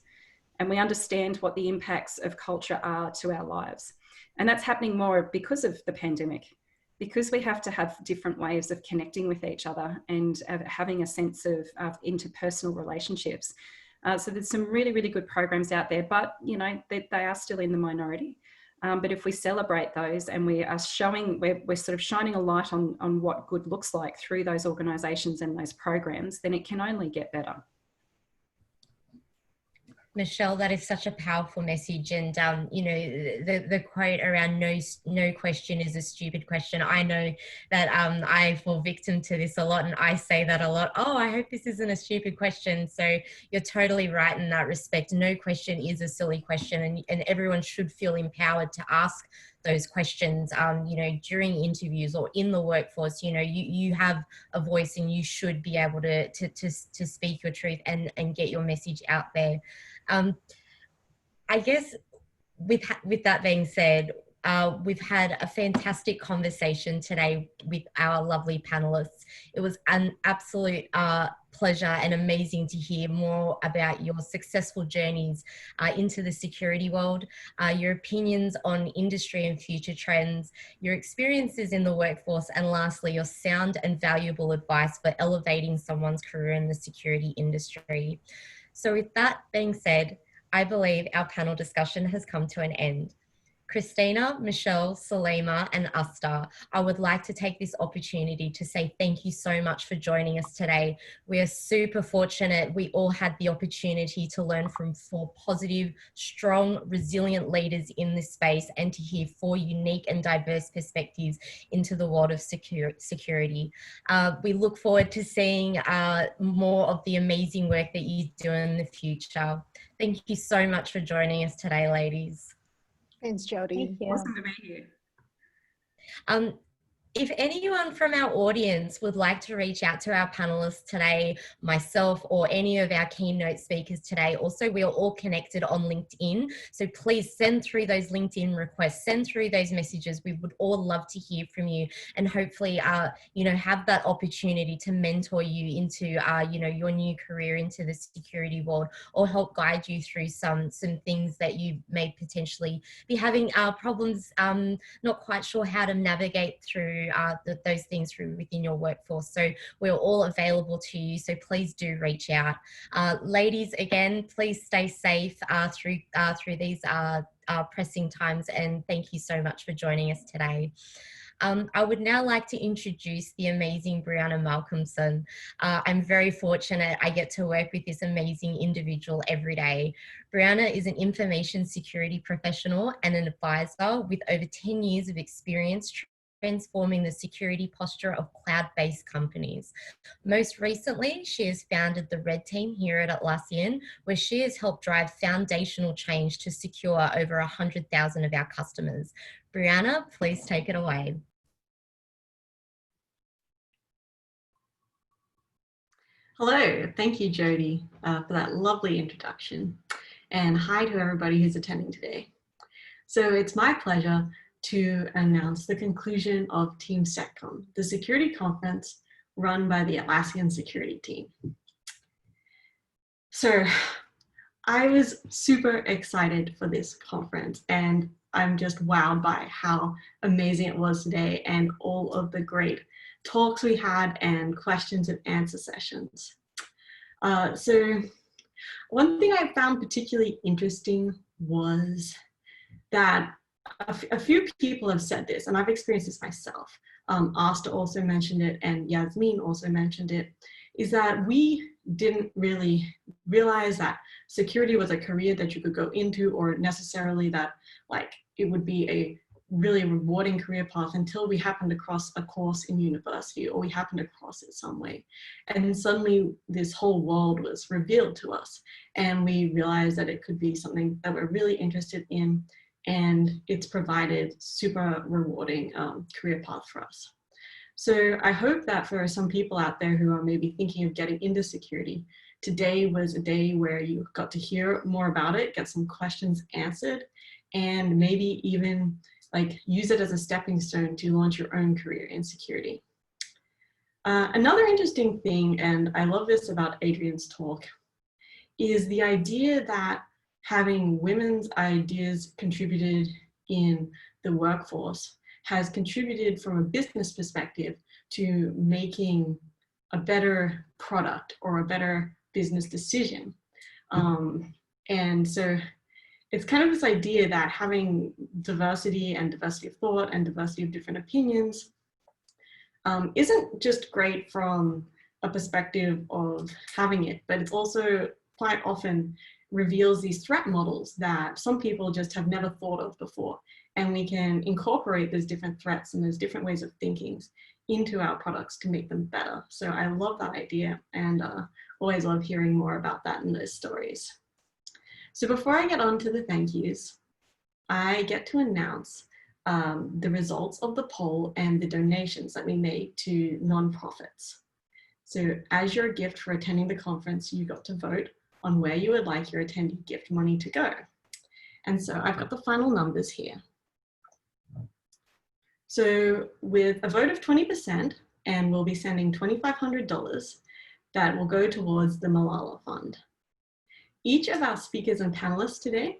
And we understand what the impacts of culture are to our lives. And that's happening more because of the pandemic, because we have to have different ways of connecting with each other and having a sense of interpersonal relationships. So there's some really, really good programs out there, but they are still in the minority. But if we celebrate those and we are showing, we're sort of shining a light on what good looks like through those organisations and those programs, then it can only get better. Michelle, that is such a powerful message. And, the quote around no question is a stupid question. I know that I fall victim to this a lot, and I say that a lot. Oh, I hope this isn't a stupid question. So you're totally right in that respect. No question is a silly question, and everyone should feel empowered to ask those questions, during interviews or in the workforce. You have a voice and you should be able to speak your truth and get your message out there. I guess with that being said, we've had a fantastic conversation today with our lovely panelists. It was an absolute pleasure and amazing to hear more about your successful journeys into the security world, your opinions on industry and future trends, your experiences in the workforce, and lastly, your sound and valuable advice for elevating someone's career in the security industry. So with that being said, I believe our panel discussion has come to an end. Christina, Michelle, Salima, and Asta, I would like to take this opportunity to say thank you so much for joining us today. We are super fortunate we all had the opportunity to learn from 4 positive, strong, resilient leaders in this space and to hear 4 unique and diverse perspectives into the world of security. We look forward to seeing more of the amazing work that you do in the future. Thank you so much for joining us today, ladies. Thanks, Jody. Thank you. Awesome to be here. If anyone from our audience would like to reach out to our panelists today, myself or any of our keynote speakers today, also we are all connected on LinkedIn. So please send through those LinkedIn requests, send through those messages. We would all love to hear from you and hopefully, have that opportunity to mentor you into, your new career into the security world or help guide you through some things that you may potentially be having problems, not quite sure how to navigate through those things through within your workforce. So we're all available to you, so please do reach out. Ladies, again, please stay safe through these pressing times, and thank you so much for joining us today. I would now like to introduce the amazing Brianna Malcolmson. I'm very fortunate I get to work with this amazing individual every day. Brianna is an information security professional and an advisor with over 10 years of experience transforming the security posture of cloud-based companies. Most recently, she has founded the Red Team here at Atlassian, where she has helped drive foundational change to secure over 100,000 of our customers. Brianna, please take it away. Hello, thank you, Jody, for that lovely introduction. And hi to everybody who's attending today. So it's my pleasure to announce the conclusion of Team SecCon, the security conference run by the Atlassian security team. So I was super excited for this conference, and I'm just wowed by how amazing it was today and all of the great talks we had and questions and answer sessions. So one thing I found particularly interesting was that a few people have said this, and I've experienced this myself. Asta also mentioned it, and Yasmin also mentioned it, is that we didn't really realize that security was a career that you could go into, or necessarily that it would be a really rewarding career path until we happened across a course in university, or we happened across it some way. And then suddenly this whole world was revealed to us, and we realized that it could be something that we're really interested in, and it's provided super rewarding career path for us. So I hope that for some people out there who are maybe thinking of getting into security, today was a day where you got to hear more about it, get some questions answered, and maybe even use it as a stepping stone to launch your own career in security. Another interesting thing, and I love this about Adrian's talk, is the idea that having women's ideas contributed in the workforce has contributed from a business perspective to making a better product or a better business decision. And so it's kind of this idea that having diversity and diversity of thought and diversity of different opinions isn't just great from a perspective of having it, but it's also quite often reveals these threat models that some people just have never thought of before. And we can incorporate those different threats and those different ways of thinking into our products to make them better. So I love that idea, and always love hearing more about that in those stories. So before I get on to the thank yous, I get to announce the results of the poll and the donations that we made to nonprofits. So as your gift for attending the conference, you got to vote on where you would like your attendee gift money to go. And so I've got the final numbers here. So with a vote of 20%, and we'll be sending $2,500 that will go towards the Malala Fund. Each of our speakers and panelists today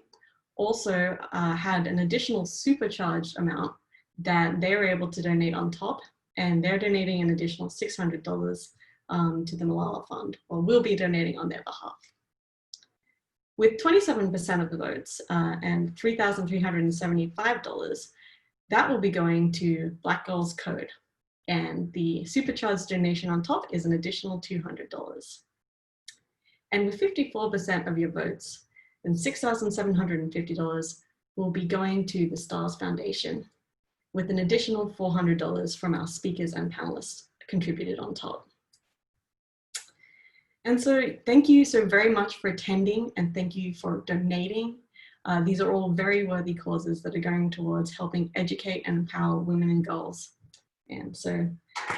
also had an additional supercharged amount that they were able to donate on top, and they're donating an additional $600 to the Malala Fund, or will be donating on their behalf. With 27% of the votes and $3,375, that will be going to Black Girls Code. And the supercharged donation on top is an additional $200. And with 54% of your votes, then $6,750 will be going to the STARS Foundation, with an additional $400 from our speakers and panelists contributed on top. And so thank you so very much for attending, and thank you for donating. These are all very worthy causes that are going towards helping educate and empower women and girls. And so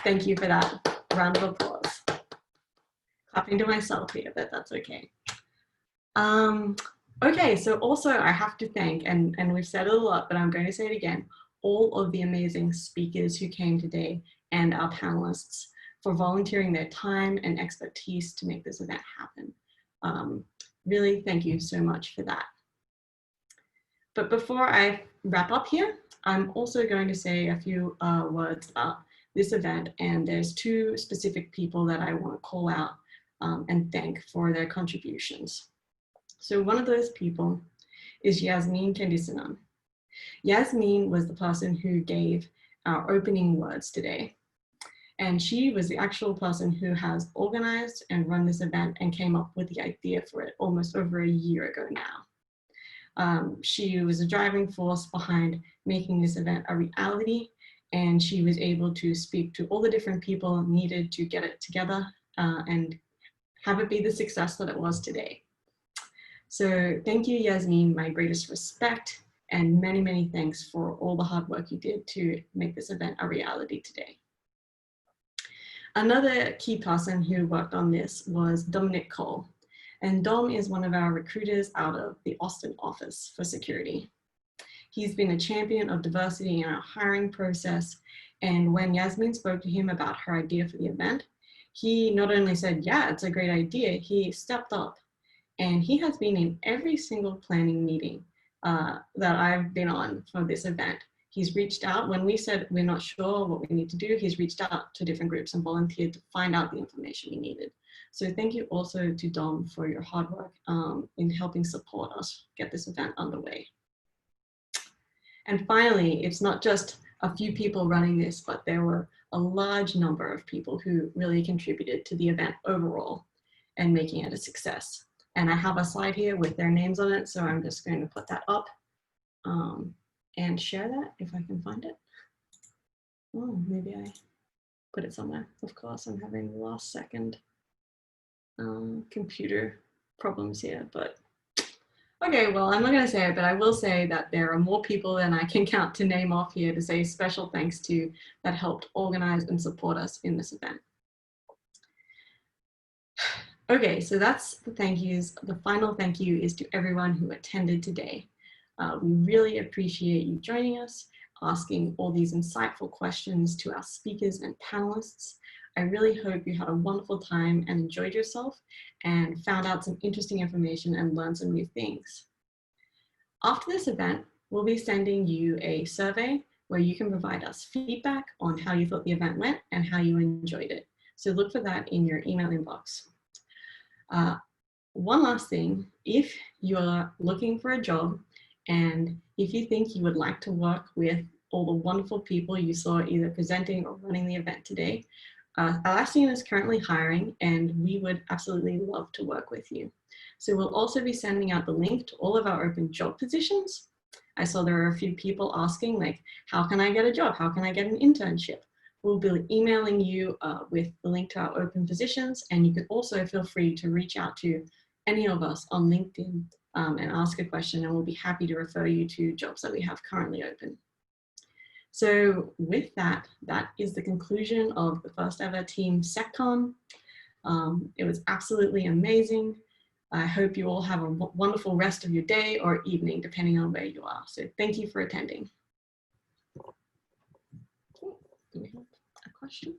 thank you for that. Round of applause. Clapping to myself here, but that's okay. Okay, so also I have to thank, and we've said it a lot, but I'm going to say it again, all of the amazing speakers who came today and our panelists for volunteering their time and expertise to make this event happen. Really, thank you so much for that. But before I wrap up here, I'm also going to say a few words about this event, and there's two specific people that I want to call out and thank for their contributions. So one of those people is Yasmin Kendisanan. Yasmin was the person who gave our opening words today. And she was the actual person who has organized and run this event and came up with the idea for it almost over a year ago now. She was a driving force behind making this event a reality, and she was able to speak to all the different people needed to get it together and have it be the success that it was today. So thank you, Yasmin, my greatest respect, and many, many thanks for all the hard work you did to make this event a reality today. Another key person who worked on this was Dominic Cole. And Dom is one of our recruiters out of the Austin office for security. He's been a champion of diversity in our hiring process. And when Yasmin spoke to him about her idea for the event, he not only said, yeah, it's a great idea, he stepped up. And he has been in every single planning meeting that I've been on for this event. He's reached out when we said we're not sure what we need to do. He's reached out to different groups and volunteered to find out the information we needed. So thank you also to Dom for your hard work in helping support us get this event underway. And finally, it's not just a few people running this, but there were a large number of people who really contributed to the event overall and making it a success. And I have a slide here with their names on it, so I'm just going to put that up and share that if I can find it. Oh, maybe I put it somewhere. Of course, I'm having last second computer problems here, but okay, well, I'm not going to say it, but I will say that there are more people than I can count to name off here to say special thanks to that helped organize and support us in this event. Okay, so that's the thank yous. The final thank you is to everyone who attended today. We really appreciate you joining us, asking all these insightful questions to our speakers and panelists. I really hope you had a wonderful time and enjoyed yourself and found out some interesting information and learned some new things. After this event, we'll be sending you a survey where you can provide us feedback on how you thought the event went and how you enjoyed it. So look for that in your email inbox. One last thing, if you are looking for a job and if you think you would like to work with all the wonderful people you saw either presenting or running the event today, Atlassian is currently hiring and we would absolutely love to work with you. So we'll also be sending out the link to all of our open job positions. I saw there are a few people asking like, how can I get a job? How can I get an internship? We'll be emailing you with the link to our open positions, and you can also feel free to reach out to any of us on LinkedIn and ask a question, and we'll be happy to refer you to jobs that we have currently open. So with that, that is the conclusion of the first ever Team SecCon. It was absolutely amazing. I hope you all have a wonderful rest of your day or evening, depending on where you are. So thank you for attending. Do we have a question?